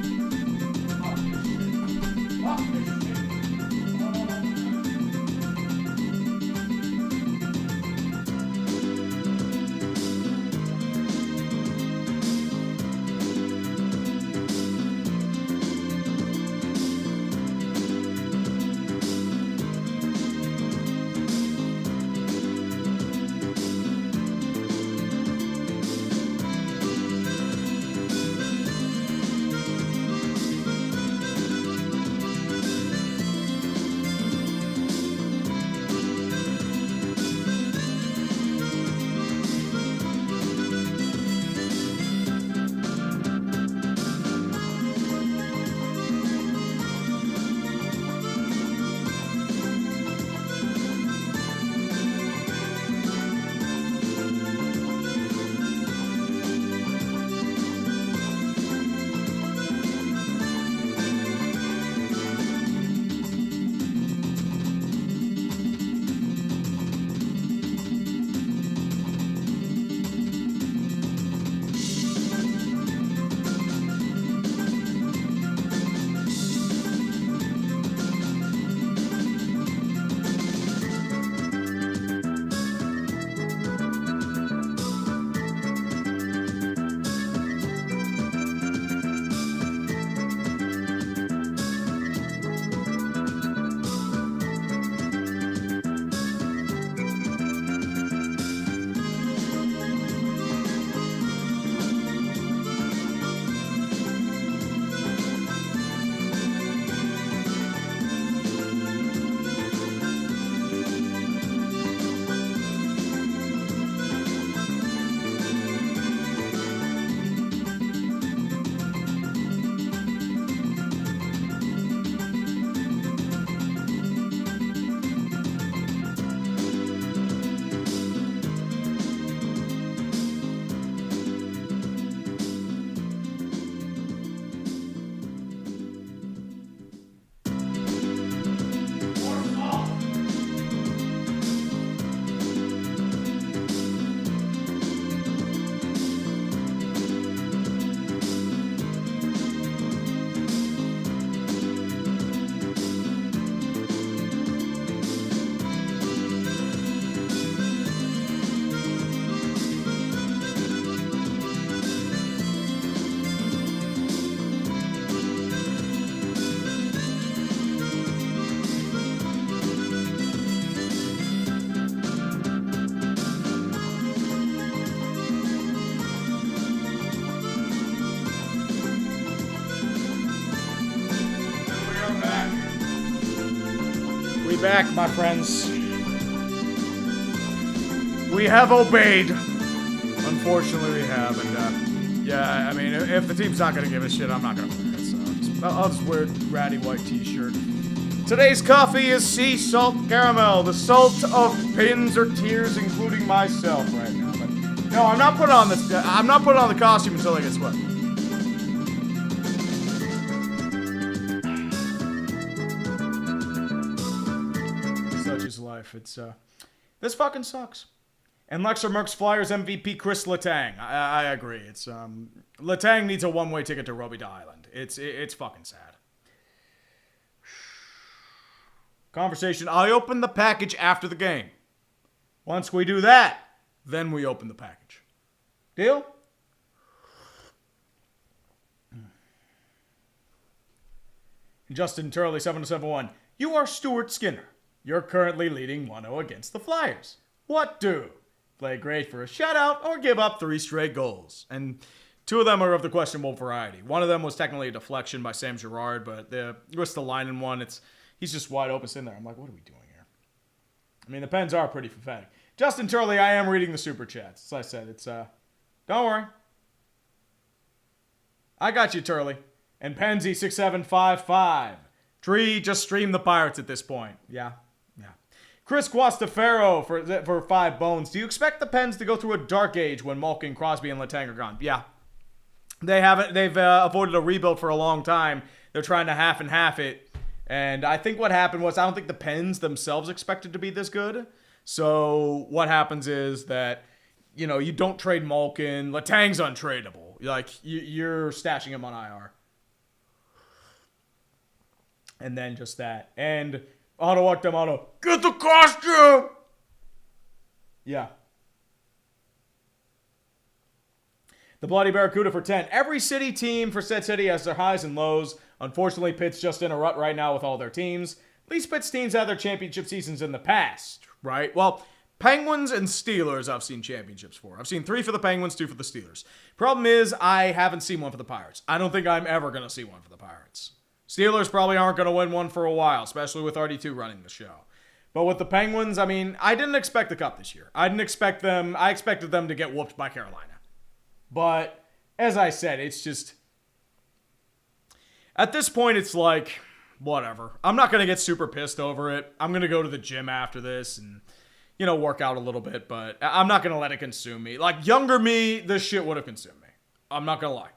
be back, my friends. We have obeyed. Unfortunately, we have, and yeah, I mean, if the team's not gonna give a shit, I'm not gonna play it, so I'll just wear a ratty white t-shirt. Today's coffee is sea salt caramel, the salt of pins or tears, including myself right now. But no, I'm not putting on this. I'm not putting on the costume until I get swept. Such is life. It's this fucking sucks. And Lexer Merck's Flyers MVP Chris Letang. I agree. It's Letang needs a one-way ticket to Robida Island. It's fucking sad. Conversation. I open the package after the game. Once we do that, then we open the package. Deal? Justin Turley 771. You are Stuart Skinner. You're currently leading 1-0 against the Flyers. What do? Play great for a shutout or give up 3 straight goals. And 2 of them are of the questionable variety. One of them was technically a deflection by Sam Girard, but the Ristolainen one, he's just wide open sitting there. I'm like, what are we doing here? I mean, the Pens are pretty pathetic. Justin Turley, I am reading the super chats. As I said, it's don't worry. I got you, Turley. And Penzy 6755. Tree, just stream the Pirates at this point. Yeah. Chris Guastafaro for 5 bones. Do you expect the Pens to go through a dark age when Malkin, Crosby, and Letang are gone? Yeah. They haven't. They've avoided a rebuild for a long time. They're trying to half and half it. And I think what happened was I don't think the Pens themselves expected to be this good. So what happens is that, you know, you don't trade Malkin. Letang's untradeable. Like, you're stashing him on IR. And then just that. And Ottawa Damato, get the costume! Yeah. The Bloody Barracuda for 10. Every city team for said city has their highs and lows. Unfortunately, Pitt's just in a rut right now with all their teams. At least Pitt's teams had their championship seasons in the past, right? Well, Penguins and Steelers I've seen championships for. I've seen 3 for the Penguins, 2 for the Steelers. Problem is, I haven't seen one for the Pirates. I don't think I'm ever going to see one for the Pirates. Steelers probably aren't going to win one for a while, especially with RD2 running the show. But with the Penguins, I mean, I didn't expect the Cup this year. I expected them to get whooped by Carolina. But, as I said, it's just, at this point, it's like, whatever. I'm not going to get super pissed over it. I'm going to go to the gym after this and, you know, work out a little bit, but I'm not going to let it consume me. Like, younger me, this shit would have consumed me. I'm not going to lie.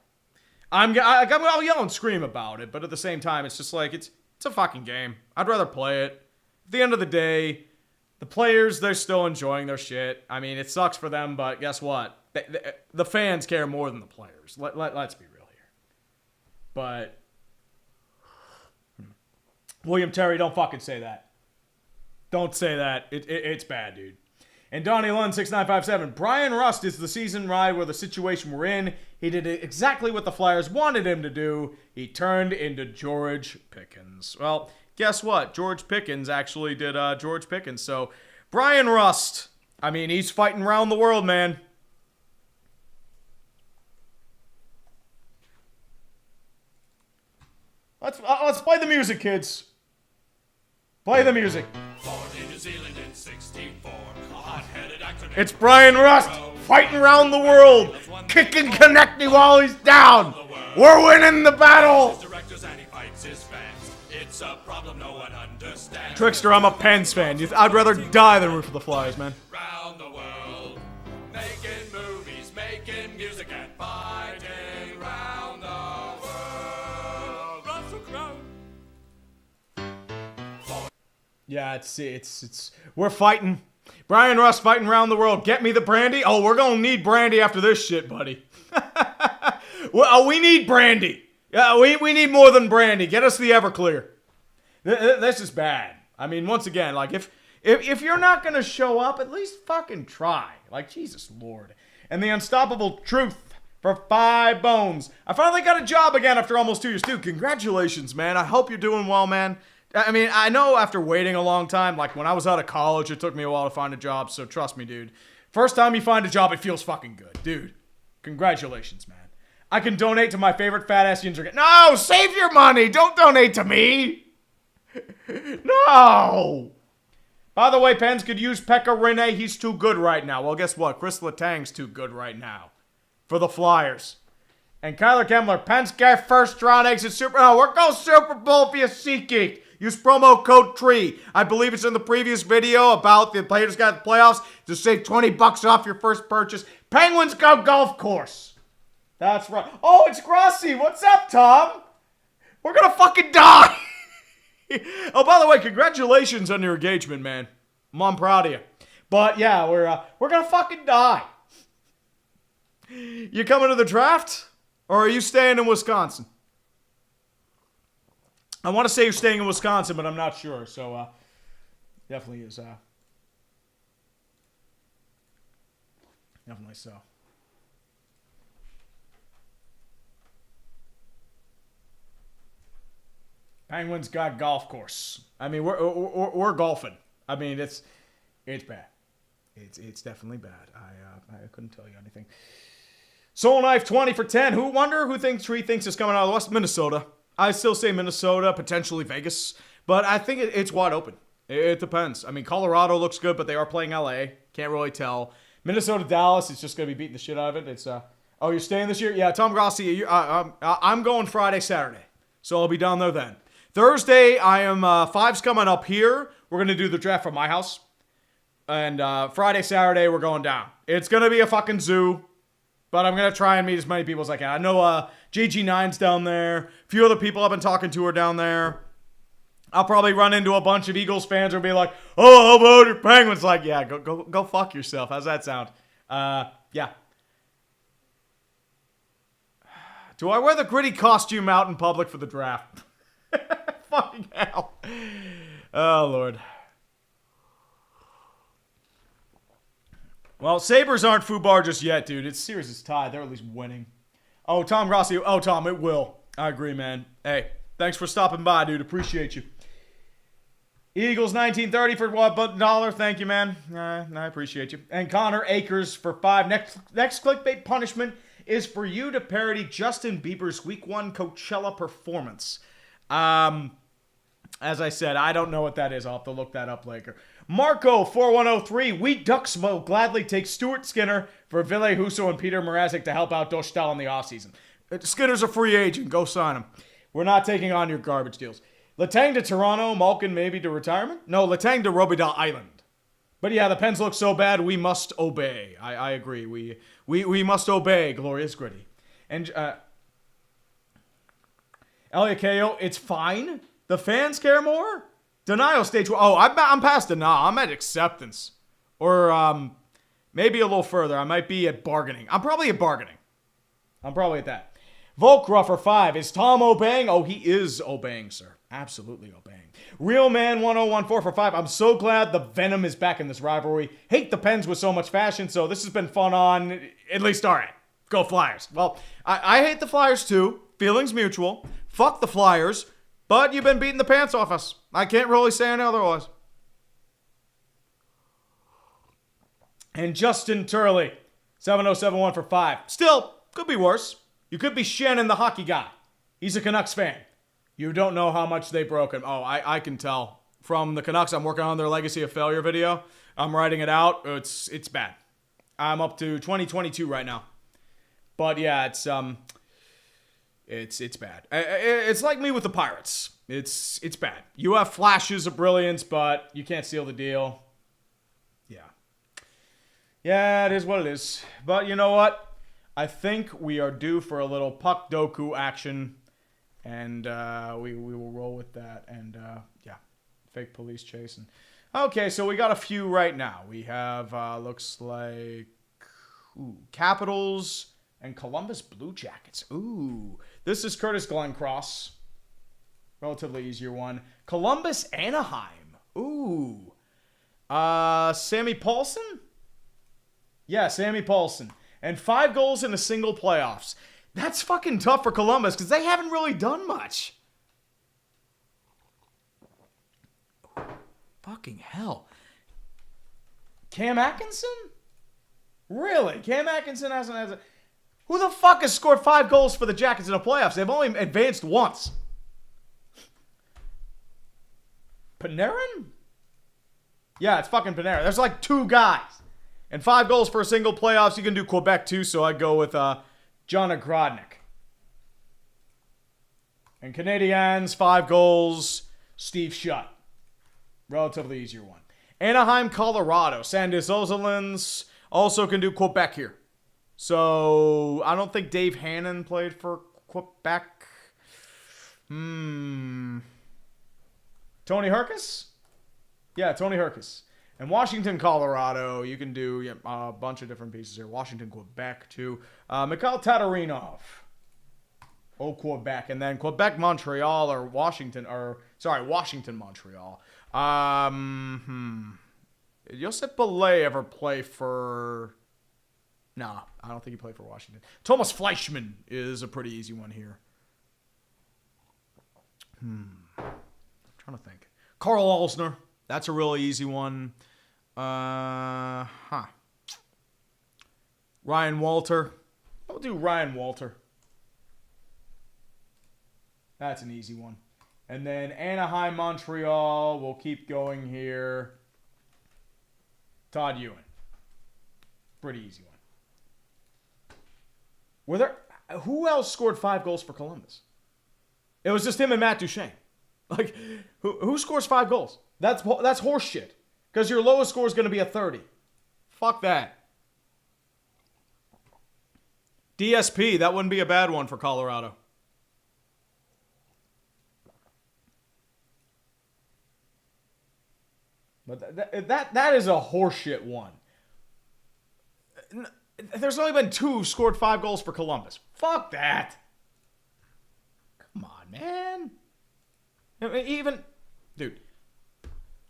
I'll yell and scream about it, but at the same time, it's just like, it's a fucking game. I'd rather play it. At the end of the day, the players, they're still enjoying their shit. I mean, it sucks for them, but guess what? The fans care more than the players. Let's be real here. But William Terry, don't fucking say that. Don't say that. It's bad, dude. And Donnie Lund 6957. Brian Rust is the season ride where the situation we're in. He did exactly what the Flyers wanted him to do. He turned into George Pickens. Well, guess what? George Pickens actually did George Pickens. So, Brian Rust, I mean, he's fighting around the world, man. Let's play the music, kids. Play the music. It's Brian Rust fighting around the world, kicking Konechny while he's down. We're winning the battle. Trickster, I'm a Pens fan. I'd rather die than root for the Flyers, man. Making music and fighting round the world. Russell Crowe. Yeah, it's we're fighting. Brian Rust fighting around the world. Get me the brandy. Oh, we're gonna need brandy after this shit, buddy. Well, we need brandy. Yeah, we need more than brandy. Get us the Everclear. This is bad. I mean, once again, like if you're not gonna show up, at least fucking try. Like, Jesus Lord. And the Unstoppable Truth for 5 bones. I finally got a job again after almost 2 years, too. Congratulations, man. I hope you're doing well, man. I mean, I know after waiting a long time, like when I was out of college, it took me a while to find a job, so trust me, dude. First time you find a job, it feels fucking good. Dude, congratulations, man. I can donate to my favorite fat-ass ginger. No, save your money. Don't donate to me. No! By the way, Pens could use Pekka Rinne. He's too good right now. Well, guess what? Chris Letang's too good right now for the Flyers. And Kyler Kemmler, Pens get first round exit Super. Oh, we're going Super Bowl via SeatGeek. Use promo code TREE. I believe it's in the previous video about the players got the playoffs to save $20 off your first purchase. Penguins go golf course. That's right. Oh, it's Grossi. What's up, Tom? We're gonna fucking die. Oh, by the way, congratulations on your engagement, man. I'm proud of you. But yeah, we're gonna fucking die. You coming to the draft, or are you staying in Wisconsin? I want to say you're staying in Wisconsin, but I'm not sure. So definitely is. Definitely so. Penguins got golf course. I mean, we're golfing. I mean, it's bad. It's definitely bad. I couldn't tell you anything. Soul Knife 20 for 10. Who thinks is coming out of the West? Minnesota. I still say Minnesota, potentially Vegas, but I think it's wide open. It depends. I mean, Colorado looks good, but they are playing LA. Can't really tell. Minnesota, Dallas, it's just going to be beating the shit out of it. It's oh, you're staying this year? Yeah, Tom Grossi, I'm going Friday, Saturday, so I'll be down there then. Thursday, I am, Five's coming up here. We're going to do the draft from my house. And Friday, Saturday, we're going down. It's going to be a fucking zoo. But I'm going to try and meet as many people as I can. I know JG9's down there. A few other people I've been talking to are down there. I'll probably run into a bunch of Eagles fans who'll be like, oh, how about your Penguins? Like, yeah, go fuck yourself. How's that sound? Yeah. Do I wear the gritty costume out in public for the draft? Fucking hell. Oh, Lord. Well, Sabres aren't FUBAR just yet, dude. It's series is tied. They're at least winning. Oh, Tom Grossi. Oh, Tom, it will. I agree, man. Hey, thanks for stopping by, dude. Appreciate you. Eagles 1930 for $1. Thank you, man. I appreciate you. And Connor Akers for 5. Next clickbait punishment is for you to parody Justin Bieber's Week 1 Coachella performance. As I said, I don't know what that is. I'll have to look that up later. Marco 4103, we Ducks will gladly take Stuart Skinner for Ville Husso and Peter Mrazek to help out Dostal in the offseason. Skinner's a free agent. Go sign him. We're not taking on your garbage deals. Letang to Toronto, Malkin maybe to retirement? No, Letang to Robidahl Island. But yeah, the Pens look so bad, we must obey. I agree. We must obey, Glorious Gritty. And Eliakeo, it's fine. The fans care more? Denial stage. Oh, I'm past denial. I'm at acceptance. Or maybe a little further. I might be at bargaining. I'm probably at bargaining. I'm probably at that. Volkruffer 5. Is Tom obeying? Oh, he is obeying, sir. Absolutely obeying. Real Man 1014 for 5. I'm so glad the venom is back in this rivalry. Hate the Pens with so much fashion, so this has been fun on at least all right. Go Flyers. Well, I hate the Flyers too. Feelings mutual. Fuck the Flyers. But you've been beating the pants off us. I can't really say any otherwise. And Justin Turley, 7071 for 5. Still, could be worse. You could be Shannon the hockey guy. He's a Canucks fan. You don't know how much they broke him. Oh, I can tell. From the Canucks, I'm working on their Legacy of Failure video. I'm writing it out. It's bad. I'm up to 2022 right now. But yeah, it's bad. It's like me with the Pirates. It's bad. You have flashes of brilliance, but you can't seal the deal. Yeah. Yeah, it is what it is. But you know what? I think we are due for a little puck doku action. And we will roll with that. And yeah, fake police chasing. Okay, so we got a few right now. We have, looks like, Capitals and Columbus Blue Jackets. Ooh. This is Curtis Glencross. Relatively easier one. Columbus Anaheim. Ooh. Sammy Paulson? Yeah, Sammy Paulson. And 5 goals in a single playoffs. That's fucking tough for Columbus because they haven't really done much. Fucking hell. Cam Atkinson? Really? Cam Atkinson hasn't... Who the fuck has scored 5 goals for the Jackets in the playoffs? They've only advanced once. Panarin? Yeah, it's fucking Panarin. There's like 2 guys. And 5 goals for a single playoffs. You can do Quebec too, so I go with John Grodnick. And Canadiens, 5 goals, Steve Shutt. Relatively easier one. Anaheim, Colorado. Sandis Ozelins also can do Quebec here. So, I don't think Dave Hannon played for Quebec. Tony Herkus? Yeah, Tony Herkus. And Washington, Colorado, you can do a bunch of different pieces here. Washington, Quebec, too. Mikhail Tatarinov. Oh, Quebec. And then Quebec, Montreal, or Washington, Montreal. Josep Belay ever play for... Nah, I don't think he played for Washington. Thomas Fleischmann is a pretty easy one here. I'm trying to think. Carl Alsner. That's a really easy one. Ryan Walter. I'll do Ryan Walter. That's an easy one. And then Anaheim, Montreal. We'll keep going here. Todd Ewing. Pretty easy one. Who else scored 5 goals for Columbus? It was just him and Matt Duchene. Like, who scores 5 goals? That's horse shit. Because your lowest score is going to be a 30. Fuck that. DSP, that wouldn't be a bad one for Colorado. But that is a horseshit one. There's only been 2 scored 5 goals for Columbus. Fuck that. Come on, man.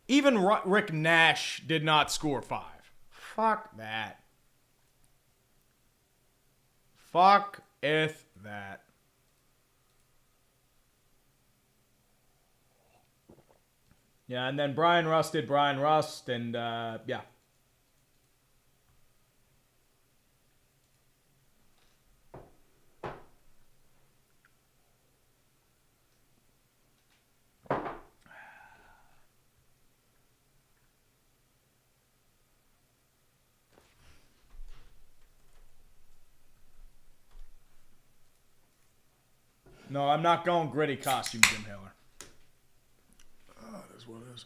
Even Rick Nash did not score 5. Fuck that. Fuck if that. Yeah, and then Brian Rust did Brian Rust, and yeah. No, I'm not going gritty costume, Jim Haler. That's what it is.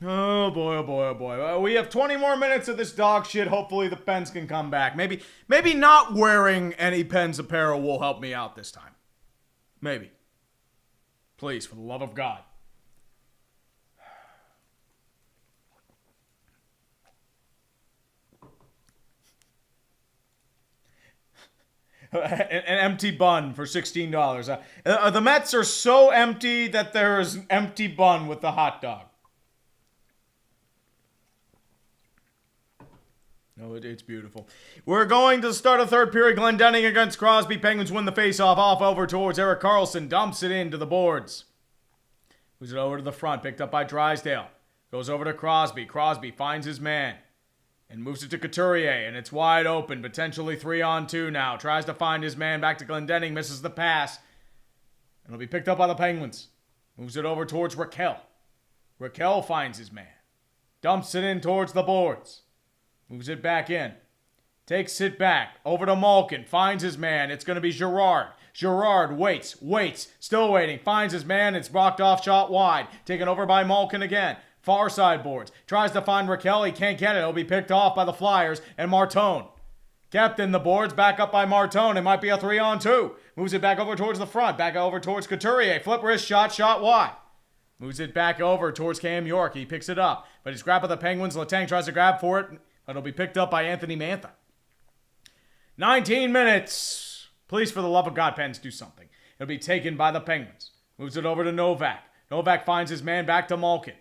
Oh boy, oh boy, oh boy. We have 20 more minutes of this dog shit. Hopefully the Pens can come back. Maybe not wearing any Pens apparel will help me out this time. Maybe. Please, for the love of God. An empty bun for $16. The Mets are so empty that there is an empty bun with the hot dog. No, it's beautiful. We're going to start a third period. Glendening against Crosby. Penguins win the faceoff off over towards Erik Karlsson. Dumps it into the boards. Moves it over to the front. Picked up by Drysdale. Goes over to Crosby. Crosby finds his man. And moves it to Couturier, and it's wide open. Potentially 3-on-2 now. Tries to find his man. Back to Glendening. Misses the pass. And it'll be picked up by the Penguins. Moves it over towards Raquel. Raquel finds his man. Dumps it in towards the boards. Moves it back in. Takes it back. Over to Malkin. Finds his man. It's going to be Girard. Girard waits. Still waiting. Finds his man. It's blocked off, shot wide. Taken over by Malkin again. Far side boards. Tries to find Raquel. He can't get it. It'll be picked off by the Flyers and Martone. Kept in the boards. Back up by Martone. It might be a 3-on-2. Moves it back over towards the front. Back over towards Couturier. Flip wrist shot wide. Moves it back over towards Cam York. He picks it up. But he's grabbed by the Penguins. Letang tries to grab for it. But it'll be picked up by Anthony Mantha. 19 minutes. Please, for the love of God, Pens, do something. It'll be taken by the Penguins. Moves it over to Novak. Novak finds his man back to Malkin.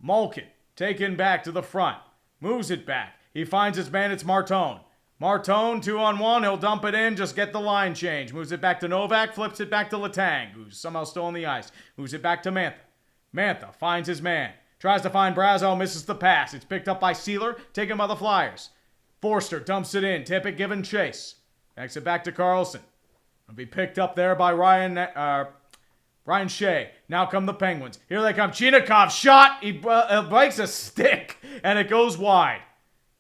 Malkin, taken back to the front. Moves it back. He finds his man. It's Martone. Martone, 2-on-1. He'll dump it in. Just get the line change. Moves it back to Novak. Flips it back to Letang, who's somehow still on the ice. Moves it back to Mantha. Mantha finds his man. Tries to find Brazeau. Misses the pass. It's picked up by Sealer. Taken by the Flyers. Forster dumps it in. Tippett giving chase. Backs it back to Karlsson. It'll be picked up there by Ryan Shea. Now come the Penguins. Here they come. Chinikov shot. He breaks a stick, and it goes wide.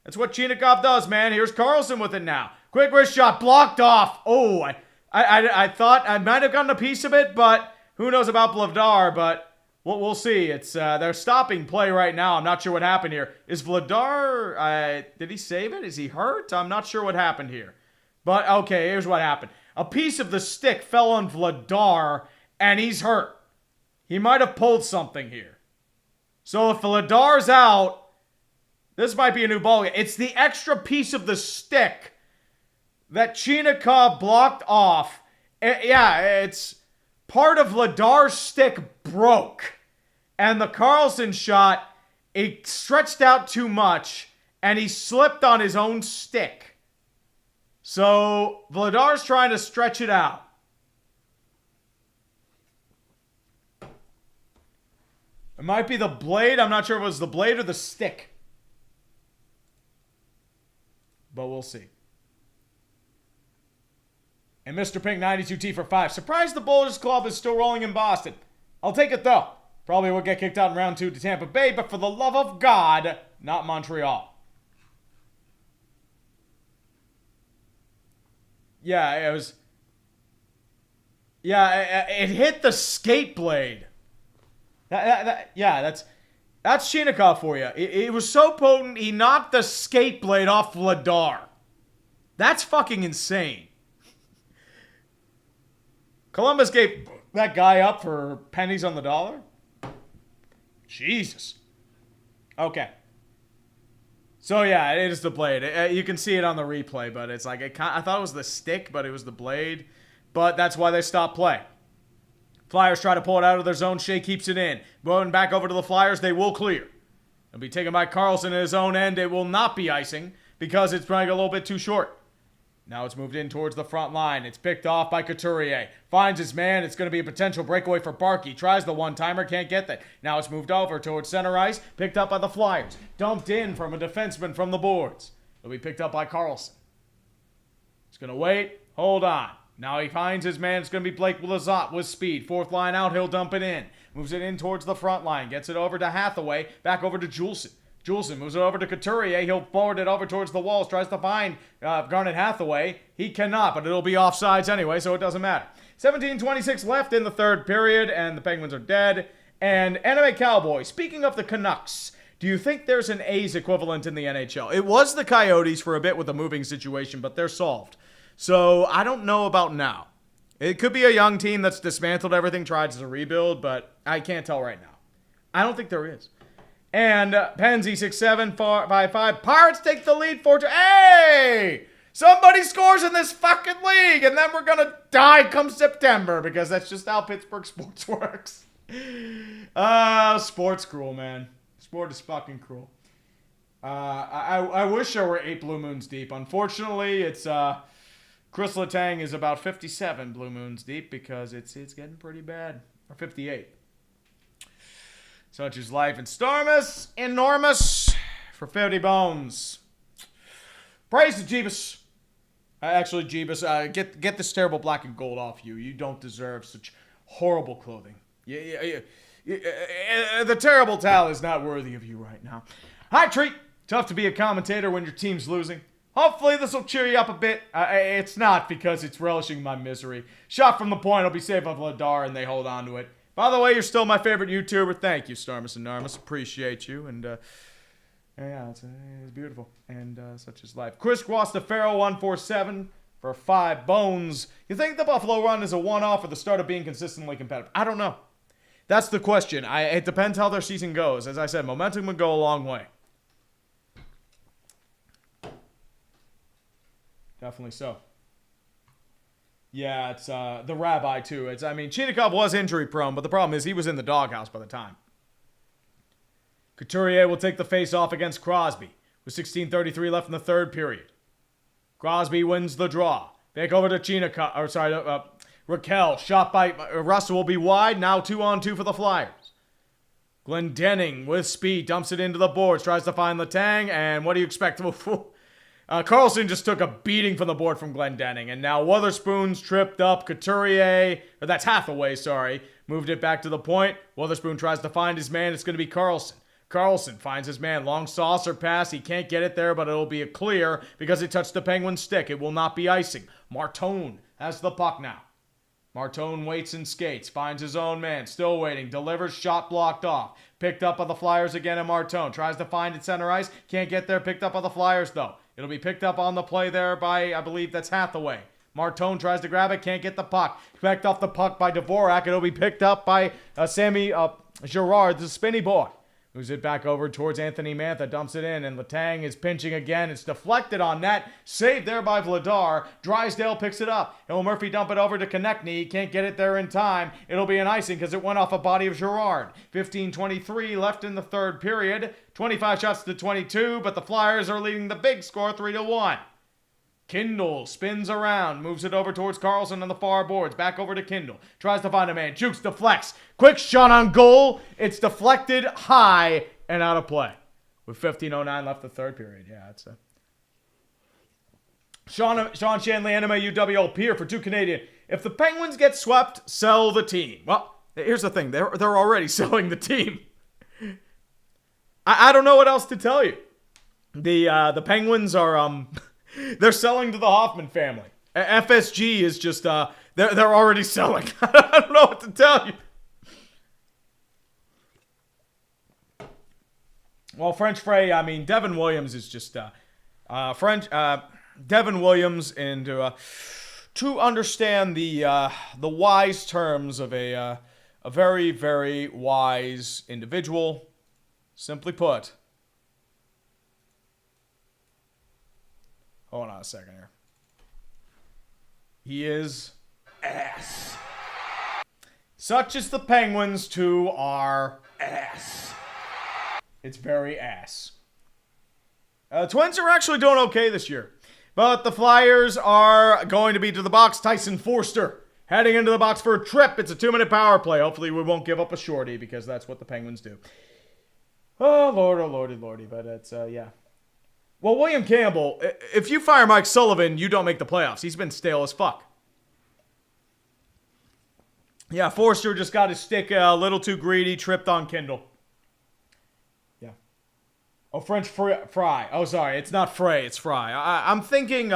That's what Chinikov does, man. Here's Carlson with it now. Quick wrist shot. Blocked off. Oh, I thought I might have gotten a piece of it, but who knows about Vladar, but we'll see. It's they're stopping play right now. I'm not sure what happened here. Is Vladar, did he save it? Is he hurt? I'm not sure what happened here. But, okay, here's what happened. A piece of the stick fell on Vladar, and he's hurt. He might have pulled something here. So if Vladar's out, this might be a new ball game. It's the extra piece of the stick that Chinikov blocked off. It's part of Vladar's stick broke. And the Carlson shot, it stretched out too much, and he slipped on his own stick. So, Vladar's trying to stretch it out. It might be the blade. I'm not sure if it was the blade or the stick. But we'll see. And Mr. Pink 92T for 5. Surprised the Bowlers Club is still rolling in Boston. I'll take it though. Probably will get kicked out in round 2 to Tampa Bay, but for the love of God, not Montreal. Yeah, it was... Yeah, it hit the skate blade. That's Chinikov for you. It was so potent, he knocked the skate blade off Vladar. That's fucking insane. Columbus gave that guy up for pennies on the dollar? Jesus. Okay. So yeah, it is the blade. You can see it on the replay, but it's like, I thought it was the stick, but it was the blade. But that's why they stopped play. Flyers try to pull it out of their zone. Shea keeps it in. Going back over to the Flyers, they will clear. It'll be taken by Carlson at his own end. It will not be icing because it's running a little bit too short. Now it's moved in towards the front line. It's picked off by Couturier. Finds his man. It's going to be a potential breakaway for Barkey. Tries the one-timer. Can't get that. Now it's moved over towards center ice. Picked up by the Flyers. Dumped in from a defenseman from the boards. It'll be picked up by Carlson. He's going to wait. Hold on. Now he finds his man. It's going to be Blake Lizotte with speed. Fourth line out. He'll dump it in. Moves it in towards the front line. Gets it over to Hathaway. Back over to Juleson. Juleson moves it over to Couturier. He'll forward it over towards the walls. Tries to find Garnet Hathaway. He cannot, but it'll be offsides anyway, so it doesn't matter. 17:26 left in the third period, and the Penguins are dead. And Anime Cowboy, speaking of the Canucks, do you think there's an A's equivalent in the NHL? It was the Coyotes for a bit with the moving situation, but they're solved. So I don't know about now. It could be a young team that's dismantled everything, tries to rebuild, but I can't tell right now. I don't think there is. And Penzi 6-7, 5-5. Pirates take the lead 4-2. Hey! Somebody scores in this fucking league, and then we're gonna die come September because that's just how Pittsburgh sports works. Sport's cruel, man. Sport is fucking cruel. I wish there were 8 blue moons deep. Unfortunately, it's Chris Letang is about 57 blue moons deep because it's getting pretty bad. Or 58. Such is life in Stormus, enormous for 50 bones. Praise to Jeebus. Actually, Jeebus, get this terrible black and gold off you. You don't deserve such horrible clothing. The terrible towel is not worthy of you right now. Hi, Treat. Tough to be a commentator when your team's losing. Hopefully this will cheer you up a bit. It's not because it's relishing my misery. Shot from the point will be saved by Vladar and they hold on to it. By the way, you're still my favorite YouTuber. Thank you, Starmus and Narmus. Appreciate you. And, yeah, it's beautiful. And such is life. Chris Guastafaro 147 for 5 bones. You think the Buffalo run is a one-off or the start of being consistently competitive? I don't know. That's the question. It depends how their season goes. As I said, momentum would go a long way. Definitely so. Yeah, it's the rabbi, too. Chinikov was injury prone, but the problem is he was in the doghouse by the time. Couturier will take the face-off against Crosby with 16:33 left in the third period. Crosby wins the draw. Back over to Chinikov, Raquel, shot by Russell will be wide. Now 2-on-2 for the Flyers. Glendening with speed, dumps it into the boards, tries to find Letang, and what do you expect? Carlson just took a beating from the board from Glendenning, and now Wotherspoon's tripped up. Couturier, or that's Hathaway, sorry, moved it back to the point. Wotherspoon tries to find his man. It's going to be Carlson. Carlson finds his man. Long saucer pass. He can't get it there, but it'll be a clear because it touched the Penguin stick. It will not be icing. Martone has the puck now. Martone waits and skates. Finds his own man. Still waiting. Delivers. Shot blocked off. Picked up by the Flyers again, and Martone tries to find it center ice. Can't get there. Picked up by the Flyers, though. It'll be picked up on the play there by, I believe that's Hathaway. Martone tries to grab it. Can't get the puck. Picked off the puck by Dvorak. It'll be picked up by Girard, the spinny boy. Moves it back over towards Anthony Mantha, dumps it in, and Letang is pinching again. It's deflected on net. Saved there by Vladar. Drysdale picks it up. Will Murphy dump it over to Konechny. He can't get it there in time. It'll be an icing because it went off a body of Girard. 15:23 left in the third period. 25 shots to 22, but the Flyers are leading the big score 3-1. Kindle spins around, moves it over towards Carlson on the far boards. Back over to Kindle. Tries to find a man. Jukes, deflects. Quick shot on goal. It's deflected high and out of play. With 15:09 left the third period. Yeah, it's a... Sean Shanley, Anime UWL Pier for 2 Canadian. If the Penguins get swept, sell the team. Well, here's the thing. They're already selling the team. I don't know what else to tell you. The Penguins are... They're selling to the Hoffman family. FSG is just, they're already selling. I don't know what to tell you. Well, French Frey, I mean, Devin Williams is just, Devin Williams, and to understand the wise terms of a very, very wise individual, simply put, hold on a second here. He is ass. Such is the Penguins to our ass. It's very ass. Twins are actually doing okay this year. But the Flyers are going to be to the box. Tyson Forster heading into the box for a trip. It's a 2-minute power play. Hopefully we won't give up a shorty because that's what the Penguins do. Oh, Lord, oh, Lordy, Lordy. But it's, yeah. Well, William Campbell, if you fire Mike Sullivan, you don't make the playoffs. He's been stale as fuck. Yeah, Forster just got his stick a little too greedy, tripped on Kindle. Yeah. Oh, French fry. Oh, sorry, it's not Frey, it's Fry. I'm thinking,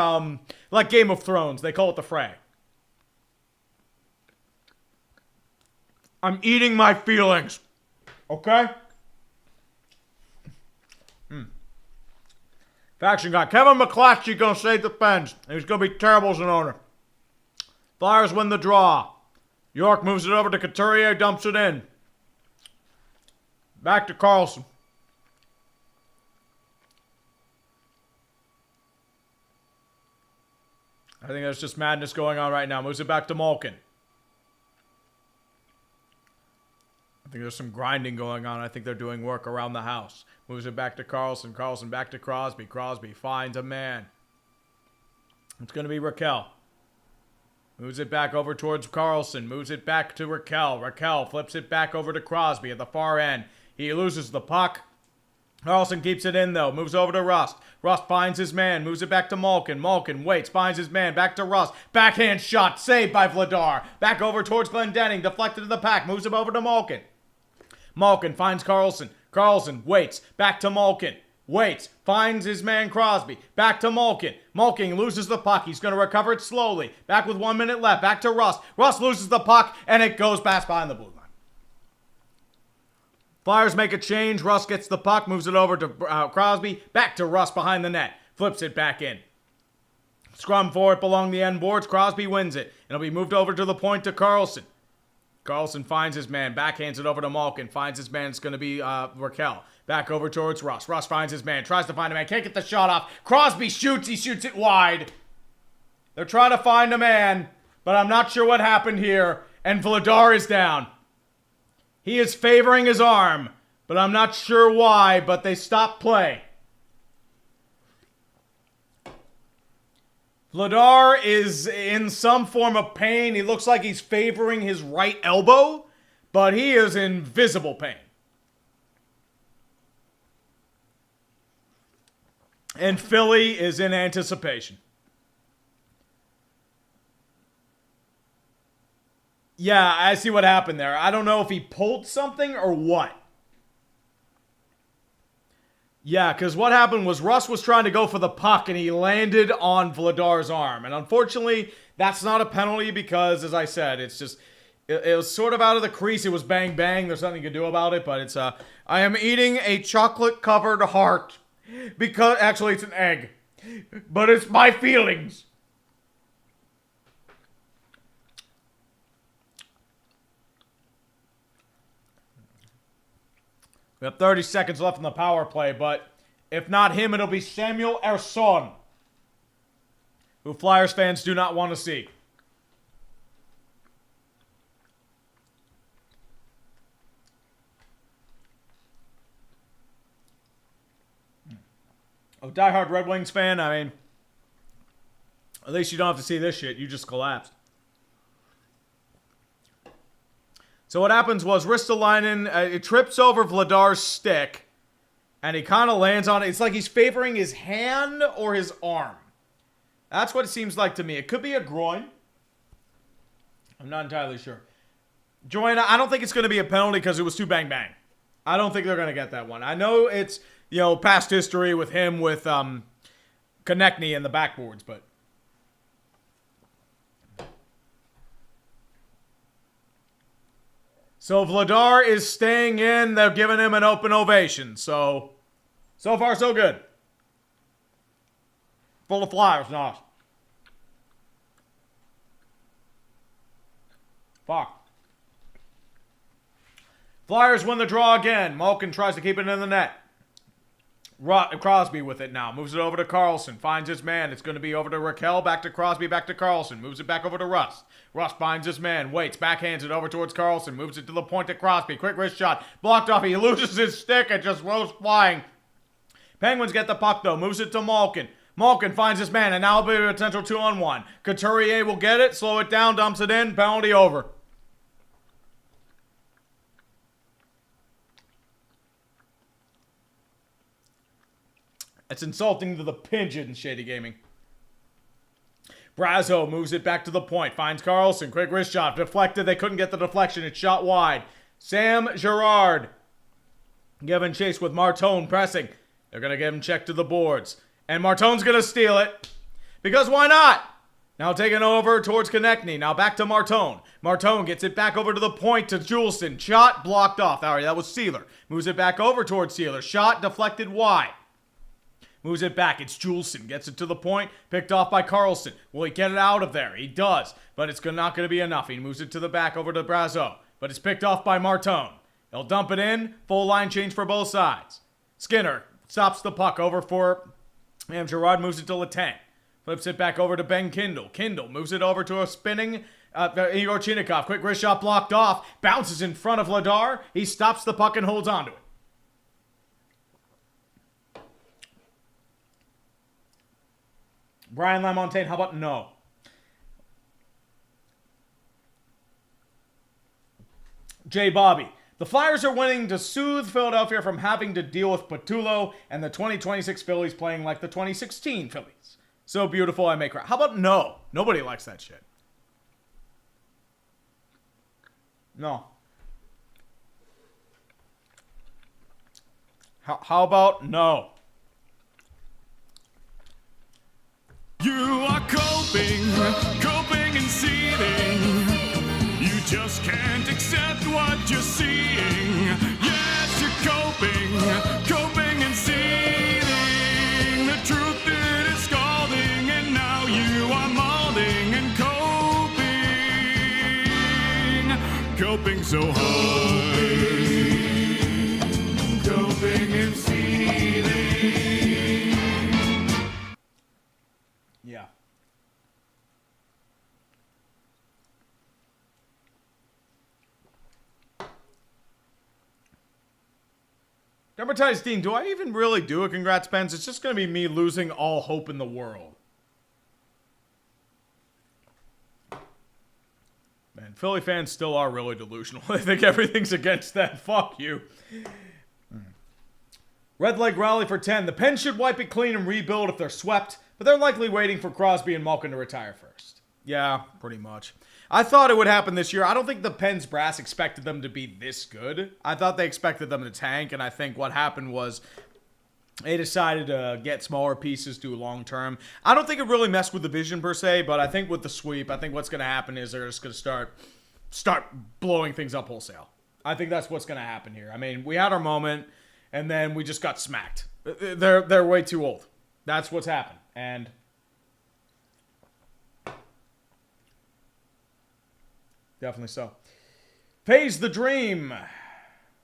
like Game of Thrones, they call it the Fray. I'm eating my feelings. Okay? Faction guy. Kevin McClatchy gonna save the Pens. He's gonna be terrible as an owner. Flyers win the draw. York moves it over to Couturier, dumps it in. Back to Carlson. I think there's just madness going on right now. Moves it back to Malkin. I think there's some grinding going on. I think they're doing work around the house. Moves it back to Carlson. Carlson back to Crosby. Crosby finds a man. It's going to be Raquel. Moves it back over towards Carlson. Moves it back to Raquel. Raquel flips it back over to Crosby at the far end. He loses the puck. Carlson keeps it in, though. Moves over to Rust. Rust finds his man. Moves it back to Malkin. Malkin waits. Finds his man. Back to Rust. Backhand shot. Saved by Vladar. Back over towards Glendenning. Deflected to the pack. Moves him over to Malkin. Malkin finds Carlson. Carlson waits. Back to Malkin. Waits. Finds his man Crosby. Back to Malkin. Malkin loses the puck. He's going to recover it slowly. Back with 1 minute left. Back to Rust. Rust loses the puck, and it goes past behind the blue line. Flyers make a change. Rust gets the puck. Moves it over to Crosby. Back to Rust behind the net. Flips it back in. Scrum for it along the end boards. Crosby wins it. It'll be moved over to the point to Carlson. Carlson finds his man. Backhands it over to Malkin. Finds his man. It's going to be Raquel. Back over towards Rust. Rust finds his man. Tries to find a man. Can't get the shot off. Crosby shoots. He shoots it wide. They're trying to find a man, but I'm not sure what happened here. And Vladar is down. He is favoring his arm, but I'm not sure why, but they stopped play. Vladar is in some form of pain. He looks like he's favoring his right elbow, but he is in visible pain. And Philly is in anticipation. Yeah, I see what happened there. I don't know if he pulled something or what. Yeah, because what happened was Russ was trying to go for the puck and he landed on Vladar's arm. And unfortunately, that's not a penalty because, as I said, it's just... It was sort of out of the crease. It was bang bang. There's nothing you can do about it, but it's I am eating a chocolate-covered heart. Because... Actually, it's an egg. But it's my feelings. We have 30 seconds left in the power play, but if not him, it'll be Samuel Ersson, who Flyers fans do not want to see. A diehard Red Wings fan, I mean, at least you don't have to see this shit. You just collapsed. So what happens was Ristolainen, it trips over Vladar's stick, and he kind of lands on it. It's like he's favoring his hand or his arm. That's what it seems like to me. It could be a groin. I'm not entirely sure. Joanna, I don't think it's going to be a penalty because it was too bang bang. I don't think they're going to get that one. I know it's, you know, past history with him with Konechny in the backboards, but... So Vladar is staying in. They're giving him an open ovation. So far, so good. Full of Flyers, not. Fuck. Flyers win the draw again. Malkin tries to keep it in the net. Crosby with it now. Moves it over to Carlson. Finds his man. It's going to be over to Raquel. Back to Crosby. Back to Carlson. Moves it back over to Rust. Rust finds his man. Waits. Backhands it over towards Carlson. Moves it to the point to Crosby. Quick wrist shot. Blocked off. He loses his stick. It just rolls flying. Penguins get the puck though. Moves it to Malkin. Malkin finds his man. And now it'll be a potential 2-on-1. Couturier will get it. Slow it down. Dumps it in. Penalty over. It's insulting to the pigeon, Shady Gaming. Brazo moves it back to the point. Finds Carlson. Quick wrist shot. Deflected. They couldn't get the deflection. It's shot wide. Sam Girard giving chase with Martone pressing. They're going to give him check to the boards. And Martone's going to steal it. Because why not? Now taken over towards Konechny. Now back to Martone. Martone gets it back over to the point to Juleson. Shot blocked off. All right, that was Sealer. Moves it back over towards Sealer. Shot deflected wide. Moves it back. It's Juleson. Gets it to the point. Picked off by Carlson. Will he get it out of there? He does. But it's not going to be enough. He moves it to the back over to Brazo. But it's picked off by Martone. He'll dump it in. Full line change for both sides. Skinner stops the puck over for... And Girard moves it to Letang. Flips it back over to Ben Kindle. Kindle moves it over to a spinning... Igor Chinnikov. Quick wrist shot blocked off. Bounces in front of Vladar. He stops the puck and holds onto it. Brian Lamontagne, how about no? J. Bobby. The Flyers are winning to soothe Philadelphia from having to deal with Patullo and the 2026 Phillies playing like the 2016 Phillies. So beautiful, I may cry. How about no? Nobody likes that shit. No. How about no? You are coping and seething. You just can't accept what you're seeing. Yes, you're coping and seething. The truth it is scalding, and now you are molding and coping so hard. Coping and seething. Yeah. Democratized Dean, do I even really do a congrats pens? It's just going to be me losing all hope in the world. Man, Philly fans still are really delusional. They think everything's against them. Fuck you. Red leg rally for 10. The Pens should wipe it clean and rebuild if they're swept, but they're likely waiting for Crosby and Malkin to retire first. Yeah, pretty much. I thought it would happen this year. I don't think the Pens brass expected them to be this good. I thought they expected them to tank, and I think what happened was they decided to get smaller pieces to long term. I don't think it really messed with the vision per se, but I think with the sweep, I think what's going to happen is they're just going to start blowing things up wholesale. I think that's what's going to happen here. I mean, we had our moment, and then we just got smacked. They're way too old. That's what's happened. And definitely so. Phase the Dream.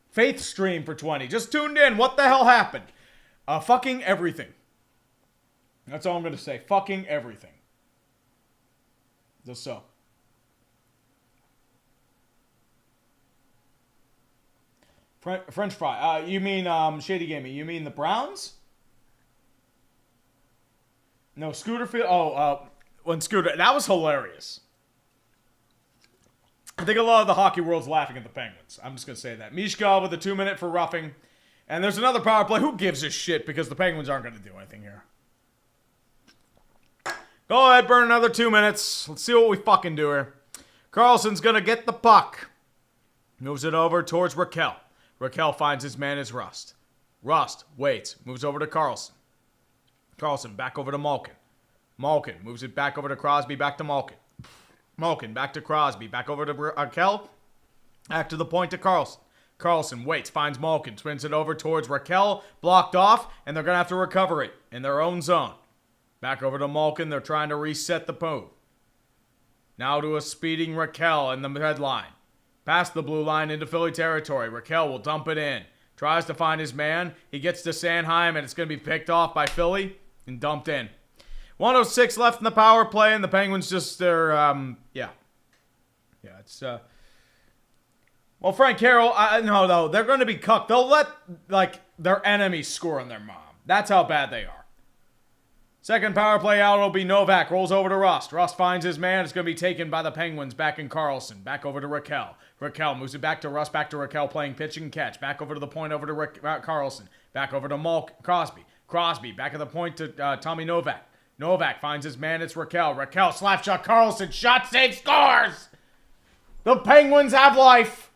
Faith stream for 20. Just tuned in. What the hell happened? Fucking everything. That's all I'm going to say. Fucking everything. Just so. French fry. You mean, Shady Gaming, you mean the Browns? No, Scooter Field. When Scooter. That was hilarious. I think a lot of the hockey world's laughing at the Penguins. I'm just going to say that. Mishka with a 2-minute for roughing. And there's another power play. Who gives a shit? Because the Penguins aren't going to do anything here. Go ahead, burn another 2 minutes. Let's see what we fucking do here. Carlson's going to get the puck. Moves it over towards Raquel. Raquel finds his man is Rust. Rust waits. Moves over to Carlson. Carlson back over to Malkin. Malkin moves it back over to Crosby. Back to Malkin. Malkin back to Crosby. Back over to Raquel. Back to the point to Carlson. Carlson waits, finds Malkin, spins it over towards Raquel, blocked off, and they're going to have to recover it in their own zone. Back over to Malkin, they're trying to reset the move. Now to a speeding Raquel in the headline. Past the blue line into Philly territory. Raquel will dump it in. Tries to find his man. He gets to Sanheim, and it's going to be picked off by Philly and dumped in. 1:06 left in the power play, and the Penguins just, it's, well, Frank Carroll, no, they're going to be cucked. They'll let, their enemies score on their mom. That's how bad they are. Second power play out, it'll be Novak. Rolls over to Rust. Rust finds his man. It's going to be taken by the Penguins. Back in Carlson. Back over to Raquel. Raquel moves it back to Rust. Back to Raquel playing pitch and catch. Back over to the point over to Carlson. Back over to Crosby. Crosby back at the point to Tommy Novak. Novak finds his man. It's Raquel. Raquel slap shot. Carlson. Shot save scores. The Penguins have life.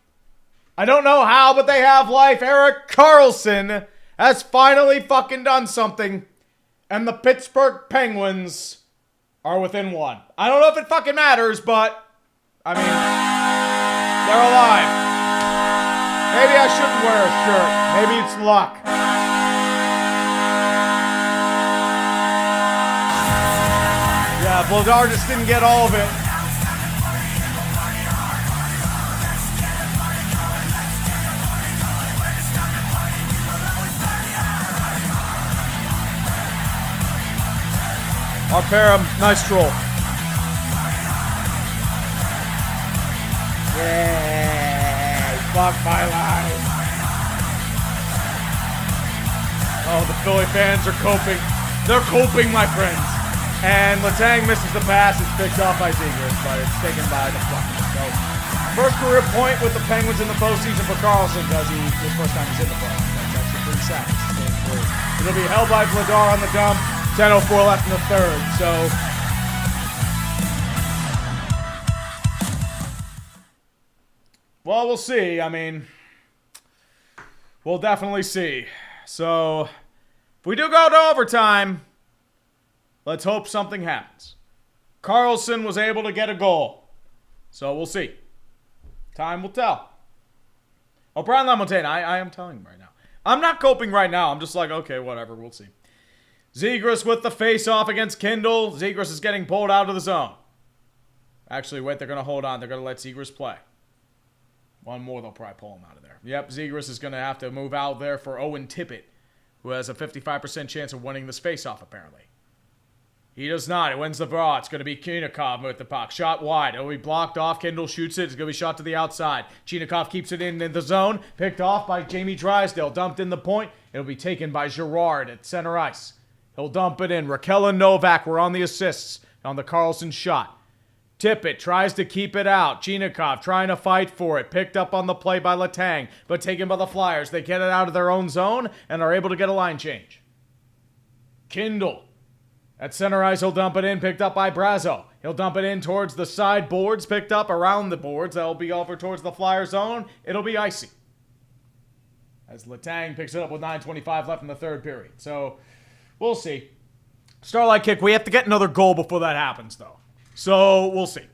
I don't know how, but they have life. Erik Karlsson has finally fucking done something. And the Pittsburgh Penguins are within 1. I don't know if it fucking matters, but, I mean, they're alive. Maybe I shouldn't wear a shirt. Maybe it's luck. Yeah, Vladar just didn't get all of it. Arperum, nice troll. Yay! Fuck my life. Oh, the Philly fans are coping. They're coping, my friends. And Letang misses the pass. It's picked off by Zegras, but it's taken by the Flyers. So, first career point with the Penguins in the postseason for Karlsson because his first time he's in the playoffs. That's actually pretty sad. It'll be held by Vladar on the dump. 10:04 left in the third, so well, we'll see. I mean, we'll definitely see. So, if we do go to overtime, let's hope something happens. Karlsson was able to get a goal, so we'll see. Time will tell. Oh, Brian Lamontagne, I am telling him right now. I'm not coping right now. I'm just like, okay, whatever, we'll see. Zegras with the face-off against Kindle. Zegras is getting pulled out of the zone. Actually, wait, they're going to hold on. They're going to let Zegras play. One more, they'll probably pull him out of there. Yep, Zegras is going to have to move out there for Owen Tippett, who has a 55% chance of winning this face-off, apparently. He does not. It wins the draw. It's going to be Chinikov with the puck. Shot wide. It'll be blocked off. Kindle shoots it. It's going to be shot to the outside. Chinikov keeps it in the zone. Picked off by Jamie Drysdale. Dumped in the point. It'll be taken by Girard at center ice. He'll dump it in. Raquel and Novak were on the assists on the Karlsson shot. Tippett tries to keep it out. Chinikov trying to fight for it. Picked up on the play by Letang, but taken by the Flyers. They get it out of their own zone and are able to get a line change. Kindle. At center ice, he'll dump it in. Picked up by Brazo. He'll dump it in towards the side boards. Picked up around the boards. That'll be over towards the Flyer zone. It'll be icy. As Letang picks it up with 9:25 left in the third period. So, we'll see. Starlight kick. We have to get another goal before that happens, though. So, we'll see.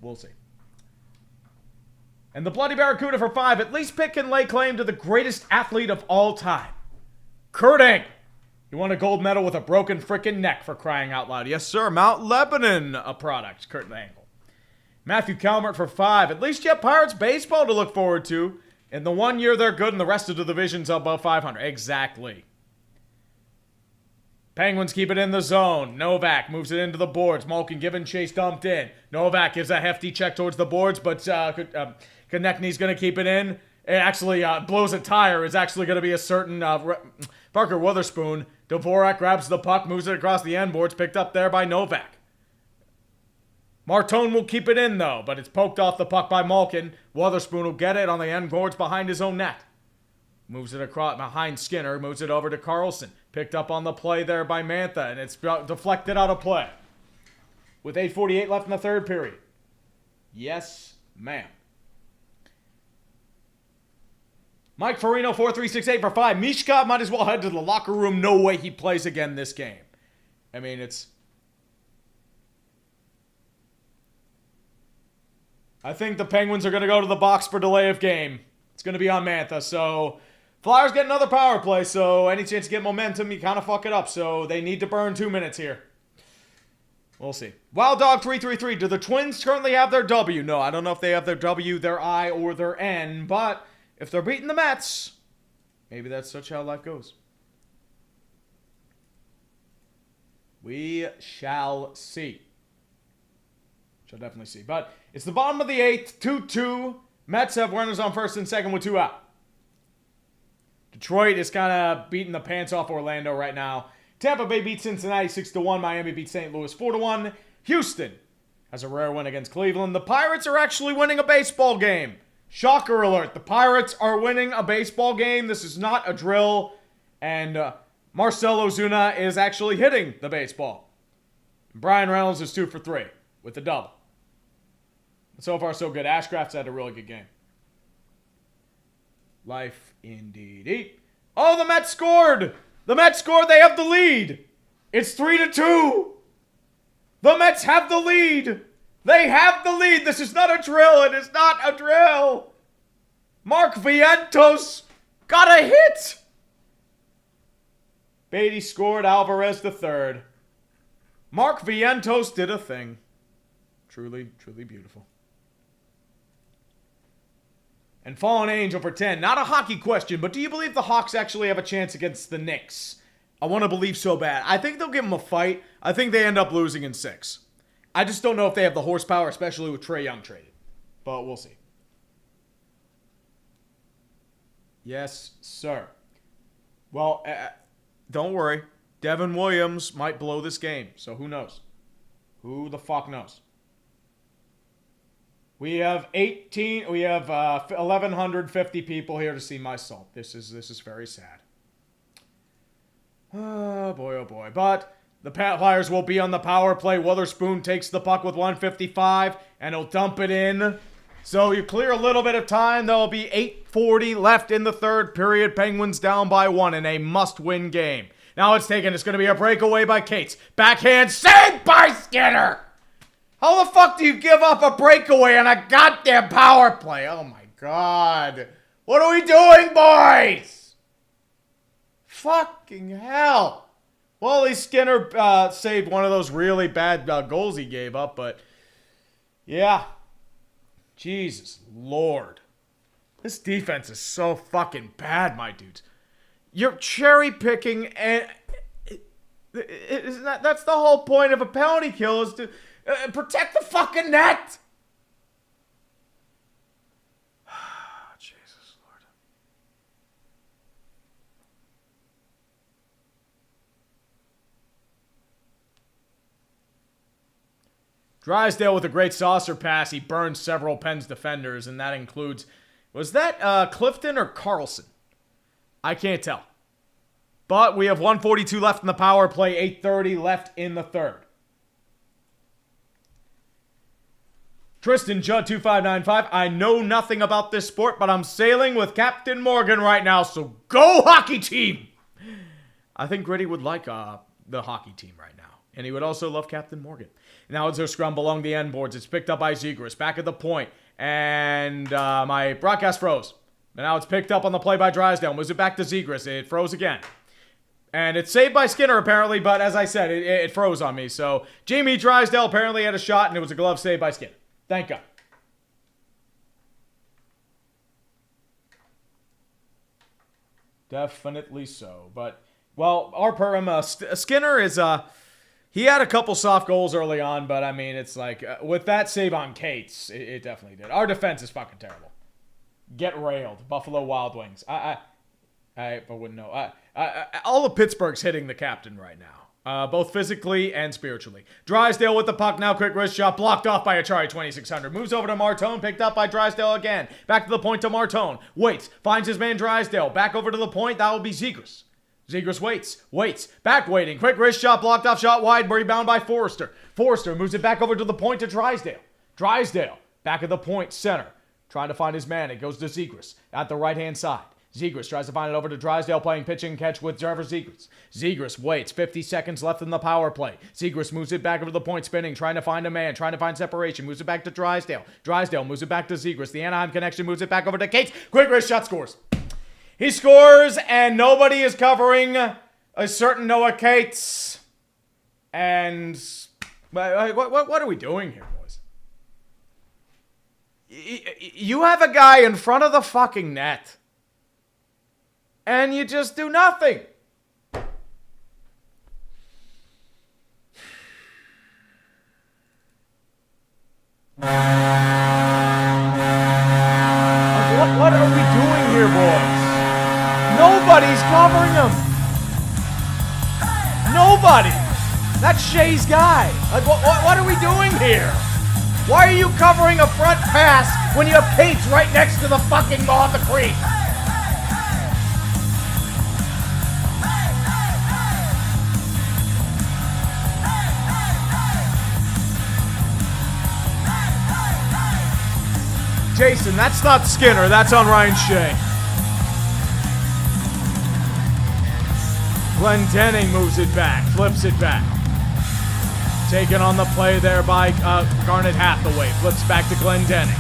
We'll see. And the Bloody Barracuda for 5. At least pick and lay claim to the greatest athlete of all time. Kurt Angle. He won a gold medal with a broken frickin' neck, for crying out loud. Yes, sir. Mount Lebanon, a product. Kurt Angle. Matthew Calvert for 5. At least you have Pirates baseball to look forward to. In the 1 year they're good and the rest of the division's above 500. Exactly. Penguins keep it in the zone. Novak moves it into the boards. Malkin given chase, dumped in. Novak gives a hefty check towards the boards, but Konechny's going to keep it in. It actually blows a tire. It's actually going to be a certain Parker Wotherspoon. Dvorak grabs the puck, moves it across the end boards, picked up there by Novak. Martone will keep it in, though, but it's poked off the puck by Malkin. Wotherspoon will get it on the end boards behind his own net. Moves it across behind Skinner, moves it over to Carlson. Picked up on the play there by Mantha, and it's deflected out of play. With 8:48 left in the third period. Yes, ma'am. Mike Farino, 4-3-6-8 for 5. Mishka might as well head to the locker room. No way he plays again this game. I mean, it's... I think the Penguins are going to go to the box for delay of game. It's going to be on Mantha, so... Flyers get another power play, so any chance to get momentum, you kind of fuck it up. So they need to burn 2 minutes here. We'll see. Wild Dog 333. Do the Twins currently have their W? No, I don't know if they have their W, their I, or their N, but... if they're beating the Mets, maybe that's such how life goes. We shall see. Shall definitely see. But it's the bottom of the 8th, 2-2. Mets have runners on first and second with 2 out. Detroit is kind of beating the pants off Orlando right now. Tampa Bay beats Cincinnati 6-1. Miami beats St. Louis 4-1. Houston has a rare win against Cleveland. The Pirates are actually winning a baseball game. Shocker alert. The Pirates are winning a baseball game. This is not a drill. And Marcell Ozuna is actually hitting the baseball. Brian Reynolds is 2 for 3 with the double. So far, so good. Ashcraft's had a really good game. Life indeed. Oh, the Mets scored! The Mets scored. They have the lead. It's 3-2. The Mets have the lead. They have the lead. This is not a drill. It is not a drill. Mark Vientos got a hit. Beatty scored. Alvarez the third. Mark Vientos did a thing. Truly, truly beautiful. And Fallen Angel for 10. Not a hockey question, but do you believe the Hawks actually have a chance against the Knicks? I want to believe so bad. I think they'll give them a fight. I think they end up losing in 6. I just don't know if they have the horsepower, especially with Trae Young traded. But we'll see. Yes, sir. Well, don't worry. Devin Williams might blow this game, so who knows? Who the fuck knows? We have 1,150 people here to see my salt. This is very sad. Oh boy. But the Flyers will be on the power play. Wotherspoon takes the puck with 1:55, and he'll dump it in. So you clear a little bit of time. There'll be 8:40 left in the third period. Penguins down by 1 in a must-win game. Now it's taken. It's going to be a breakaway by Cates. Backhand saved by Skinner. How the fuck do you give up a breakaway on a goddamn power play? Oh my god. What are we doing, boys? Fucking hell. Well, at least Skinner saved one of those really bad goals he gave up, but yeah. Jesus Lord. This defense is so fucking bad, my dudes. You're cherry picking, and that's the whole point of a penalty kill, is to protect the fucking net. Jesus Lord. Drysdale with a great saucer pass. He burned several Penn's defenders, and that includes... Was that Clifton or Carlson? I can't tell. But we have 1:42 left in the power play, 8:30 left in the third. Tristan Judd 2595. I know nothing about this sport, but I'm sailing with Captain Morgan right now, so go hockey team! I think Gritty would like the hockey team right now. And he would also love Captain Morgan. Now it's a scrum along the end boards. It's picked up by Zegras. Back at the point. And my broadcast froze. And now it's picked up on the play by Drysdale. Moves it back to Zegras. It froze again. And it's saved by Skinner, apparently. But as I said, it froze on me. So Jamie Drysdale apparently had a shot, and it was a glove save by Skinner. Thank God. Definitely so. But, well, Skinner is... He had a couple soft goals early on, but I mean, it's like, with that save on Cates, it definitely did. Our defense is fucking terrible. Get railed. Buffalo Wild Wings. I wouldn't know. All of Pittsburgh's hitting the captain right now, both physically and spiritually. Drysdale with the puck now. Quick wrist shot blocked off by Achari 2600. Moves over to Martone, picked up by Drysdale again. Back to the point to Martone. Waits. Finds his man Drysdale. Back over to the point. That will be Zegras. Zegras waits, back waiting, quick wrist shot, blocked off, shot wide, rebound by Forrester. Forrester moves it back over to the point to Drysdale. Drysdale, back at the point, center, trying to find his man. It goes to Zegras at the right-hand side. Zegras tries to find it over to Drysdale, playing pitch and catch with Trevor Zegras. Zegras waits, 50 seconds left in the power play. Zegras moves it back over to the point, spinning, trying to find a man, trying to find separation, moves it back to Drysdale. Drysdale moves it back to Zegras. The Anaheim connection moves it back over to Cates. Quick wrist shot, scores. He scores, and nobody is covering a certain Noah Cates. And what are we doing here, boys? You have a guy in front of the fucking net, and you just do nothing. What are we doing here, boys? Nobody's covering him. Nobody. That's Shea's guy. Like, what are we doing here? Why are you covering a front pass when you have Cates right next to the fucking ball at the crease? Jason, that's not Skinner. That's on Ryan Shea. Glendening moves it back, flips it back. Taken on the play there by Garnet Hathaway. Flips back to Glendening.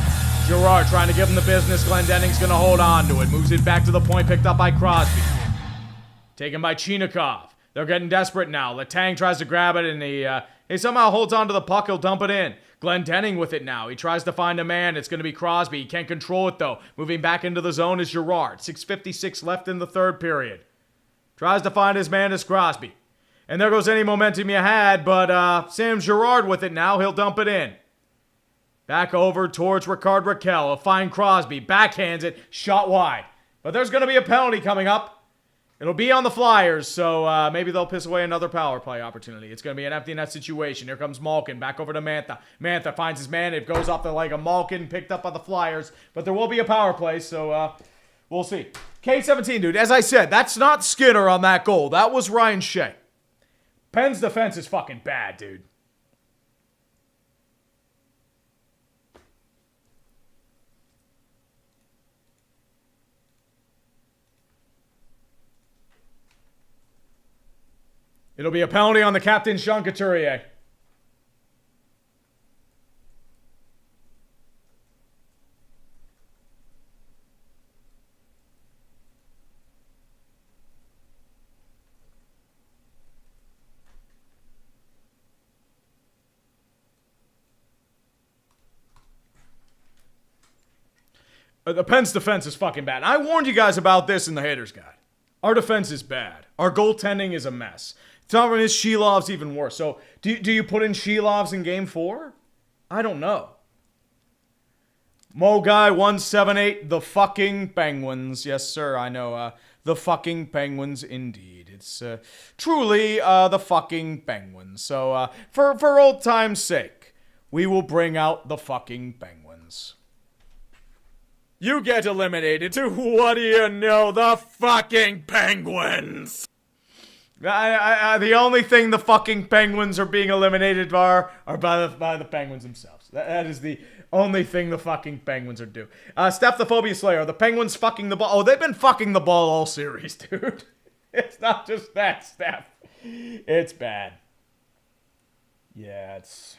Girard trying to give him the business. Glendening's going to hold on to it. Moves it back to the point, picked up by Crosby. Taken by Chinikov. They're getting desperate now. Letang tries to grab it, and he somehow holds on to the puck. He'll dump it in. Glendening with it now. He tries to find a man. It's going to be Crosby. He can't control it, though. Moving back into the zone is Girard. 6:56 left in the third period. Tries to find his man as Crosby. And there goes any momentum you had, but Sam Girard with it now. He'll dump it in. Back over towards Ricard Raquel. He'll find Crosby. Backhands it. Shot wide. But there's going to be a penalty coming up. It'll be on the Flyers, so maybe they'll piss away another power play opportunity. It's going to be an empty net situation. Here comes Malkin. Back over to Mantha. Mantha finds his man. It goes off the leg of Malkin. Picked up by the Flyers. But there will be a power play, so we'll see. K17, dude. As I said, that's not Skinner on that goal. That was Ryan Shea. Penn's defense is fucking bad, dude. It'll be a penalty on the captain, Sean Couturier. The Penn's defense is fucking bad. I warned you guys about this in the Haters Guide. Our defense is bad. Our goaltending is a mess. Some of his Shilov's even worse. So, do you put in Shilov's in Game 4? I don't know. Mo Guy 178, the fucking Penguins. Yes, sir, I know. The fucking Penguins, indeed. It's truly the fucking Penguins. So, for old time's sake, we will bring out the fucking Penguins. You get eliminated to, what do you know, the fucking Penguins. The only thing the fucking Penguins are being eliminated are by the Penguins themselves. That is the only thing the fucking Penguins are due. Steph the Phobia Slayer, the Penguins fucking the ball. Oh, they've been fucking the ball all series, dude. It's not just that, Steph. It's bad. Yeah, it's...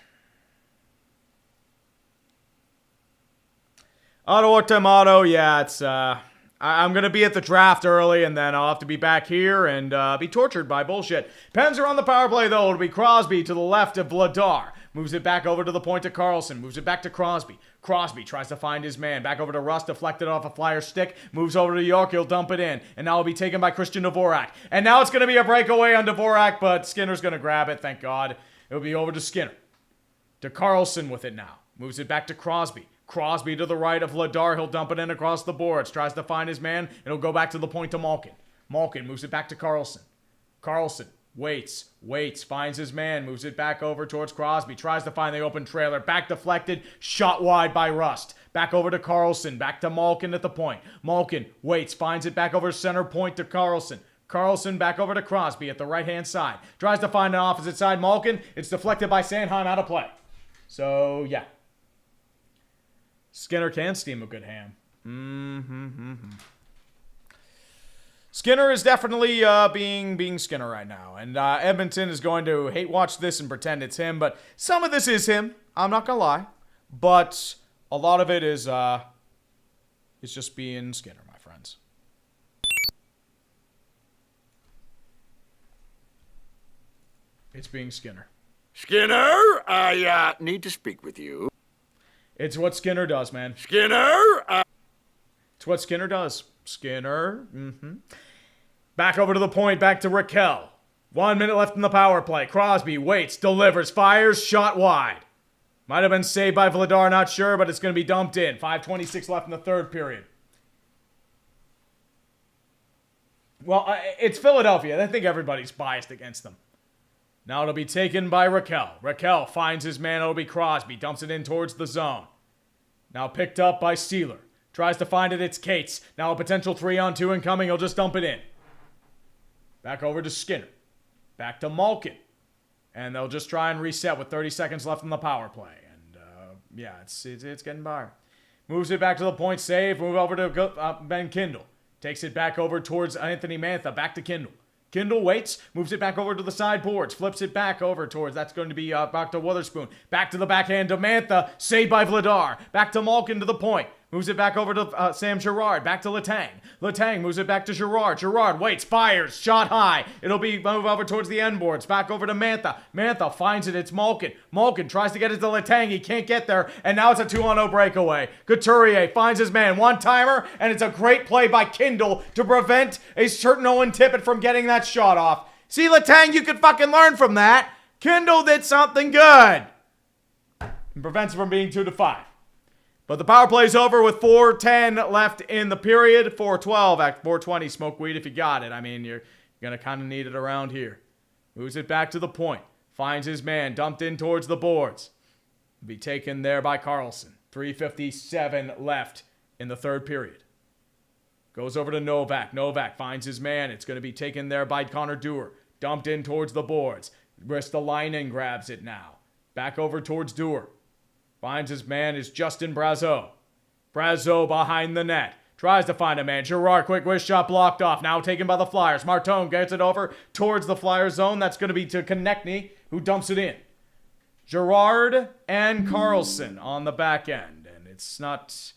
Auto or tomato, yeah, it's, I'm gonna be at the draft early, and then I'll have to be back here and, be tortured by bullshit. Pens are on the power play, though. It'll be Crosby to the left of Vladar. Moves it back over to the point to Carlson. Moves it back to Crosby. Crosby tries to find his man. Back over to Rust, deflected off a Flyer stick. Moves over to York, he'll dump it in. And now it'll be taken by Christian Dvorak. And now it's gonna be a breakaway on Dvorak, but Skinner's gonna grab it, thank God. It'll be over to Skinner. To Carlson with it now. Moves it back to Crosby. Crosby to the right of Vladar. He'll dump it in across the boards. Tries to find his man. It'll go back to the point to Malkin. Malkin moves it back to Carlson. Carlson waits. Finds his man. Moves it back over towards Crosby. Tries to find the open trailer. Back deflected. Shot wide by Rust. Back over to Carlson. Back to Malkin at the point. Malkin waits. Finds it back over center point to Carlson. Carlson back over to Crosby at the right-hand side. Tries to find an opposite side. Malkin. It's deflected by Sandheim out of play. So, yeah. Skinner can steam a good ham. Skinner is definitely being Skinner right now. And Edmonton is going to hate watch this and pretend it's him. But some of this is him. I'm not going to lie. But a lot of it is it's just being Skinner, my friends. It's being Skinner. Skinner, I need to speak with you. It's what Skinner does, man. Skinner, It's what Skinner does. Skinner. Back over to the point, back to Raquel. 1 minute left in the power play. Crosby waits, delivers, fires, shot wide. Might have been saved by Vladar, not sure, but it's going to be dumped in. 5:26 left in the third period. Well, it's Philadelphia. I think everybody's biased against them. Now it'll be taken by Raquel. Raquel finds his man. It'll be Crosby. Dumps it in towards the zone. Now picked up by Sealer. Tries to find it. It's Cates. Now a potential 3-on-2 incoming. He'll just dump it in. Back over to Skinner. Back to Malkin. And they'll just try and reset with 30 seconds left in the power play. And, yeah, it's getting by. Moves it back to the point. Save. Move over to Ben Kindle. Takes it back over towards Anthony Mantha. Back to Kindle. Kindle waits, moves it back over to the sideboards, flips it back over towards, that's going to be back to Witherspoon. Back to the backhand to Mantha, saved by Vladar. Back to Malkin to the point. Moves it back over to Sam Girard. Back to Letang. Letang moves it back to Girard. Girard waits, fires, shot high. It'll be move over towards the end boards. Back over to Mantha. Mantha finds it. It's Malkin. Malkin tries to get it to Letang. He can't get there. And now it's a 2-on-0 breakaway. Couturier finds his man. One-timer. And it's a great play by Kindle to prevent a certain Owen Tippett from getting that shot off. See, Letang, you could fucking learn from that. Kindle did something good. And prevents it from being 2-5. But the power play's over with 4:10 left in the period. 4:12 at 4:20. Smoke weed if you got it. I mean, you're going to kind of need it around here. Moves it back to the point. Finds his man. Dumped in towards the boards. Be taken there by Carlson. 3:57 left in the third period. Goes over to Novak. Novak finds his man. It's going to be taken there by Connor Dewar. Dumped in towards the boards. Ristolainen grabs it now. Back over towards Dewar. Finds his man is Justin Brazeau. Brazeau behind the net. Tries to find a man. Girard, quick wrist shot blocked off. Now taken by the Flyers. Martone gets it over towards the Flyers zone. That's going to be to Konechny, who dumps it in. Girard and Carlson on the back end. And it's not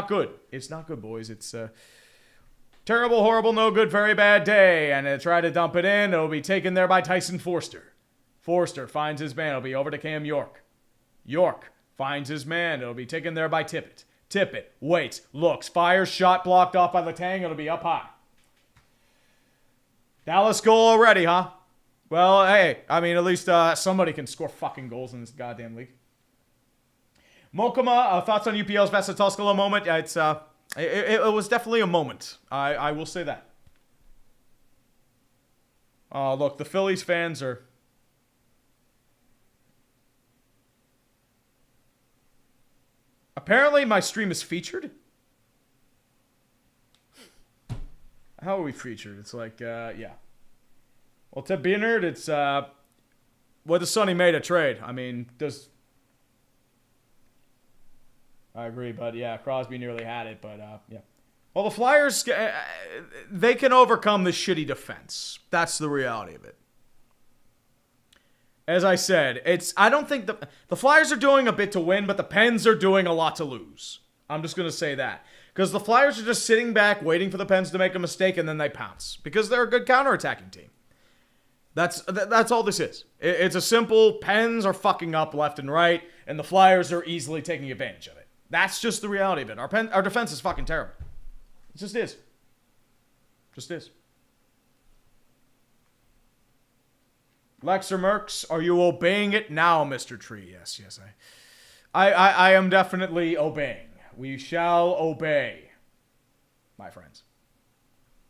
good. It's not good, boys. It's a terrible, horrible, no good, very bad day. And they try to dump it in. It'll be taken there by Tyson Forster. Forster finds his man. It'll be over to Cam York. York finds his man. It'll be taken there by Tippett. Tippett waits, looks, fires, shot blocked off by Letang. It'll be up high. Dallas goal already, huh? Well, hey, I mean, at least somebody can score fucking goals in this goddamn league. Mokama, thoughts on UPL's Vesna moment? It's it was definitely a moment. I will say that. Look, the Phillies fans are... Apparently, my stream is featured. How are we featured? It's like, yeah. Well, to be a nerd, it's, whether Sonny made a trade. I mean, I agree, but yeah, Crosby nearly had it, but, yeah. Well, the Flyers, they can overcome the shitty defense. That's the reality of it. As I said, I don't think the Flyers are doing a bit to win, but the Pens are doing a lot to lose. I'm just going to say that. Because the Flyers are just sitting back, waiting for the Pens to make a mistake, and then they pounce. Because they're a good counterattacking team. That's all this is. It's a simple, Pens are fucking up left and right, and the Flyers are easily taking advantage of it. That's just the reality of it. Our defense is fucking terrible. It just is. Just is. Lexer Mercs, are you obeying it now, Mr. Tree? Yes, I am definitely obeying. We shall obey, my friends.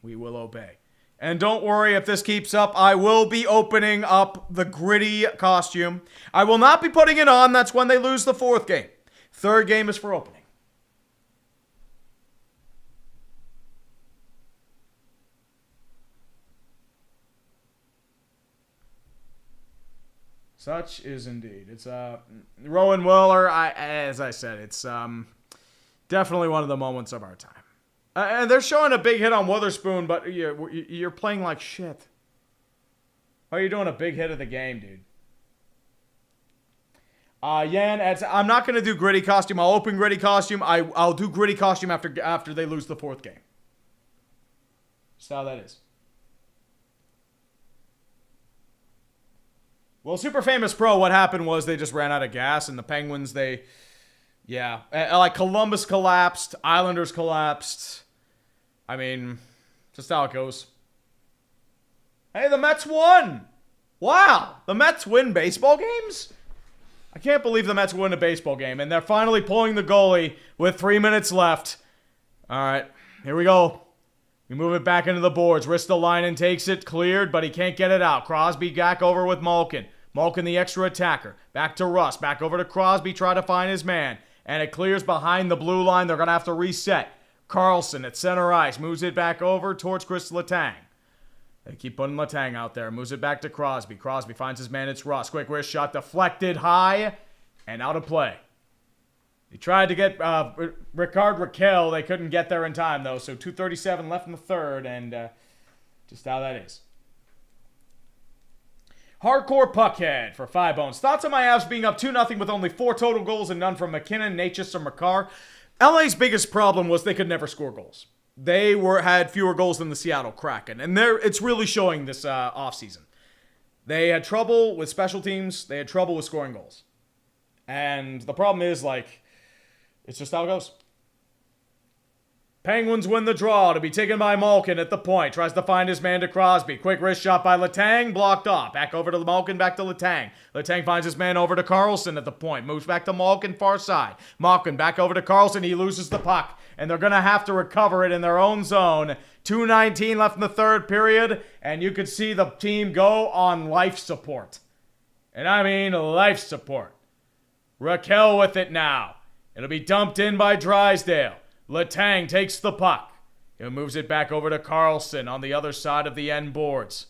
We will obey. And don't worry, if this keeps up, I will be opening up the gritty costume. I will not be putting it on. That's when they lose the 4th game. 3rd game is for opening. Such is indeed. It's Rowan Willer. As I said, it's definitely one of the moments of our time. And they're showing a big hit on Witherspoon, but you're playing like shit. How are you doing a big hit of the game, dude? Yan, I'm not going to do gritty costume. I'll open gritty costume. I'll do gritty costume after they lose the 4th game. That's how that is. Well, Super Famous Pro, what happened was they just ran out of gas, and the Penguins, like Columbus collapsed, Islanders collapsed. I mean, just how it goes. Hey, the Mets won! Wow, the Mets win baseball games? I can't believe the Mets win a baseball game, and they're finally pulling the goalie with 3 minutes left. All right, here we go. We move it back into the boards. Ristolainen takes it, cleared, but he can't get it out. Crosby back over with Malkin. Malkin, the extra attacker. Back to Russ. Back over to Crosby. Try to find his man. And it clears behind the blue line. They're going to have to reset. Carlson at center ice. Moves it back over towards Chris Letang. They keep putting Letang out there. Moves it back to Crosby. Crosby finds his man. It's Russ. Quick wrist shot. Deflected high. And out of play. He tried to get Ricard Raquel. They couldn't get there in time, though. So 2:37 left in the 3rd, and just how that is. Hardcore Puckhead for 5 bones. Thoughts on my Avs being up 2-0 with only 4 total goals and none from McKinnon, Natchez, or Makar? LA's biggest problem was they could never score goals. They had fewer goals than the Seattle Kraken, and it's really showing this offseason. They had trouble with special teams. They had trouble with scoring goals. And the problem is, it's just how it goes. Penguins win the draw to be taken by Malkin at the point. Tries to find his man to Crosby. Quick wrist shot by Letang. Blocked off. Back over to Malkin. Back to Letang. Letang finds his man over to Carlson at the point. Moves back to Malkin. Far side. Malkin back over to Carlson. He loses the puck. And they're going to have to recover it in their own zone. 2:19 left in the 3rd period. And you could see the team go on life support. And I mean life support. Raquel with it now. It'll be dumped in by Drysdale. Letang takes the puck. He moves it back over to Carlson on the other side of the end boards.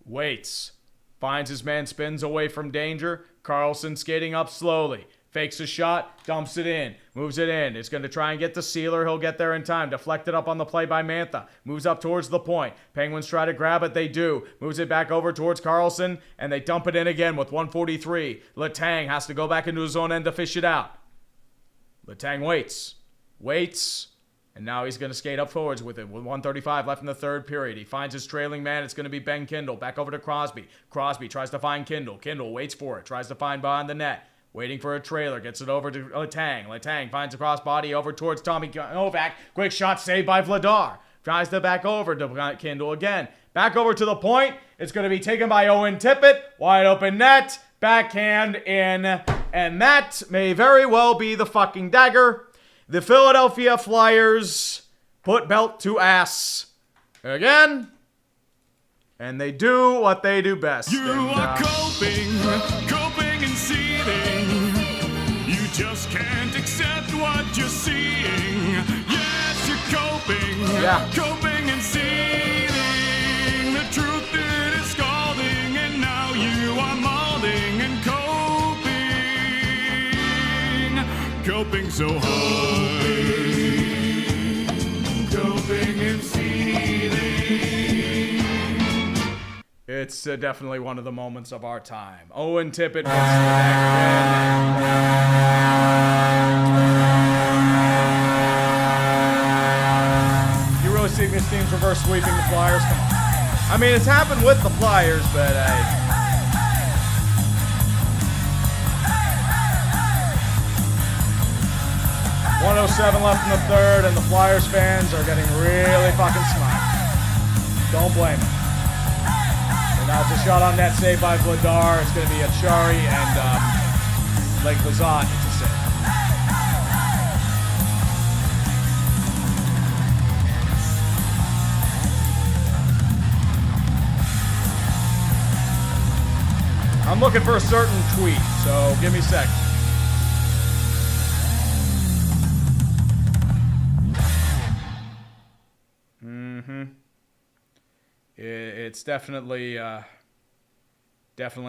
Waits. Finds his man, spins away from danger. Carlson skating up slowly. Fakes a shot, dumps it in. Moves it in. It's going to try and get the Sealer. He'll get there in time. Deflected up on the play by Mantha. Moves up towards the point. Penguins try to grab it. They do. Moves it back over towards Carlson. And they dump it in again with 1:43. Letang has to go back into his own end to fish it out. Letang waits, and now he's going to skate up forwards with it with 1:35 left in the 3rd period. He finds his trailing man. It's going to be Ben Kindle. Back over to Crosby. Crosby tries to find Kindle. Kindle waits for it. Tries to find behind the net. Waiting for a trailer. Gets it over to Letang. Letang finds a crossbody over towards Tommy Novak. Quick shot saved by Vladar. Tries to back over to Kindle again. Back over to the point. It's going to be taken by Owen Tippett. Wide open net. Backhand in. And that may very well be the fucking dagger. The Philadelphia Flyers put belt to ass again. And they do what they do best. You are coping and seething. You just can't accept what you're seeing. Yes, you're coping. Yeah. Coping and seething. The truth it is scalding, and now you are molding and coping. Coping so hard. Coping and seething. It's definitely one of the moments of our time. Owen Tippett gets the neck win. You really see this team's reverse sweeping the Flyers? Come on. I mean, it's happened with the Flyers, but 1:07 left in the third, and the Flyers fans are getting really fucking smart. Don't blame them. Now it's a shot on net saved by Vladar. It's going to be Achari and Lake Lazat. It's a save. I'm looking for a certain tweet, so give me a sec. It's definitely a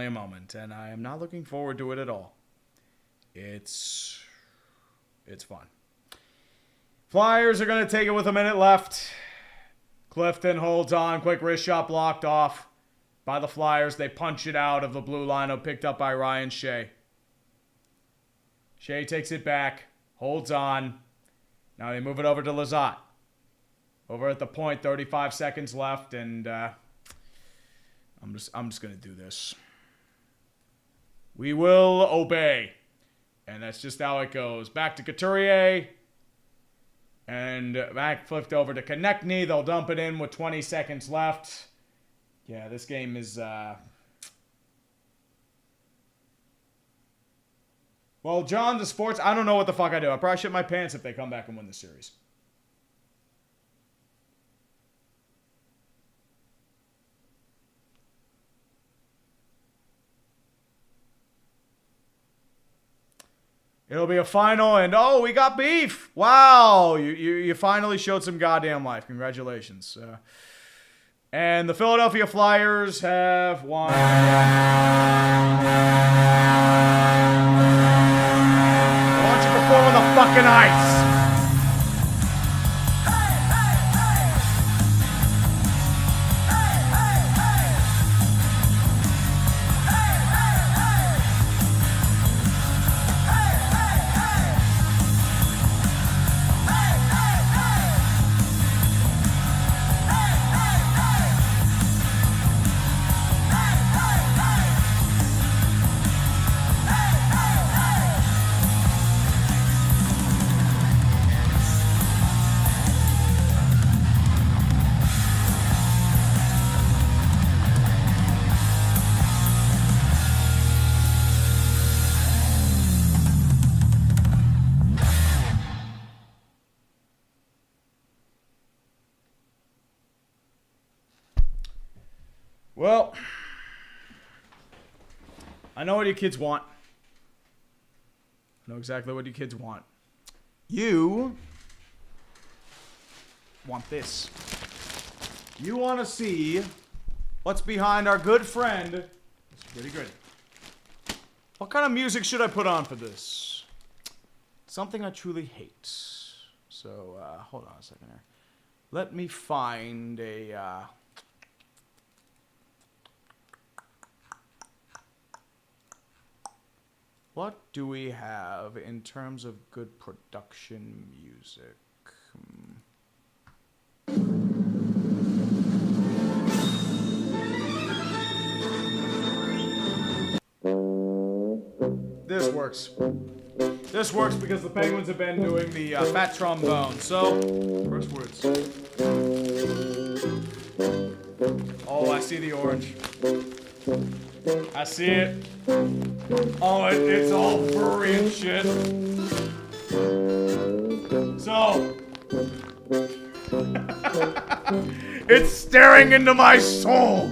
moment, and I am not looking forward to it at all. It's fun. Flyers are going to take it with a minute left. Clifton holds on. Quick wrist shot blocked off by the Flyers. They punch it out of the blue lineup, picked up by Ryan Shea. Shea takes it back, holds on. Now they move it over to Lazat. Over at the point, 35 seconds left, and I'm just gonna do this. We will obey, and that's just how it goes. Back to Couturier, and back flipped over to Konechny. They'll dump it in with 20 seconds left. Yeah, this game is. Well, John, the sports. I don't know what the fuck I do. I probably shit my pants if they come back and win the series. It'll be a final, and oh, we got beef! Wow, you finally showed some goddamn life. Congratulations. And the Philadelphia Flyers have won. Why don't you perform on the fucking ice? Well, I know what you kids want. I know exactly what you kids want. You want this. You want to see what's behind our good friend. It's pretty good. What kind of music should I put on for this? Something I truly hate. So, hold on a second here. Let me find a, what do we have in terms of good production music? This works. This works because the Penguins have been doing the fat trombone. So, first words. Oh, I see the orange. I see it. Oh, it's all furry and shit. So, it's staring into my soul.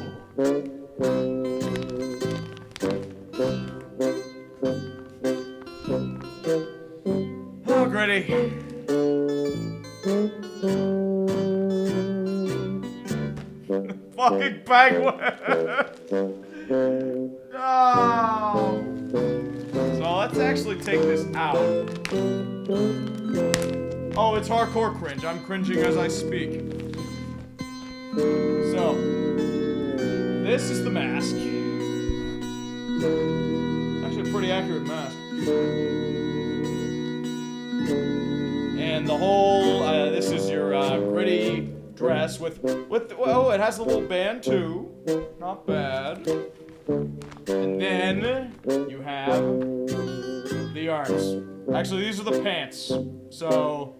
Oh, Gritty. Fucking penguin! No! So let's actually take this out. Oh, it's hardcore cringe. I'm cringing as I speak. So, this is the mask. Actually a pretty accurate mask. And the whole, this is your gritty dress with, oh, it has a little band too. Not bad. And then you have the arms. Actually, these are the pants. So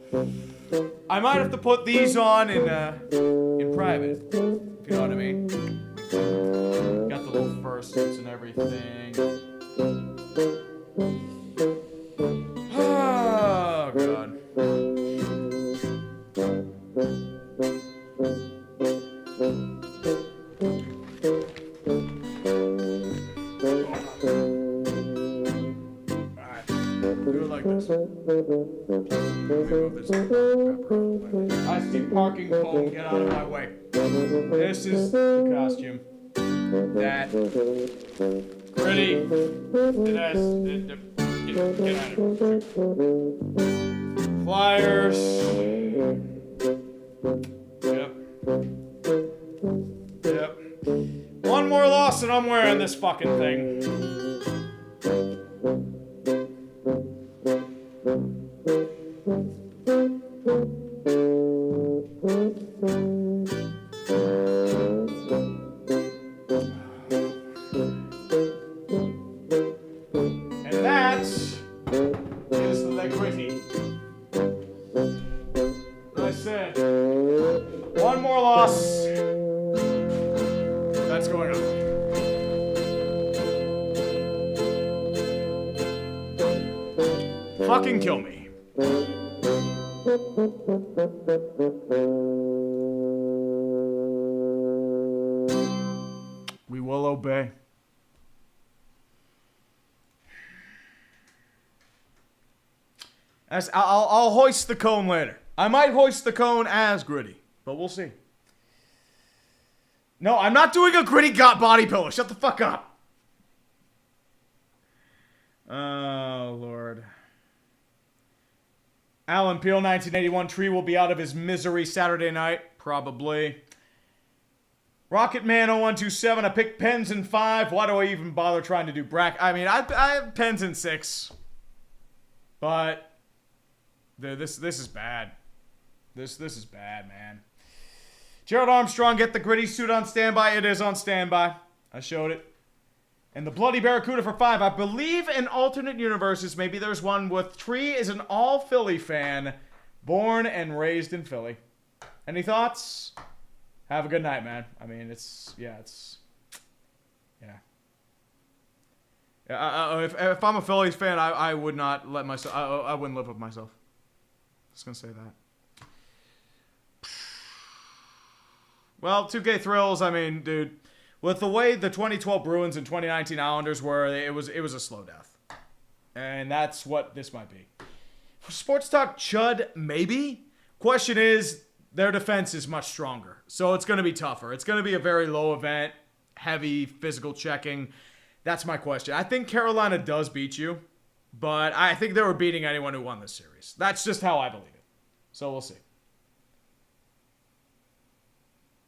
I might have to put these on in private, if you know what I mean. Got the little fursuits and everything. Oh God. I see parking pole, get out of my way. This is the costume. That gritty. Get out of here. Flyers. Yep. One more loss and I'm wearing this fucking thing. And that is the gritty. I said, one more loss. That's going on. Fucking kill me. We will obey. I'll hoist the cone later. I might hoist the cone as gritty, but we'll see. No, I'm not doing a gritty body pillow. Shut the fuck up. Oh, Lord. Alan Peele, 1981. Tree will be out of his misery Saturday night. Probably. Rocket Man 0127. I picked pens in 5. Why do I even bother trying to do bracket? I mean, I have pens in 6. But this is bad. This is bad, man. Gerald Armstrong, get the gritty suit on standby. It is on standby. I showed it. And the Bloody Barracuda for 5. I believe in alternate universes, maybe there's one with Tree is an all Philly fan, born and raised in Philly. Any thoughts? Have a good night, man. I mean, yeah. If I'm a Phillies fan, I would not let myself, I wouldn't live with myself. Just gonna say that. Well, 2K Thrills, I mean, dude, with the way the 2012 Bruins and 2019 Islanders were, it was a slow death. And that's what this might be. For Sports Talk Chud, maybe. Question is, their defense is much stronger. So it's going to be tougher. It's going to be a very low event, heavy physical checking. That's my question. I think Carolina does beat you, but I think they were beating anyone who won this series. That's just how I believe it. So we'll see.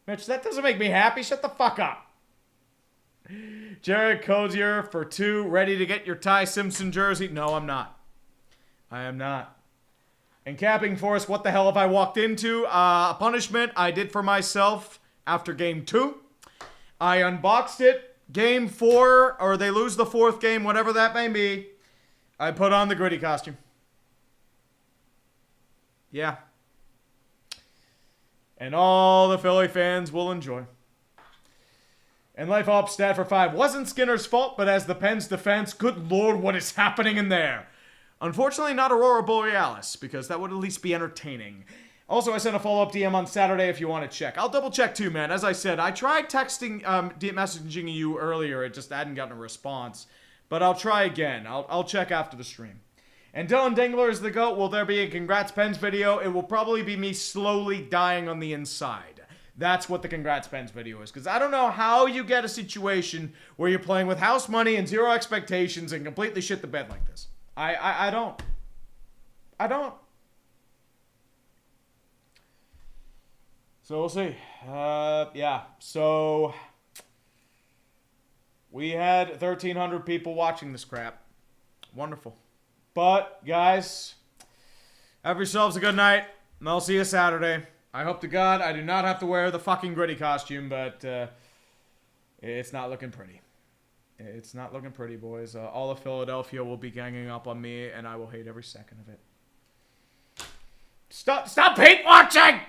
Mitch, that doesn't make me happy. Shut the fuck up. Jared Cozier for 2. Ready to get your Ty Simpson jersey? No, I'm not. I am not. And capping for us, what the hell have I walked into? A punishment I did for myself after game 2. I unboxed it. Game 4, or they lose the 4th game, whatever that may be. I put on the gritty costume. Yeah. And all the Philly fans will enjoy. And Life Up stat for 5. Wasn't Skinner's fault, but as the Pens defense, good lord, what is happening in there? Unfortunately, not Aurora Borealis, because that would at least be entertaining. Also, I sent a follow-up DM on Saturday if you want to check. I'll double check too, man. As I said, I tried texting, messaging you earlier. It just hadn't gotten a response. But I'll try again. I'll check after the stream. And Dylan Dingler is the GOAT. Will there be a Congrats Pens video? It will probably be me slowly dying on the inside. That's what the Congrats Pens video is. Because I don't know how you get a situation where you're playing with house money and zero expectations and completely shit the bed like this. I don't. I don't. So we'll see. Yeah. So we had 1,300 people watching this crap. Wonderful. But, guys, have yourselves a good night, and I'll see you Saturday. I hope to God I do not have to wear the fucking gritty costume, but it's not looking pretty. It's not looking pretty, boys. All of Philadelphia will be ganging up on me, and I will hate every second of it. Stop hate watching!